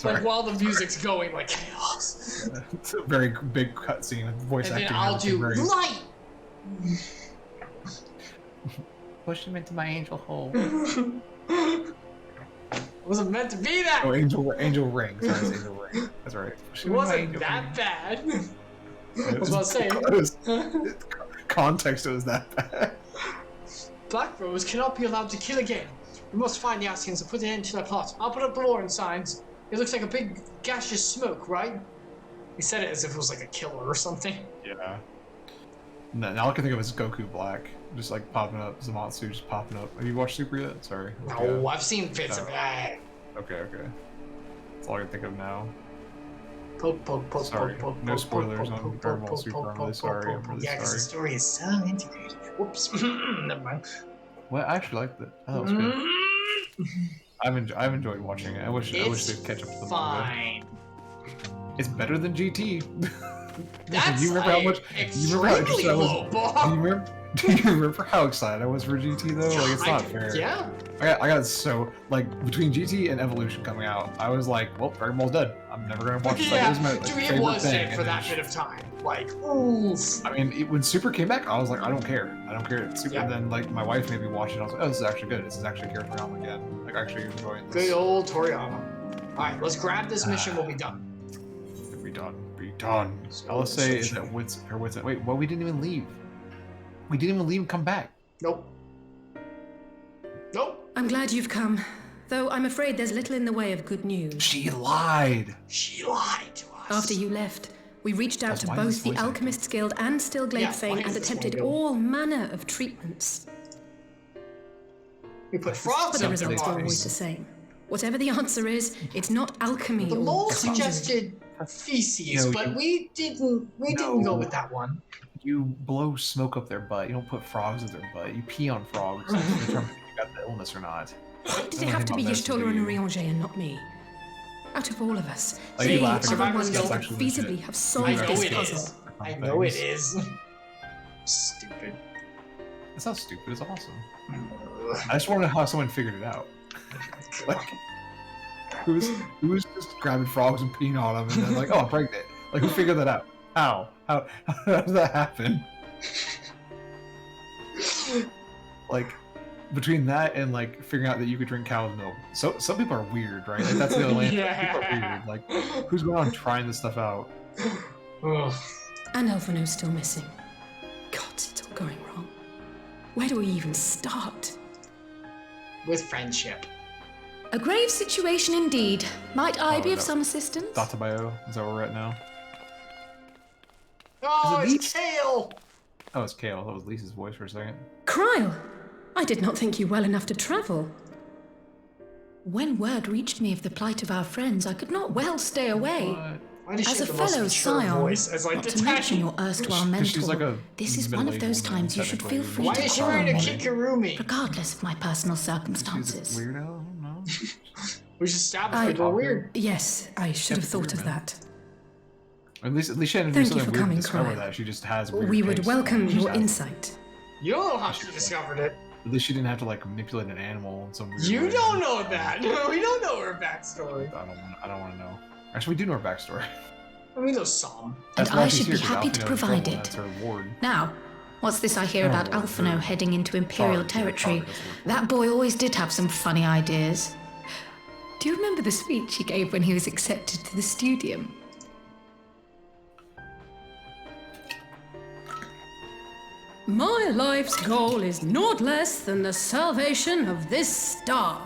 like while the music's going, like chaos. It's a very big cutscene with voice and acting. And then I'll do light. Push him into my angel hole. It wasn't meant to be that. Oh, angel ring. Sorry, it's angel ring. That's right. It wasn't that bad. I was about to say. Context, it was that bad. Black Rose cannot be allowed to kill again. We must find the Asians and put an end to their plot. I'll put up the warning signs. It looks like a big gaseous smoke, right? He said it as if it was like a killer or something. Yeah. Now all I can think of is Goku Black, just like popping up. Zamatsu just popping up. Have you watched Super yet? Sorry. No, I've seen bits of that. Okay. That's all I can think of now. Poke, sorry. No spoilers on Dragon Ball Super. I'm really sorry. I'm really yeah, because the story is so integrated. Whoops. Never mind. Well, I actually liked it. I thought it was good. I've enjoyed watching it. I wish they'd catch up to the fine. Manga. It's better than GT. That's do you remember how much? Extremely low bar. Do you remember how excited I was for GT though? Like it's not fair. Yeah. I got so like between GT and Evolution coming out, I was like, well, Dragon Ball's dead. I'm never gonna watch this. Yeah, Like, it was dead for that bit of time. Like, oof. I mean, when Super came back, I was like, I don't care. Super. And then like my wife made me watch it. I was like, oh, this is actually good. This is actually Toriyama again. Like actually enjoying this. Good old Toriyama. All right, let's grab this mission. We'll be done. Be done. Let's say is that wits. Wait, well, we didn't even leave. We didn't even leave and come back. Nope. I'm glad you've come, though I'm afraid there's little in the way of good news. She lied. She lied to us. After you left, we reached out to both the Alchemists Guild and Stillglade Fane and attempted all manner of treatments. We put frogs But the up results their were always the same. Whatever the answer is, it's not alchemy the or mole conjuring. suggested feces, but we didn't go with that one. You blow smoke up their butt. You don't put frogs in their butt. You pee on frogs to determine if you got the illness or not. Why did it have to be Y'shtola and Urianger and not me? Out of all of us, Are they you are laughing the at ones this? that That's could actually feasibly legit. have solved I know this it puzzle. is. I know it is. Stupid. That's not stupid. It's awesome. I just want to know how someone figured it out. Like, who was just grabbing frogs and peeing on them and then like, oh, I'm pregnant. Like, who figured that out? How does that happen? Like, between that and like figuring out that you could drink cow's milk, so some people are weird, right? Like, that's the other land. People are weird. Like, who's going on trying this stuff out? And Elphino's still missing. God, it's all going wrong. Where do we even start? With friendship. A grave situation indeed. Might I be of some assistance? Databayo, is that where we're at now? Oh, Is it it's Kale! Oh, it's Kale. That was Lisa's voice for a second. Kryle! I did not think you well enough to travel. When word reached me of the plight of our friends, I could not well stay away. Why does she As a have the most fellow mature scion, voice? As, like, not to detached? mention your erstwhile mentor, this is one of those times you should feel free Why to is she call wearing a me, Kigurumi? regardless of my personal circumstances. Weirdo? No. We should establish people are weird. Yes, I should have thought of that. At least she hadn't Thank do you something for weird coming, to discover Kryle. that. She just has weird We would taste. welcome She your has- insight. You don't know how she discovered it. At least she didn't have to like manipulate an animal in some weird You way. don't know that. We don't know her backstory. I don't want to know. Actually, we do know her backstory. We know some. And That's why I she's should here, be 'cause happy to Alphina's in provide trouble, it. That's her ward. Now, what's this I hear about Alphino heading into Imperial territory? That boy always did have some funny ideas. Do you remember the speech he gave when he was accepted to the studium? My life's goal is naught less than the salvation of this star.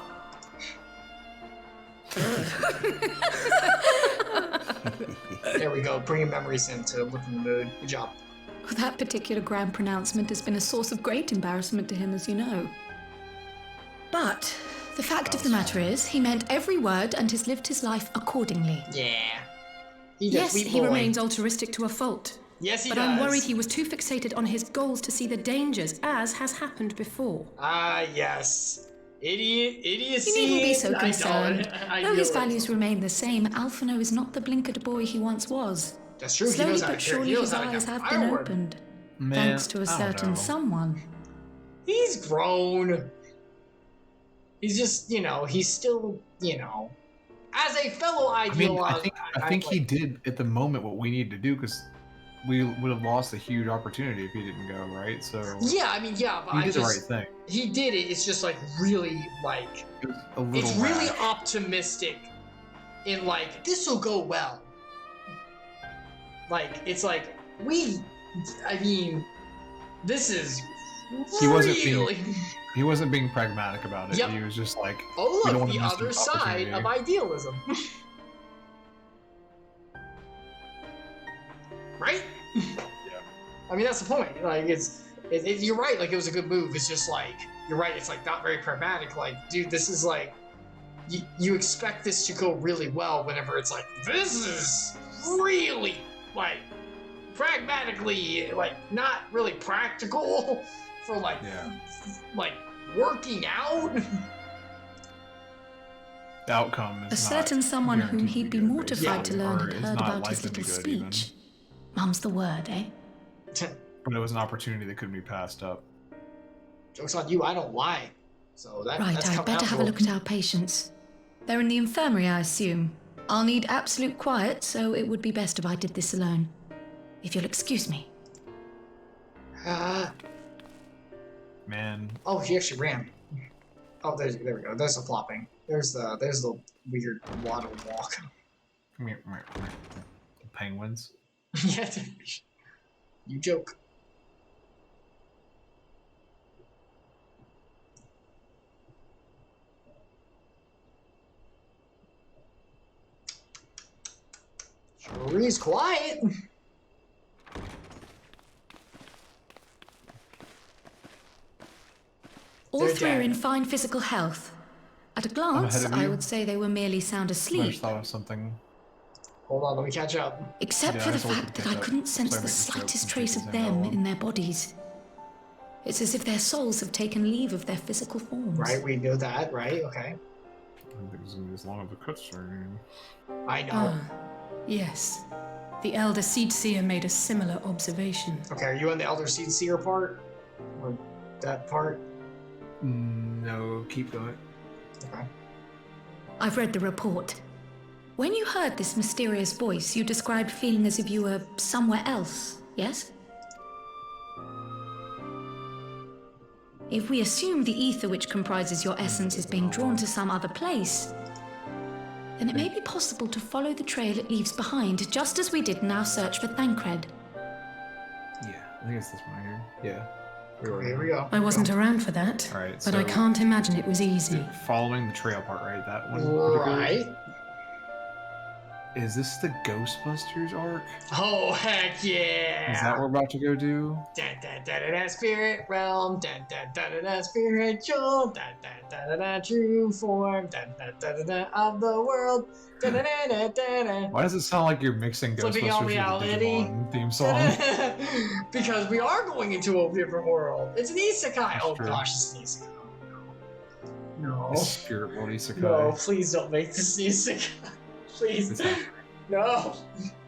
There we go. Bringing memories in to look in the mood. Good job. That particular grand pronouncement has been a source of great embarrassment to him, as you know. But the fact of the matter is, he meant every word and has lived his life accordingly. Yeah. Yes, he remains altruistic to a fault. Yes, he but does. I'm worried he was too fixated on his goals to see the dangers, as has happened before. Ah, yes. Idiocy. You needn't be so I know concerned. it. I Though know his it. values remain the same, Alphino is not the blinkered boy he once was. That's true. He Slowly knows how but to carry- he surely knows his how to eyes get have been firework. opened. Man, Thanks to a I don't certain know. someone. He's grown. He's just, he's still, as a fellow I mean, ideologue. I think he did at the moment what we needed to do because we would have lost a huge opportunity if he didn't go, right? So Yeah, I mean, yeah, but he I did just the right thing. he did it. It's just like really like A little it's really rash. optimistic in like this will go well. Like it's like this is He wasn't really. He wasn't being pragmatic about it. Yep. He was just like, Oh we don't look, want to the miss other this side of opportunity. idealism. Right? Yeah. I mean, that's the point. Like, you're right. Like, it was a good move. It's just like, you're right. It's like not very pragmatic. Like, dude, this is like, you expect this to go really well whenever it's like, this is really, like, pragmatically, like, not really practical for, like, like, working out. The outcome is A certain someone whom he'd be mortified to learn or had is heard not about his likely to little be good even. speech. Mum's the word, eh? But it was an opportunity that couldn't be passed up. Joke's on you, I don't lie. So that's Right, coming I'd better out have a for- look at our patients. They're in the infirmary, I assume. I'll need absolute quiet, so it would be best if I did this alone. If you'll excuse me. Man. Oh, he actually ran. Oh, there we go. There's the flopping. There's the weird waddle walk. Come here. The penguins. Yeah, you joke. Sure is quiet. All They're three are dead. in fine physical health. At a glance, ahead of I you. would say they were merely sound I just asleep. thought of something. Hold on, let me catch up. Except Yeah, for I the thought we fact could that I catch up. couldn't sense Sorry, the make this joke slightest and trace take of this them out. in their bodies. It's as if their souls have taken leave of their physical forms. Right, we know that, right? Okay. I didn't think it was going to be as long of a cutscene. I know. Ah, yes. The Elder Seed Seer made a similar observation. Okay, are you on the Elder Seed Seer part? Or that part? No, keep going. Okay. I've read the report. When you heard this mysterious voice, you described feeling as if you were somewhere else, yes? If we assume the ether which comprises your essence is being drawn to some other place, then it may be possible to follow the trail it leaves behind, just as we did in our search for Thancred. Yeah, I think it's this one here. Yeah. Here we go. I wasn't around for that, All right, but so I can't imagine it was easy. following the trail part, right? That one. Right. Is this the Ghostbusters arc? Oh, heck yeah! Is that what we're about to go do? Spirit realm, spiritual, true form, of the world. Why does it sound like you're mixing Flipping Ghostbusters out with the reality. Digimon theme song? Because we are going into a different world. It's an isekai. That's Oh true. gosh, it's an isekai. No. Spirit world isekai. No, please don't make this isekai. Please. No.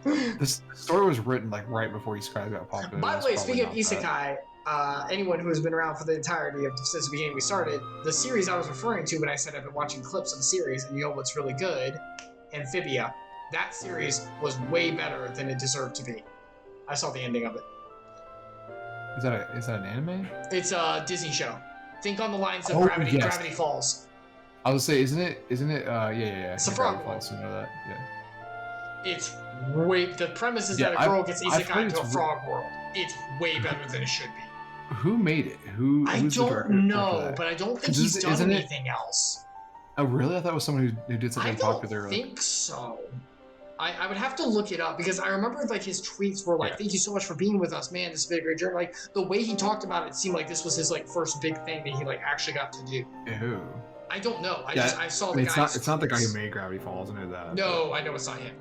This story was written like right before isekai got popular. By the way, speaking of It's probably isekai, anyone who has been around for the entirety of since the beginning we started, the series I was referring to when I said I've been watching clips of the series, and you know what's really good? Amphibia. That series was way better than it deserved to be. I saw the ending of it. Is that an anime? It's a Disney show. Think on the lines of Oh, Gravity, yes. Gravity Falls. I would say, isn't it? Yeah. It's a Yeah, frog Gravity Falls, I know that. Yeah. It's way. The premise is Yeah, that a girl gets I've isekai heard into a it's frog world. It's way better than it should be. Who made it? I who's the director don't for know, that? but I don't think 'Cause he's done isn't it- anything else. Oh, really? I thought it was someone who did I something don't popular. think so. I would have to look it up because I remember like his tweets were like, "Thank you so much for being with us, man. This has been a great journey." Like the way he talked about it seemed like this was his like first big thing that he like actually got to do. Ew. I don't know. I saw I the mean, guy. it's not the guy who made Gravity Falls. I know that. No, I know it's not him.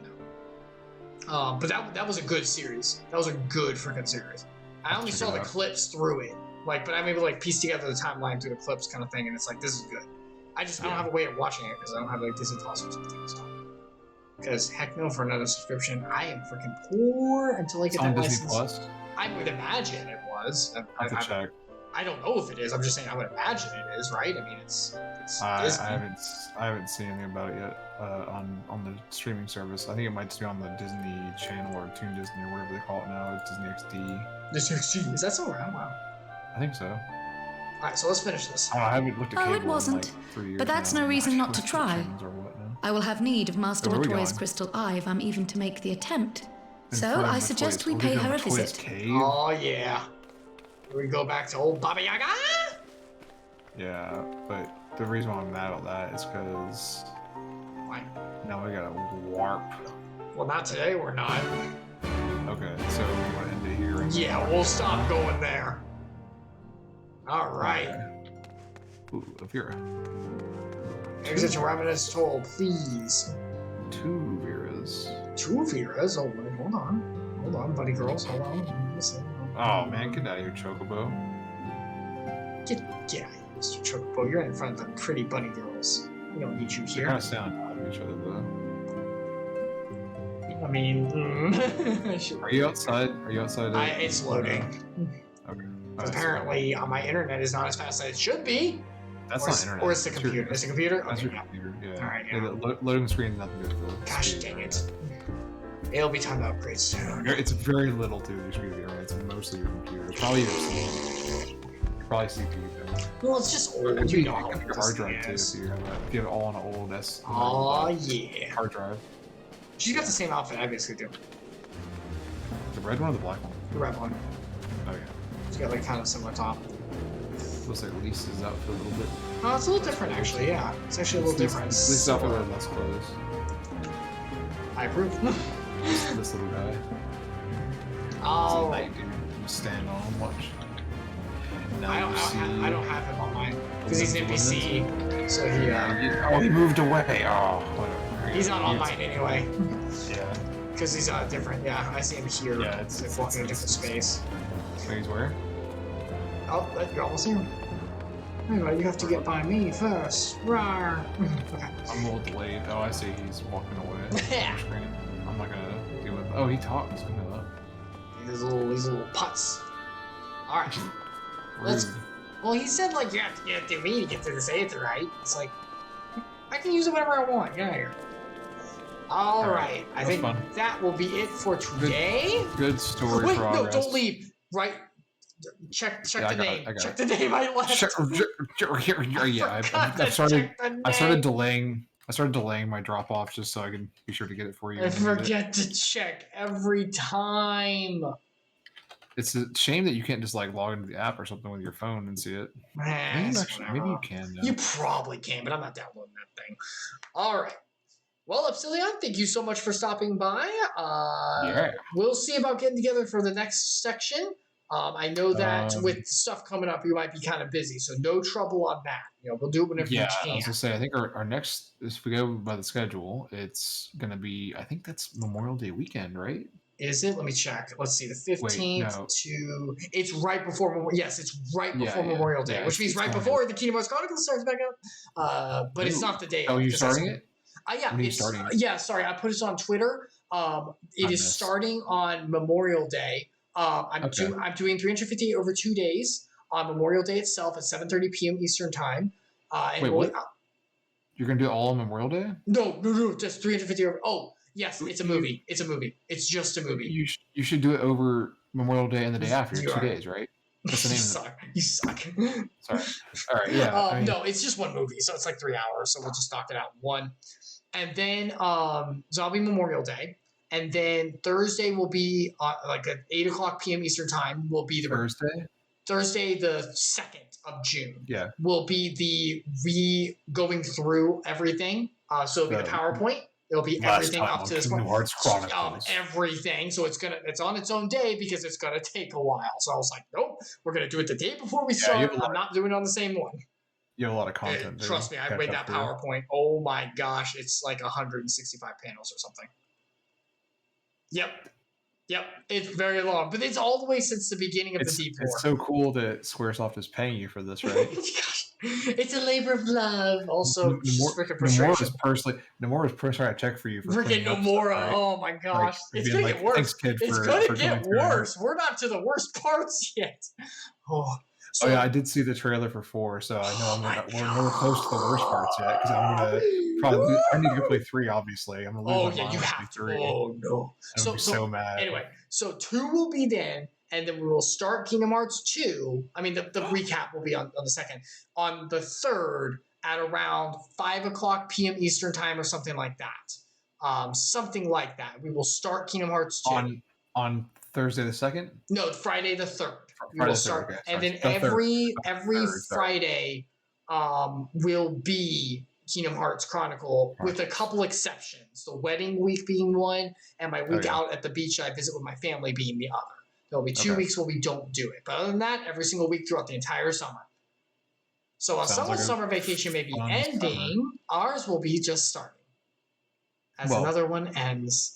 No. But that was a good series. That was a good freaking series. I only saw the clips through it, like, but I'm able to like piece together the timeline through the clips, kind of thing, and it's like this is good. I don't have a way of watching it because I don't have like Disney Plus or something. So. Because heck no, for another subscription, I am freaking poor until I get that Disney license. Plus? I would imagine it was. I have to check. I don't know if it is. I'm just saying I would imagine it is, right? I mean, it's I Disney. haven't seen anything about it yet on the streaming service. I think it might just be on the Disney Channel or Toon Disney or whatever they call it now. It's Disney XD. Disney XD. Is that still around? Wow. I think so. All right, so let's finish this. I haven't looked at cable Oh, it wasn't. in like 3 years But that's now. no reason not to try. Subscriptions or what now. I will have need of Master So where are we Latoya's going? crystal eye if I'm even to make the attempt. In So front of I my suggest toys. we Are pay doing her a the toys visit. cave? Oh yeah. We go back to old Baba Yaga. Yeah, but the reason why I'm mad about that is because Why? now we gotta warp. Well, not today. We're not. Okay, so we want to end it here. And Yeah, we'll stop going there. All right. Ooh, Vera. Exit to Ravenous Toll, please. 2 Veras. 2 Veras? Oh, wait, hold on, buddy girls. Hold on. Listen. Oh man, get out of here, Chocobo. Get out of here, Mr. Chocobo. You're in front of the pretty bunny girls. We don't need you They here. kind of stay on top of each other though. I mean, Are you outside? Are you outside? It's loading. Okay. Apparently, my internet is not as fast as it should be. That's or not internet. Or it's the computer. It's the computer? That's Okay, your computer, yeah. Alright, Yeah, the loading screen has nothing to do with the Gosh speed, dang right? it. It'll be time to upgrade soon. It's very little to your screen, right? It's mostly your computer. It's probably your CPU. Probably CPU. Well, it's just old. It You could know be how your old hard this drive too is. if you have that. If you have it all on an old S. Aw, yeah. Hard drive. She's got the same outfit I basically do. The red one or the black one? The red one. Oh yeah. She's got like kind of similar top. Looks like Lisa's outfit a little bit. Oh, it's a little different actually, yeah. It's actually a little different. Lisa's outfit with less clothes. I approve. This little guy. Oh. It's a night dude. You stand on him, watch. Now I don't have him on mine. Because he's an NPC. So he, oh, he moved away. Oh, whatever. He's not on mine anyway. Yeah. Because he's different. Yeah, I see him here. Yeah, it's like walking in a different space. So he's where? Oh, you're almost here. Anyway, you have to get by me first. Rawr. Okay. I'm a little delayed. Oh, I see. He's walking away. Yeah. I'm not gonna deal with. Oh, he talks. We know that. These little putts. All right. Rude. Well, he said like you have to get through me to get to this Aether, right? It's like I can use it whenever I want. Get out of here. All right. I think fun. that will be it for today. Good story Wait, progress. no, don't leave. Right. Check the name. Check the name I left. I started delaying my drop off just so I can be sure to get it for you. I forget to check every time. It's a shame that you can't just like log into the app or something with your phone and see it. Maybe you can. You probably can, but I'm not downloading that thing. All right. Well, Epsilion, thank you so much for stopping by. We'll see about getting together for the next section. I know that with stuff coming up, you might be kind of busy, so no trouble on that. We'll do it whenever you can. I was gonna say, I think our next, if we go by the schedule, it's gonna be, I think that's Memorial Day weekend, right? Is it? Let me check. Let's see, the 15th to... It's right before... Yes, it's right before Memorial Day, which means right before the Kingdom Hearts Chronicles starts back up. But it's not the day. Oh, you're starting it? Yeah, sorry, I put it on Twitter. It is starting on Memorial Day. I'm doing 350 over 2 days on Memorial Day itself at 7:30 p.m. Eastern Time. Wait, what? You're going to do it all on Memorial Day? No, just 350 over... Oh, yes, it's a movie. It's a movie. It's just a movie. You should do it over Memorial Day and the day after. 2 days, right? That's the name of it. You suck. Sorry. All right, yeah. No, it's just one movie, so it's like 3 hours, so we'll just knock it out in one. And then, so that'll be Memorial Day. And then Thursday will be like at 8 o'clock p.m. Eastern Time will be the... Thursday, the 2nd of June. Yeah. Will be the going through everything. So it'll be the PowerPoint. It'll be everything up to this point. Everything. So it's on its own day because it's gonna take a while. So I was like, nope, we're gonna do it the day before we start. I'm not doing it on the same one. You have a lot of content. Trust me, I made that PowerPoint. Oh my gosh, it's like 165 panels or something. Yep, it's very long, but it's all the way since the beginning of the Deep War. It's so cool that Squaresoft is paying you for this, right? It's a labor of love. Also, Nomura is personally I check for you. Freaking Nomura! Right? Oh my gosh, it's gonna get worse. Thanks, kid, it's gonna get worse. We're not to the worst parts yet. So, yeah, I did see the trailer for 4, so I know we're nowhere close to the worst parts yet. Because I'm gonna probably I need to play 3. Obviously, I'm gonna lose. You have to. 3. Oh no! I'm so mad. Anyway, so 2 will be then, and then we will start Kingdom Hearts 2. I mean, the recap will be on the 2nd. On the 3rd at around 5 o'clock p.m. Eastern Time or something like that. Something like that. We will start Kingdom Hearts 2 on Thursday the 2nd. No, Friday the 3rd. We Friday will start, okay. And then every Friday will be Kingdom Hearts Chronicle with a couple exceptions. The wedding week being one, and my week out at the beach I visit with my family being the other. There'll be 2 weeks where we don't do it. But other than that, every single week throughout the entire summer. So while someone's summer vacation may be ending, ours will be just starting. As another one ends.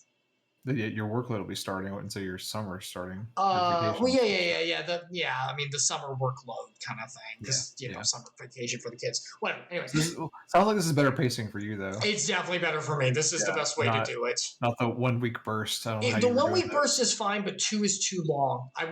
Your workload will be starting until your summer starting. I mean, the summer workload kind of thing. Because, summer vacation for the kids. Whatever. Anyway. Sounds like this is better pacing for you, though. It's definitely better for me. This is the best way to do it. Not the 1 week burst. The 1 week burst is fine, but 2 is too long. I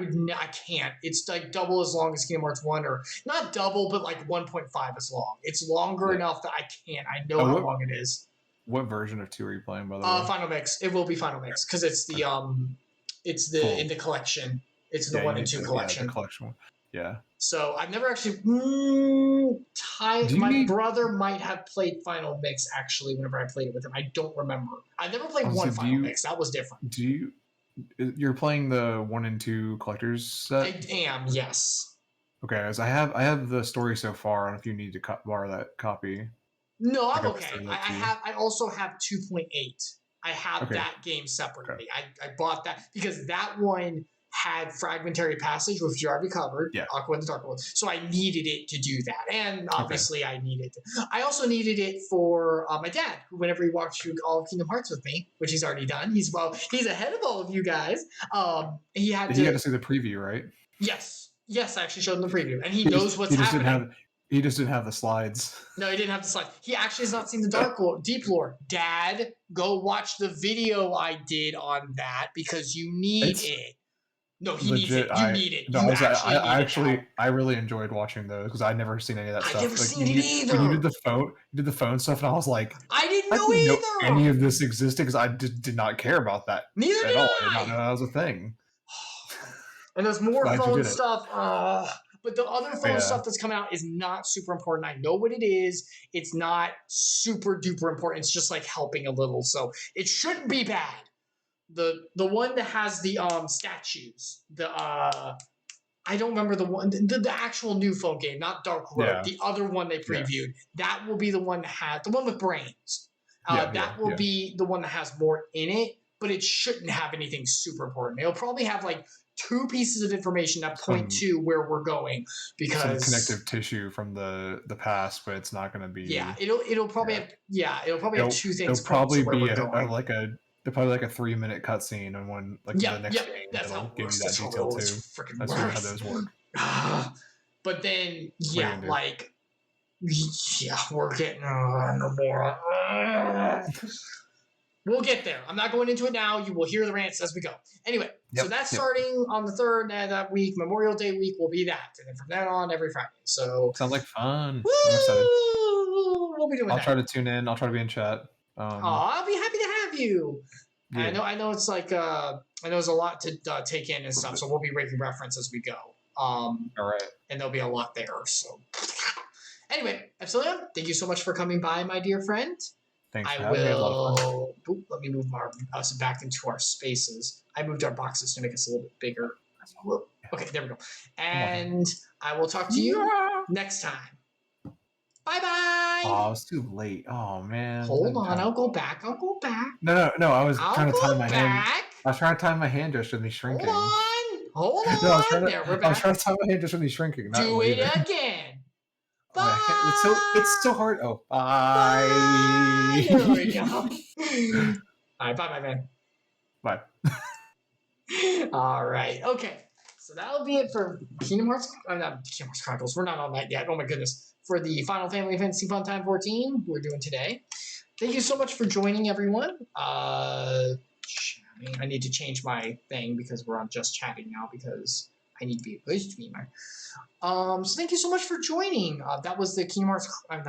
can't. It's like double as long as Kingdom Hearts 1, or not double, but like 1.5 as long. It's longer enough that I can't. I know how long it is. What version of 2 are you playing, by the way? Final Mix. It will be Final Mix because it's the in the collection. It's the 1 and 2 collection. Yeah, the collection one. Yeah. So I've never actually my brother might have played Final Mix actually whenever I played it with him. I don't remember. I never played Final Mix. That was different. You're playing the 1 and 2 collectors set? I am, yes. Okay, as I have the story so far. I don't know if you need to borrow that copy. No, I'm okay. I also have 2.8. I have that game separately. Okay. I bought that because that one had Fragmentary Passage, which you already covered. Yeah. Aqua and the Dark World. So I needed it to do that. And obviously I needed it. I also needed it for my dad, who whenever he walked through all of Kingdom Hearts with me, which he's already done. He's ahead of all of you guys. He got to see the preview, right? Yes. Yes, I actually showed him the preview. And he knows what's happening. He just didn't have the slides. No, he didn't have the slides. He actually has not seen the Deep Lore. Dad, go watch the video I did on that because you need it. No, he needs legit, it. You need it. No, You I actually need it. I really enjoyed watching those because I'd never seen any of that stuff. I've never seen it either. When you did the phone stuff, and I was like, I didn't know any of this existed because I did not care about that Neither at did all. I. I did not know that was a thing. And there's more Glad you phone did it. stuff. But the other phone stuff that's coming out is not super important. I know what it is. It's not super duper important. It's just like helping a little. So it shouldn't be bad. The one that has the statues. I don't remember the one, the actual new phone game, not Dark Road. Yeah. The other one they previewed. That will be the one that has the one with brains. That will be the one that has more in it, but it shouldn't have anything super important. It'll probably have like 2 pieces of information that point to where we're going, because some connective tissue from the past, but it's not going to be. Yeah, it'll probably have have 2 things. It'll probably where be we're going. like a 3-minute cutscene, and when the next screen, it'll give you that detail too. That's how those work. But then we're getting no more. We'll get there. I'm not going into it now. You will hear the rants as we go. Anyway, so that's starting on the 3rd that week. Memorial Day week will be that. And then from then on, every Friday. So sounds like fun. Woo! I'm excited. We'll be doing I'll that. try to tune in. I'll try to be in chat. I'll be happy to have you. Yeah. I know it's like I know there's a lot to take in and stuff, so we'll be making reference as we go. All right. And there'll be a lot there. So anyway, Epsilion, thank you so much for coming by, my dear friend. Thanks for I having me. It was a lot of fun. will. Let me move us back into our spaces. I moved our boxes to make us a little bit bigger. Okay, there we go. And I will talk to you next time. Bye-bye. Oh, it was too late. Oh, man. Hold on. I'll go back. No. I was trying to time my hand. I was trying to time my hand just with me shrinking. Hold on. No, I was trying to time my hand just with me shrinking. Do it again. Bye. It's so hard. Oh, bye. There we go. All right, bye, my man. Bye. All right. Okay. So that'll be it for Kingdom Hearts. Not Kingdom Hearts Chronicles. We're not on that yet. Oh my goodness. For the Final Family Fantasy Funtime 14, we're doing today. Thank you so much for joining, everyone. I need to change my thing because we're on just chatting now because I need to be a good streamer. So thank you so much for joining. That was the Kingdom Hearts. Oh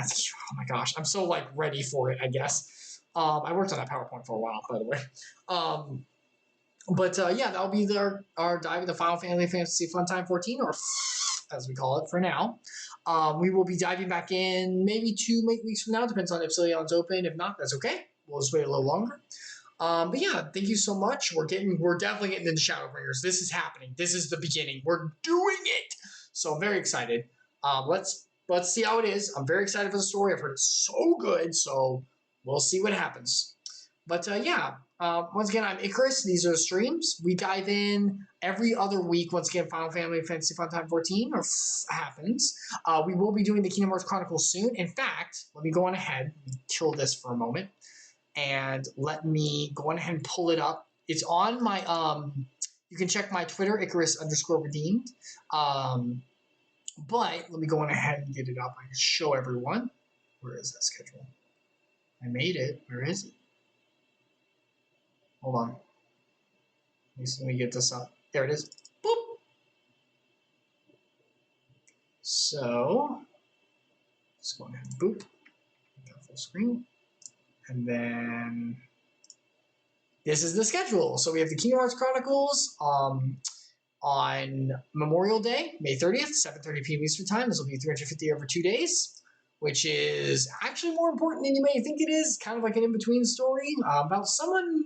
my gosh, I'm so ready for it. I guess I worked on that PowerPoint for a while, by the way. But that'll be our dive into Final Fantasy Funtime 14, or as we call it for now. We will be diving back in maybe 2 weeks from now. Depends on if Epsilion's open. If not, that's okay. We'll just wait a little longer. But yeah, thank you so much. We're definitely getting into Shadowbringers. This is happening. This is the beginning. We're doing it. So I'm very excited. Let's see how it is. I'm very excited for the story. I've heard it's so good. So we'll see what happens. But once again, I'm Icarus. These are the streams. We dive in every other week. Once again, Final Fantasy Funtime 14 happens. We will be doing the Kingdom Hearts Chronicles soon. In fact, let me go on ahead and kill this for a moment. And let me go on ahead and pull it up. It's on my, you can check my Twitter, Icarus_redeemed. But let me go on ahead and get it up. I can show everyone. Where is that schedule? I made it. Where is it? Hold on. Let me get this up. There it is. Boop. So, let's go ahead and boop. Got full screen. And then this is the schedule. So we have the Kingdom Hearts Chronicles on Memorial Day, May 30th, 7:30 p.m. Eastern Time. This will be 350 over 2 days, which is actually more important than you may think it is. Kind of like an in-between story about someone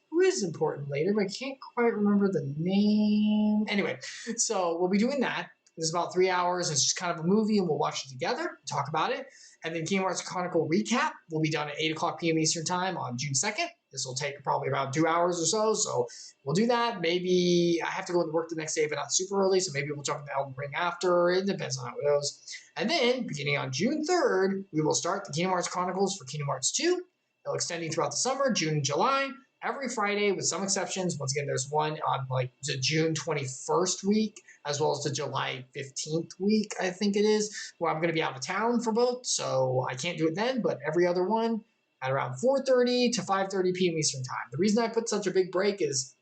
who is important later, but I can't quite remember the name. Anyway, so we'll be doing that. It's about 3 hours. It's just kind of a movie, and we'll watch it together, talk about it. And then Kingdom Hearts Chronicle Recap will be done at 8 o'clock p.m. Eastern Time on June 2nd. This will take probably around 2 hours or so we'll do that. Maybe I have to go to work the next day, but not super early, so maybe we'll jump into Elden Ring after. It depends on how it goes. And then, beginning on June 3rd, we will start the Kingdom Hearts Chronicles for Kingdom Hearts 2. They'll extending throughout the summer, June and July. Every Friday, with some exceptions. Once again, there's one on the June 21st week, as well as the July 15th week, I think it is, where I'm going to be out of town for both, so I can't do it then, but every other one at around 4:30 to 5:30 p.m. Eastern Time. The reason I put such a big break is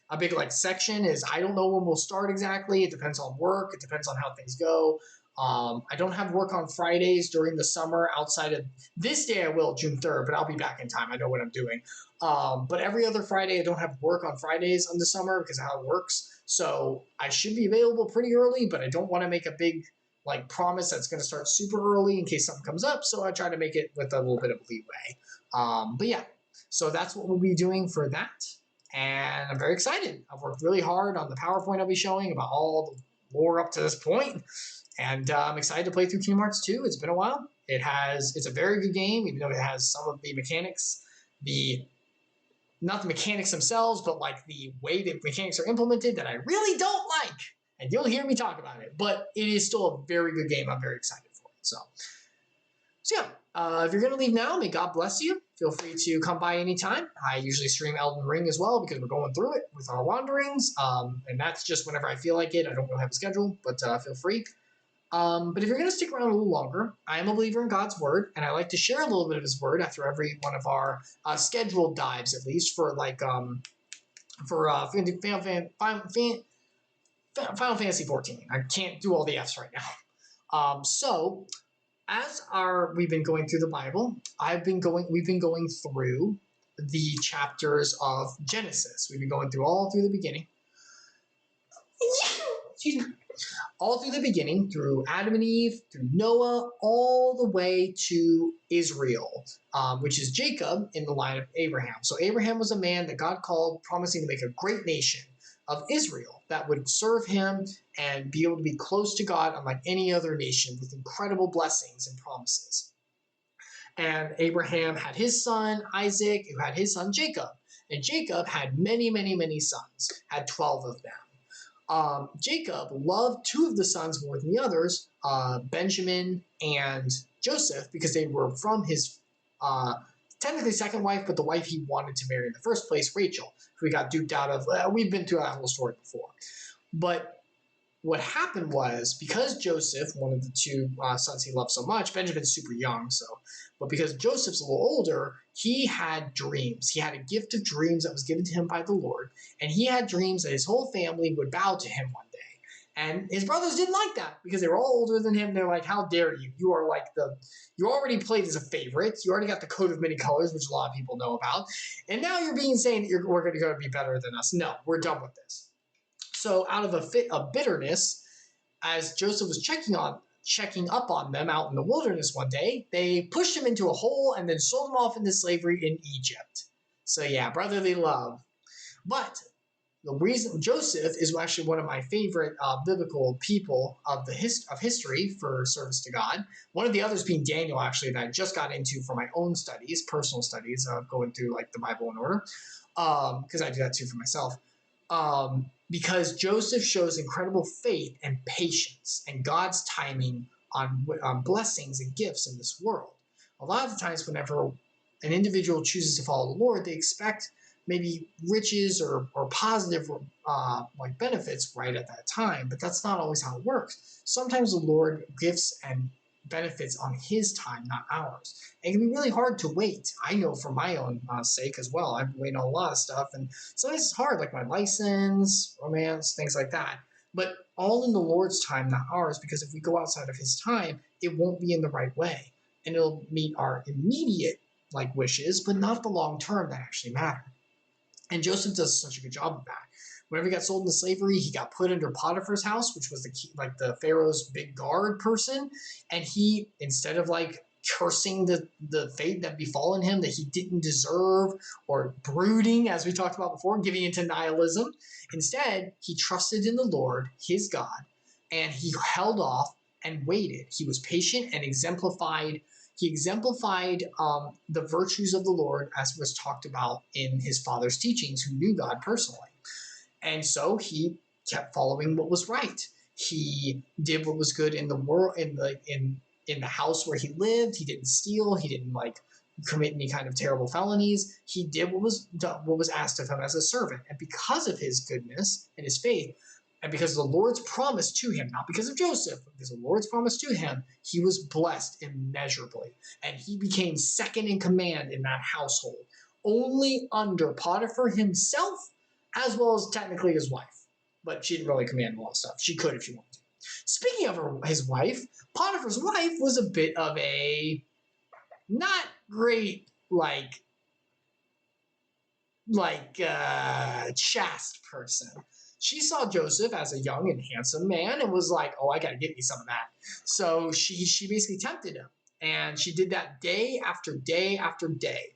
like section is I don't know when we'll start exactly. It depends on work. It depends on how things go. I don't have work on Fridays during the summer outside of this day. I will June 3rd, but I'll be back in time. I know what I'm doing. But every other Friday, I don't have work on Fridays in the summer because of how it works. So I should be available pretty early, but I don't want to make a big like promise that's going to start super early in case something comes up. So I try to make it with a little bit of leeway. But yeah, so that's what we'll be doing for that. And I'm very excited. I've worked really hard on the PowerPoint I'll be showing about all the lore up to this point. And I'm excited to play through Kingdom Hearts 2. It's been a while. It's a very good game, even though it has some of the mechanics, not the mechanics themselves, but like the way that mechanics are implemented that I really don't like. And you'll hear me talk about it. But it is still a very good game. I'm very excited for it. So yeah, if you're going to leave now, may God bless you. Feel free to come by anytime. I usually stream Elden Ring as well because we're going through it with our wanderings. And that's just whenever I feel like it. I don't really have a schedule, but feel free. But if you're going to stick around a little longer, I am a believer in God's word, and I like to share a little bit of his word after every one of our scheduled dives, at least for like Final Fantasy 14. I can't do all the F's right now. So as we've been going through the Bible, we've been going through the chapters of Genesis. We've been going through all through the beginning. Excuse me. All through the beginning, through Adam and Eve, through Noah, all the way to Israel, which is Jacob in the line of Abraham. So Abraham was a man that God called, promising to make a great nation of Israel that would serve him and be able to be close to God unlike any other nation with incredible blessings and promises. And Abraham had his son, Isaac, who had his son, Jacob. And Jacob had many, many, many sons, had 12 of them. Jacob loved two of the sons more than the others, Benjamin and Joseph, because they were from his technically second wife, but the wife he wanted to marry in the first place, Rachel, who he got duped out of. We've been through that whole story before. But what happened was, because Joseph, one of the two sons he loved so much, Benjamin's super young, but because Joseph's a little older, he had dreams. He had a gift of dreams that was given to him by the Lord, and he had dreams that his whole family would bow to him one day. And his brothers didn't like that because they were all older than him. They're like, how dare you? You are like you already played as a favorite. You already got the coat of many colors, which a lot of people know about. And now you're saying that we're going to be better than us. No, we're done with this. So out of a fit of bitterness, as Joseph was checking up on them out in the wilderness one day, they pushed him into a hole and then sold him off into slavery in Egypt. So yeah, brotherly love. But the reason Joseph is actually one of my favorite biblical people of history for service to God. One of the others being Daniel, actually, that I just got into for my own studies, personal studies, going through like the Bible in order, because I do that too for myself. Because Joseph shows incredible faith and patience and God's timing on blessings and gifts in this world. A lot of the times whenever an individual chooses to follow the Lord, they expect maybe riches or positive like benefits right at that time, but that's not always how it works. Sometimes the Lord gifts and benefits on his time, not ours. It can be really hard to wait. I know for my own sake as well. I've waited on a lot of stuff, and sometimes it's hard, like my license, romance, things like that. But all in the Lord's time, not ours, because if we go outside of his time, it won't be in the right way. And it'll meet our immediate like wishes, but not the long term that actually matter. And Joseph does such a good job of that. Whenever he got sold into slavery, he got put under Potiphar's house, which was the Pharaoh's big guard person. And he, instead of like cursing the fate that befallen him that he didn't deserve, or brooding, as we talked about before, giving into nihilism, instead he trusted in the Lord, his God, and he held off and waited. He was patient and exemplified the virtues of the Lord, as was talked about in his father's teachings, who knew God personally. And so he kept following what was right. He did what was good in the world, in the house where he lived. He didn't steal. He didn't like commit any kind of terrible felonies. He did what was asked of him as a servant. And because of his goodness and his faith, and because of the Lord's promise to him, not because of Joseph, but because of the Lord's promise to him, he was blessed immeasurably. And he became second in command in that household, only under Potiphar himself as well as technically his wife. But she didn't really command a lot of stuff. She could if she wanted to. Speaking of his wife, Potiphar's wife was a bit of a not great, chaste person. She saw Joseph as a young and handsome man and was like, oh, I got to get me some of that. So she basically tempted him. And she did that day after day after day.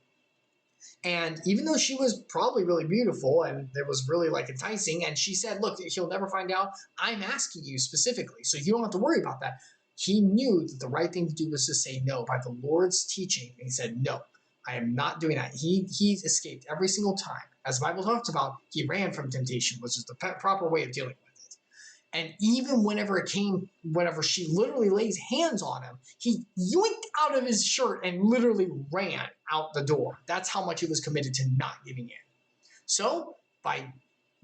And even though she was probably really beautiful and it was really enticing, and she said, look, he'll never find out. I'm asking you specifically, so you don't have to worry about that. He knew that the right thing to do was to say no by the Lord's teaching. And he said, no, I am not doing that. He escaped every single time. As the Bible talks about, he ran from temptation, which is the proper way of dealing with it. And even whenever she literally lays hands on him, he yoinked out of his shirt and literally ran out the door. That's how much he was committed to not giving in. So by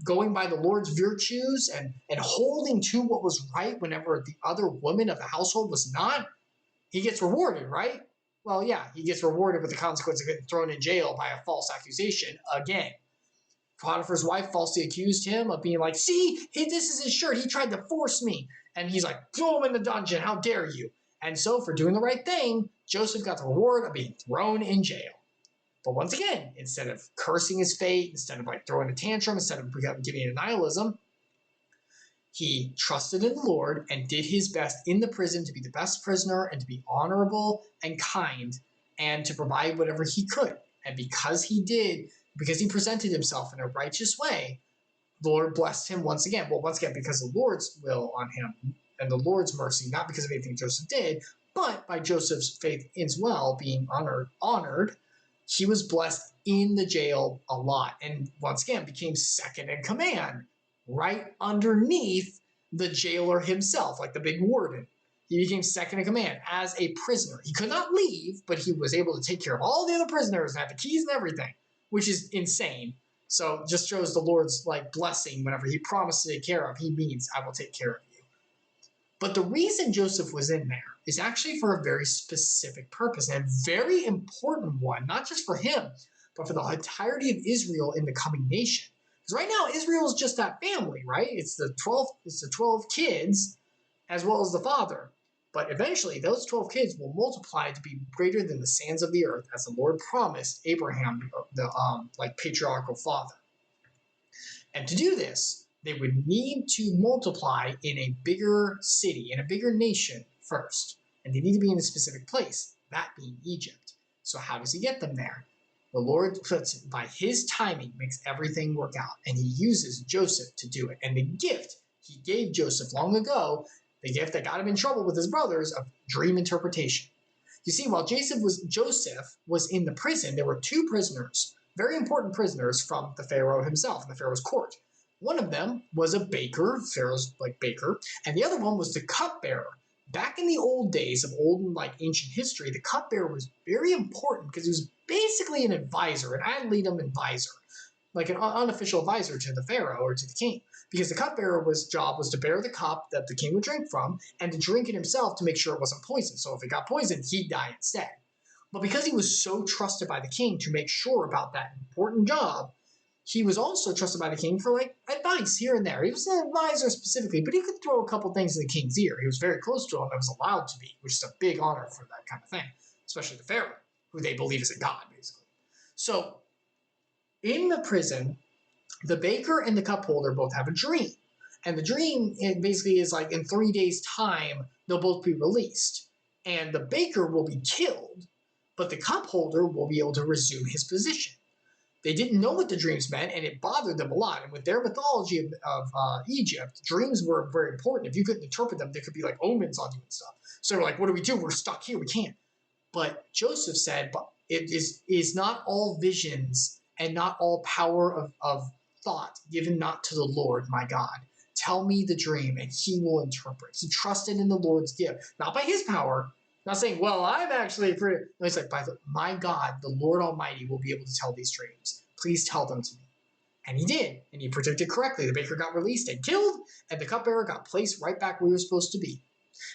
going by the Lord's virtues and holding to what was right whenever the other woman of the household was not, he gets rewarded, right? Well, yeah, he gets rewarded with the consequence of getting thrown in jail by a false accusation again. Potiphar's wife falsely accused him of being like, see, this is his shirt. He tried to force me. And he's like, throw him in the dungeon. How dare you? And so for doing the right thing, Joseph got the reward of being thrown in jail. But once again, instead of cursing his fate, instead of throwing a tantrum, instead of giving in nihilism, he trusted in the Lord and did his best in the prison to be the best prisoner and to be honorable and kind and to provide whatever he could. And because he presented himself in a righteous way, the Lord blessed him once again. Well, once again, because of the Lord's will on him and the Lord's mercy, not because of anything Joseph did, but by Joseph's faith as well being honored, he was blessed in the jail a lot. And once again, became second in command, right underneath the jailer himself, like the big warden. He became second in command as a prisoner. He could not leave, but he was able to take care of all the other prisoners and have the keys and everything, which is insane. So just shows the Lord's blessing whenever he promised to take care of, he means I will take care of you. But the reason Joseph was in there is actually for a very specific purpose and a very important one, not just for him, but for the entirety of Israel in the coming nation. Because right now Israel is just that family, right? It's the 12 kids as well as the father. But eventually, those 12 kids will multiply to be greater than the sands of the earth, as the Lord promised Abraham, the patriarchal father. And to do this, they would need to multiply in a bigger city, in a bigger nation first. And they need to be in a specific place, that being Egypt. So how does he get them there? The Lord by his timing, makes everything work out. And he uses Joseph to do it. And the gift he gave Joseph long ago, the gift that got him in trouble with his brothers of dream interpretation. You see, while Joseph was in the prison, there were two prisoners, very important prisoners from the Pharaoh himself, in the Pharaoh's court. One of them was a baker, Pharaoh's baker, and the other one was the cupbearer. Back in the old days of old and ancient history, the cupbearer was very important because he was basically an advisor, an ad litem advisor, like an unofficial advisor to the Pharaoh or to the king. Because the cupbearer's job was to bear the cup that the king would drink from and to drink it himself to make sure it wasn't poisoned. So if it got poisoned, he'd die instead. But because he was so trusted by the king to make sure about that important job, he was also trusted by the king for advice here and there. He was an advisor specifically, but he could throw a couple things in the king's ear. He was very close to him and was allowed to be, which is a big honor for that kind of thing, especially the Pharaoh, who they believe is a god, basically. So in the prison, the baker and the cup holder both have a dream. And the dream basically is in 3 days' time, they'll both be released. And the baker will be killed, but the cup holder will be able to resume his position. They didn't know what the dreams meant, and it bothered them a lot. And with their mythology of Egypt, dreams were very important. If you couldn't interpret them, there could be omens on you and stuff. So they were what do we do? We're stuck here. We can't. But Joseph said, but it is not all visions and not all power of thought given not to the Lord, my God. Tell me the dream, and he will interpret. He trusted in the Lord's gift, not by his power. Not saying, well, I'm actually pretty. No, he's by my God, the Lord Almighty will be able to tell these dreams. Please tell them to me. And he did, and he predicted correctly. The baker got released and killed, and the cupbearer got placed right back where he was supposed to be.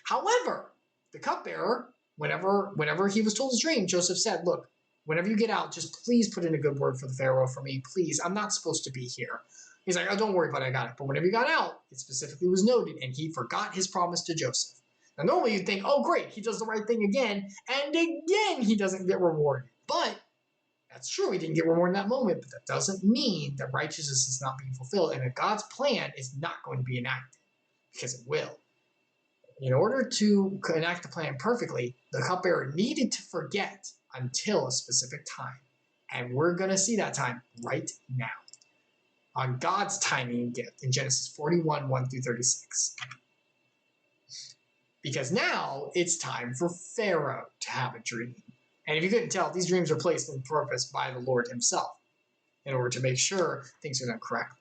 However, the cupbearer, whenever he was told his dream, Joseph said, look, whenever you get out, just please put in a good word for the Pharaoh for me, please. I'm not supposed to be here. He's like, oh, don't worry about it, I got it. But whenever he got out, it specifically was noted, and he forgot his promise to Joseph. Now, normally you'd think, oh, great, he does the right thing again, and again he doesn't get rewarded. But that's true, he didn't get rewarded in that moment, but that doesn't mean that righteousness is not being fulfilled, and that God's plan is not going to be enacted, because it will. In order to enact the plan perfectly, the cupbearer needed to forget until a specific time. And we're going to see that time right now on God's timing gift in Genesis 41, 1 through 36. Because now it's time for Pharaoh to have a dream. And if you couldn't tell, these dreams are placed in purpose by the Lord himself in order to make sure things are done correctly.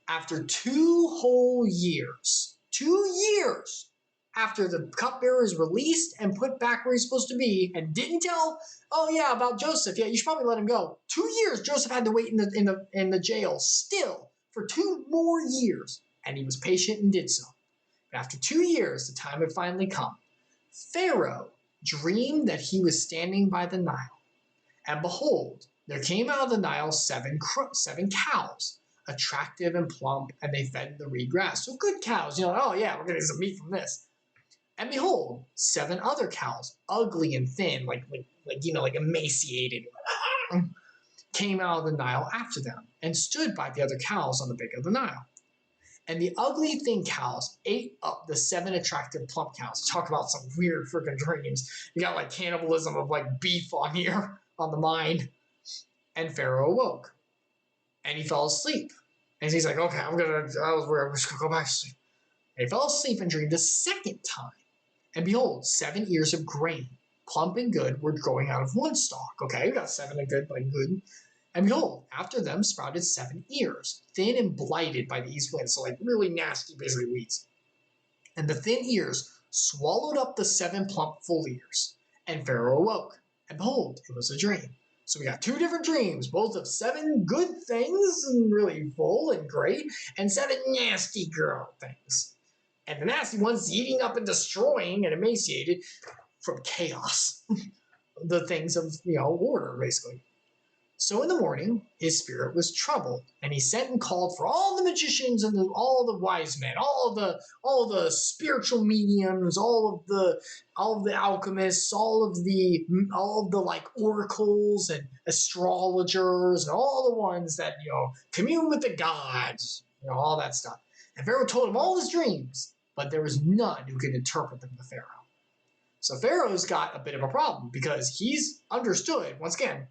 After 2 whole years, 2 years after the cupbearer is released and put back where he's supposed to be and didn't tell, oh yeah, about Joseph, yeah, you should probably let him go. 2 years Joseph had to wait in the jail still for 2 more years, and he was patient and did so. But after 2 years, the time had finally come. Pharaoh dreamed that he was standing by the Nile, and behold, there came out of the Nile 7 cows, attractive and plump, and they fed the reed grass. So good cows, oh yeah, we're gonna get some meat from this. And behold, 7 other cows, ugly and thin, like emaciated, came out of the Nile after them, and stood by the other cows on the bank of the Nile. And the ugly, thin cows ate up the 7 attractive, plump cows. Talk about some weird freaking dreams. You got like cannibalism of like beef on here, on the mind. And Pharaoh awoke, and he fell asleep. And he's like, okay, I'm just gonna go back to sleep. And he fell asleep and dreamed a second time. And behold, 7 ears of grain, plump and good, were growing out of one stalk. Okay, we got 7 and good, like good. And behold, after them sprouted 7 ears, thin and blighted by the east wind, so like really nasty, basically weeds. And the thin ears swallowed up the 7 plump full ears. And Pharaoh awoke, and behold, it was a dream. So we got 2 different dreams, both of 7 good things, and really full and great, and 7 nasty girl things. And the nasty one's eating up and destroying and emaciated from chaos. The things of, order, basically. So in the morning, his spirit was troubled, and he sent and called for all the magicians and all the wise men, all the spiritual mediums, all of the alchemists, all of the like oracles and astrologers, and all the ones that commune with the gods, all that stuff. And Pharaoh told him all his dreams, but there was none who could interpret them to Pharaoh. So Pharaoh's got a bit of a problem because he's understood, once again,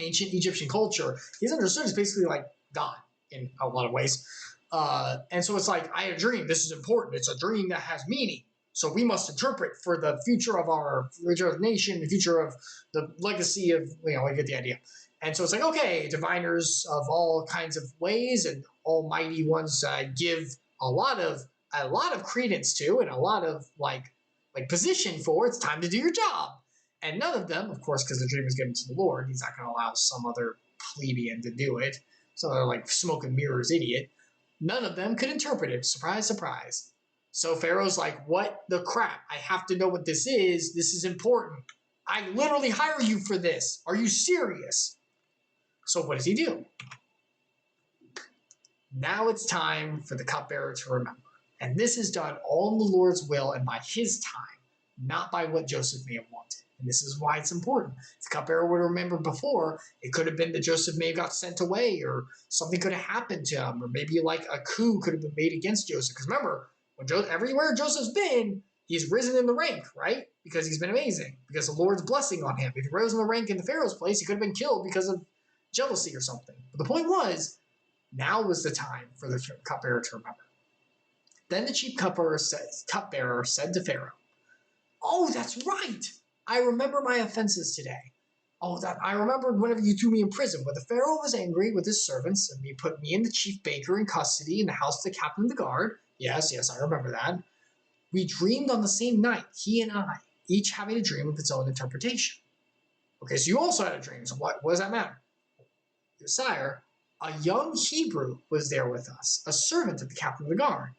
ancient Egyptian culture, he's understood as basically like God in a lot of ways. And so it's like, I had a dream. This is important. It's a dream that has meaning. So we must interpret for the future of the nation, the future of the legacy of, I get the idea. And so it's like, okay, diviners of all kinds of ways and almighty ones give a lot of credence to and a lot of like position for. It's time to do your job. And none of them, of course, because the dream is given to the Lord, he's not going to allow some other plebeian to do it. Some other like smoke and mirrors idiot. None of them could interpret it. Surprise, surprise. So Pharaoh's like, what the crap? I have to know what this is. This is important. I literally hire you for this. Are you serious? So what does he do? Now it's time for the cupbearer to remember. And this is done all in the Lord's will and by his time, not by what Joseph may have wanted. And this is why it's important. If the cupbearer would have remembered before, it could have been that Joseph may have got sent away, or something could have happened to him, or maybe like a coup could have been made against Joseph. Because remember, everywhere Joseph's been, he's risen in the rank, right? Because he's been amazing. Because the Lord's blessing on him. If he rose in the rank in the Pharaoh's place, he could have been killed because of jealousy or something. But the point was, now was the time for the cupbearer to remember. Then the chief cupbearer said to Pharaoh, "Oh, that's right! I remember my offenses today. Oh, that I remembered whenever you threw me in prison, where the Pharaoh was angry with his servants, and he put me and the chief baker in custody in the house of the captain of the guard. Yes, I remember that. We dreamed on the same night, he and I, each having a dream of its own interpretation." Okay, so you also had a dream, so what does that matter? Sire, a young Hebrew was there with us, a servant of the captain of the guard.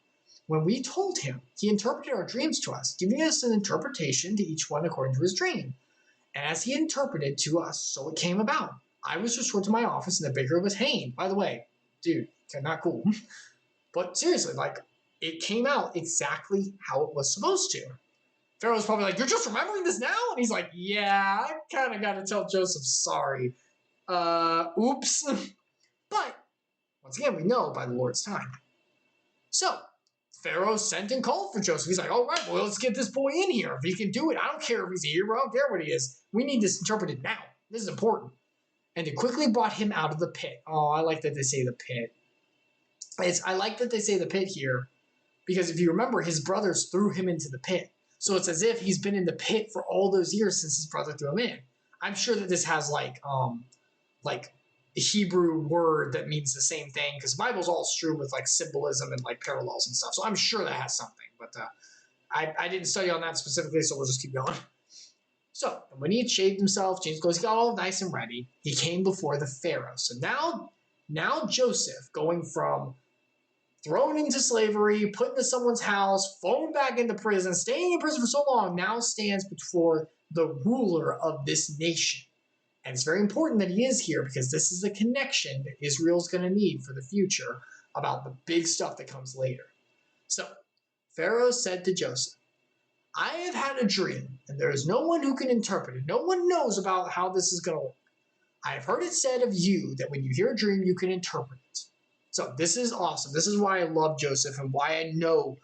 When we told him, he interpreted our dreams to us, giving us an interpretation to each one according to his dream. And as he interpreted to us, so it came about. I was restored to my office, and the baker was hanged. By the way, dude, not cool. But seriously, like, it came out exactly how it was supposed to. Pharaoh's probably like, you're just remembering this now? And he's like, yeah, I kind of got to tell Joseph, sorry. Oops. But, once again, we know by the Lord's time. So, Pharaoh sent and called for Joseph. He's like, all right, well, let's get this boy in here. If he can do it, I don't care if he's a hero. I don't care what he is. We need this interpreted now. This is important. And they quickly brought him out of the pit. Oh, I like that they say the pit. I like that they say the pit here, because if you remember, his brothers threw him into the pit. So it's as if he's been in the pit for all those years since his brother threw him in. I'm sure that this has like a Hebrew word that means the same thing, because the Bible's all strewn with like symbolism and like parallels and stuff. So I'm sure that has something, but I didn't study on that specifically, so we'll just keep going. So when he had shaved himself, James goes, he got all nice and ready. He came before the Pharaoh. So now Joseph, going from thrown into slavery, put into someone's house, thrown back into prison, staying in prison for so long, now stands before the ruler of this nation. And it's very important that he is here, because this is the connection that Israel's going to need for the future about the big stuff that comes later. So Pharaoh said to Joseph, I have had a dream, and there is no one who can interpret it. No one knows about how this is going to work. I have heard it said of you that when you hear a dream, you can interpret it. So this is awesome. This is why I love Joseph and why I know,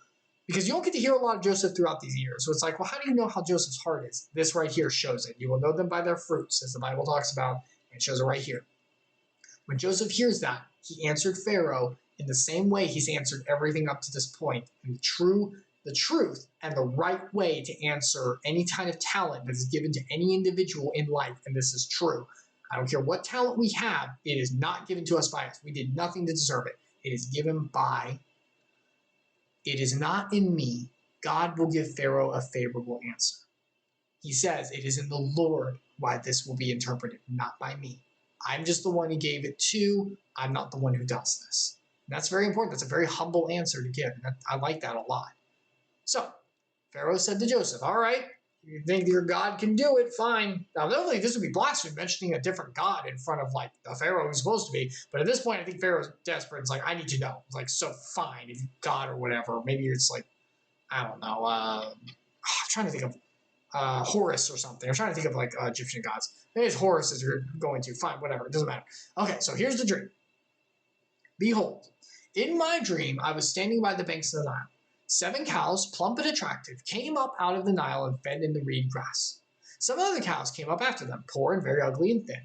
because you don't get to hear a lot of Joseph throughout these years. So it's like, well, how do you know how Joseph's heart is? This right here shows it. You will know them by their fruits, as the Bible talks about, and it shows it right here. When Joseph hears that, he answered Pharaoh in the same way he's answered everything up to this point. And the truth and the right way to answer any kind of talent that is given to any individual in life, and this is true. I don't care what talent we have, it is not given to us by us. We did nothing to deserve it. It is given by, it is not in me. God will give Pharaoh a favorable answer. He says, it is in the Lord why this will be interpreted, not by me. I'm just the one he gave it to. I'm not the one who does this. And that's very important. That's a very humble answer to give. And I like that a lot. So, Pharaoh said to Joseph, all right, you think your God can do it, fine. Now, normally this would be blasphemy, mentioning a different God in front of, like, the Pharaoh who's supposed to be. But at this point, I think Pharaoh's desperate. It's like, I need to know. It's like, so fine, if you God or whatever. Maybe it's like, I don't know. I'm trying to think of Horus or something. I'm trying to think of, like, Egyptian gods. Maybe it's Horus as you're going to. Fine, whatever. It doesn't matter. Okay, so here's the dream. Behold, in my dream, I was standing by the banks of the Nile. 7 cows, plump and attractive, came up out of the Nile and fed in the reed grass. Some other cows came up after them, poor and very ugly and thin,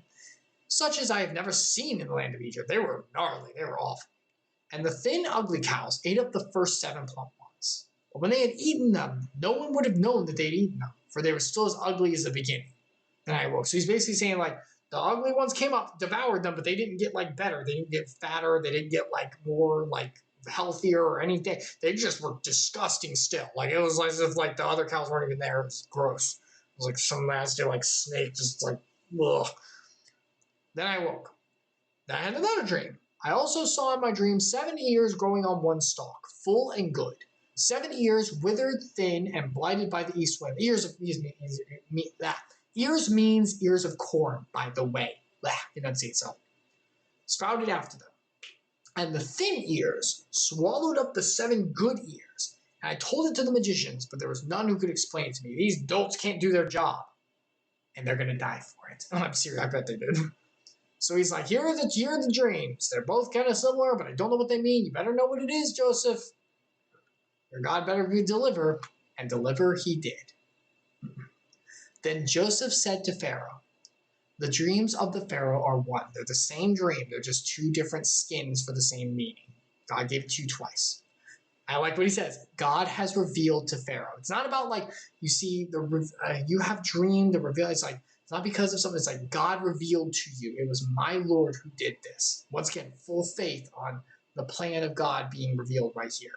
such as I have never seen in the land of Egypt. They were gnarly, they were awful. And the thin, ugly cows ate up the first 7 plump ones. But when they had eaten them, no one would have known that they'd eaten them, for they were still as ugly as the beginning. Then I awoke. So he's basically saying, like, the ugly ones came up, devoured them, but they didn't get, like, better. They didn't get fatter. They didn't get, like, more, like, healthier or anything. They just were disgusting still. Like, it was as if, like, the other cows weren't even there. It was gross. It was like some nasty, like, snake, just like, ugh. Then I woke. Then I had another dream. I also saw in my dream 7 ears growing on one stalk, full and good. 7 ears withered, thin, and blighted by the east wind. Ears means ears of corn, by the way. Enunciate so. Sprouted after them. And the thin ears swallowed up the 7 good ears. And I told it to the magicians, but there was none who could explain it to me. These dolts can't do their job. And they're going to die for it. I'm serious. I bet they did. So he's like, here are the dreams. They're both kind of similar, but I don't know what they mean. You better know what it is, Joseph. Your God better deliver. And deliver he did. Then Joseph said to Pharaoh, the dreams of the Pharaoh are one. They're the same dream. They're just 2 different skins for the same meaning. God gave it to you twice. I like what he says. God has revealed to Pharaoh. It's not about, like, you see, you have dreamed, the reveal. It's like, it's not because of something. It's like God revealed to you. It was my Lord who did this. Once again, full faith on the plan of God being revealed right here.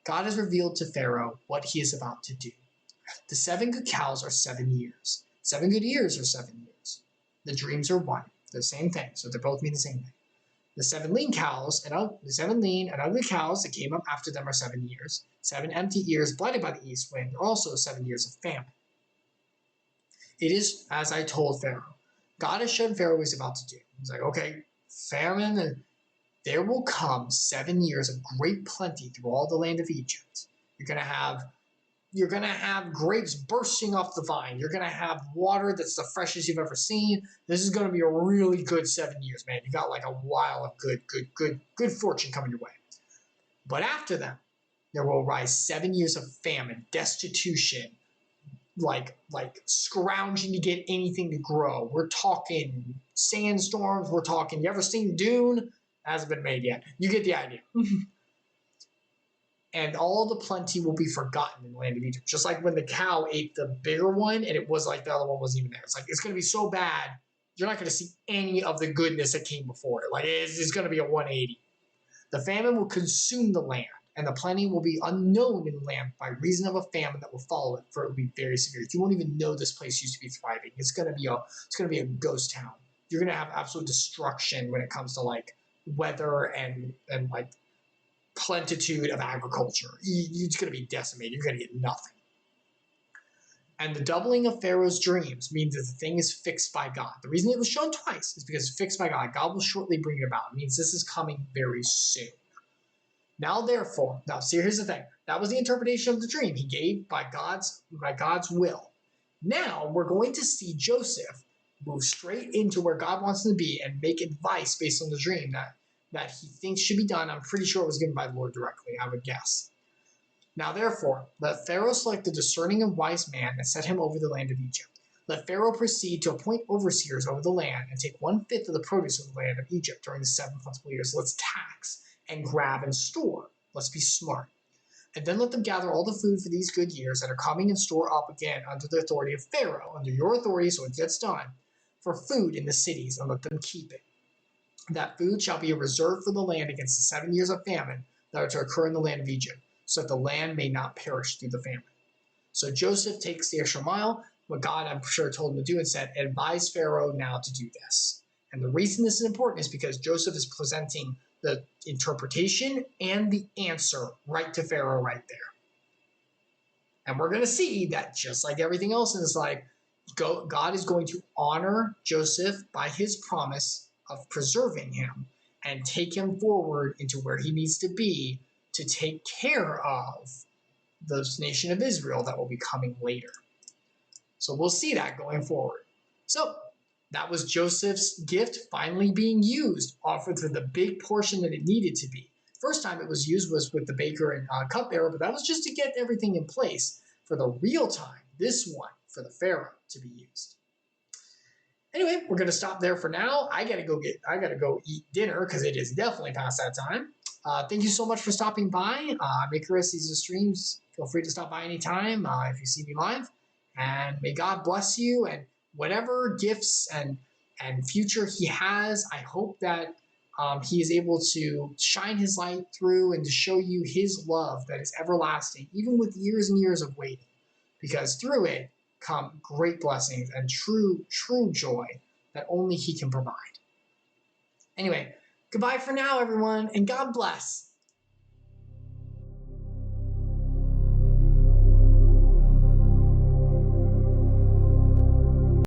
God has revealed to Pharaoh what he is about to do. The 7 good cows are 7 years. 7 good ears are 7 years. The dreams are one. They're the same thing, so they both mean the same thing. The 7 lean cows and the 7 lean and ugly cows that came up after them are 7 years. 7 empty ears blighted by the east wind are also 7 years of famine. it is as I told Pharaoh. God has shown Pharaoh what he's about to do. He's like, okay, famine, there will come 7 years of great plenty through all the land of Egypt. You're gonna have grapes bursting off the vine. You're gonna have water that's the freshest you've ever seen. This is gonna be a really good 7 years, man. You got like a while of good fortune coming your way. But after that, there will rise 7 years of famine, destitution, like scrounging to get anything to grow. We're talking sandstorms. We're talking. You ever seen Dune? Hasn't been made yet. You get the idea. And all the plenty will be forgotten in the land of Egypt. Just like when the cow ate the bigger one, and it was like the other one wasn't even there. It's like it's going to be so bad, you're not going to see any of the goodness that came before it. Like it's going to be a 180. The famine will consume the land, and the plenty will be unknown in the land by reason of a famine that will follow it, for it will be very severe. You won't even know this place used to be thriving. It's going to be a ghost town. You're going to have absolute destruction when it comes to like weather and like plentitude of agriculture. It's going to be decimated. You're going to get nothing. And the doubling of Pharaoh's dreams means that the thing is fixed by God. The reason it was shown twice is because it's fixed by God. God will shortly bring it about. It means this is coming very soon. Now, therefore, see, here's the thing. That was the interpretation of the dream he gave by God's will. Now, we're going to see Joseph move straight into where God wants him to be and make advice based on the dream that he thinks should be done. I'm pretty sure it was given by the Lord directly, I would guess. Now, therefore, let Pharaoh select a discerning and wise man and set him over the land of Egypt. Let Pharaoh proceed to appoint overseers over the land and take 1/5 of the produce of the land of Egypt during the 7 plentiful years. Let's tax and grab and store. Let's be smart. And then let them gather all the food for these good years that are coming and store up again under the authority of Pharaoh, under your authority, so it gets done, for food in the cities, and let them keep it. That food shall be a reserve for the land against the 7 years of famine that are to occur in the land of Egypt, so that the land may not perish through the famine. So Joseph takes the extra mile, what God, I'm sure, told him to do, and said, advise Pharaoh now to do this. And the reason this is important is because Joseph is presenting the interpretation and the answer right to Pharaoh right there. And we're going to see that just like everything else in this life, God is going to honor Joseph by his promise of preserving him and take him forward into where he needs to be to take care of the nation of Israel that will be coming later. So we'll see that going forward. So that was Joseph's gift finally being used, offered for the big portion that it needed to be. First time it was used was with the baker and cupbearer, but that was just to get everything in place for the real time, this one, for the Pharaoh to be used. Anyway, we're going to stop there for now. I got to go eat dinner because it is definitely past that time. Thank you so much for stopping by. Icarus, these are streams. Feel free to stop by anytime if you see me live. And may God bless you, and whatever gifts and future he has, I hope that he is able to shine his light through and to show you his love that is everlasting, even with years and years of waiting, because through it come great blessings and true joy that only he can provide. Anyway, goodbye for now, everyone, and God bless.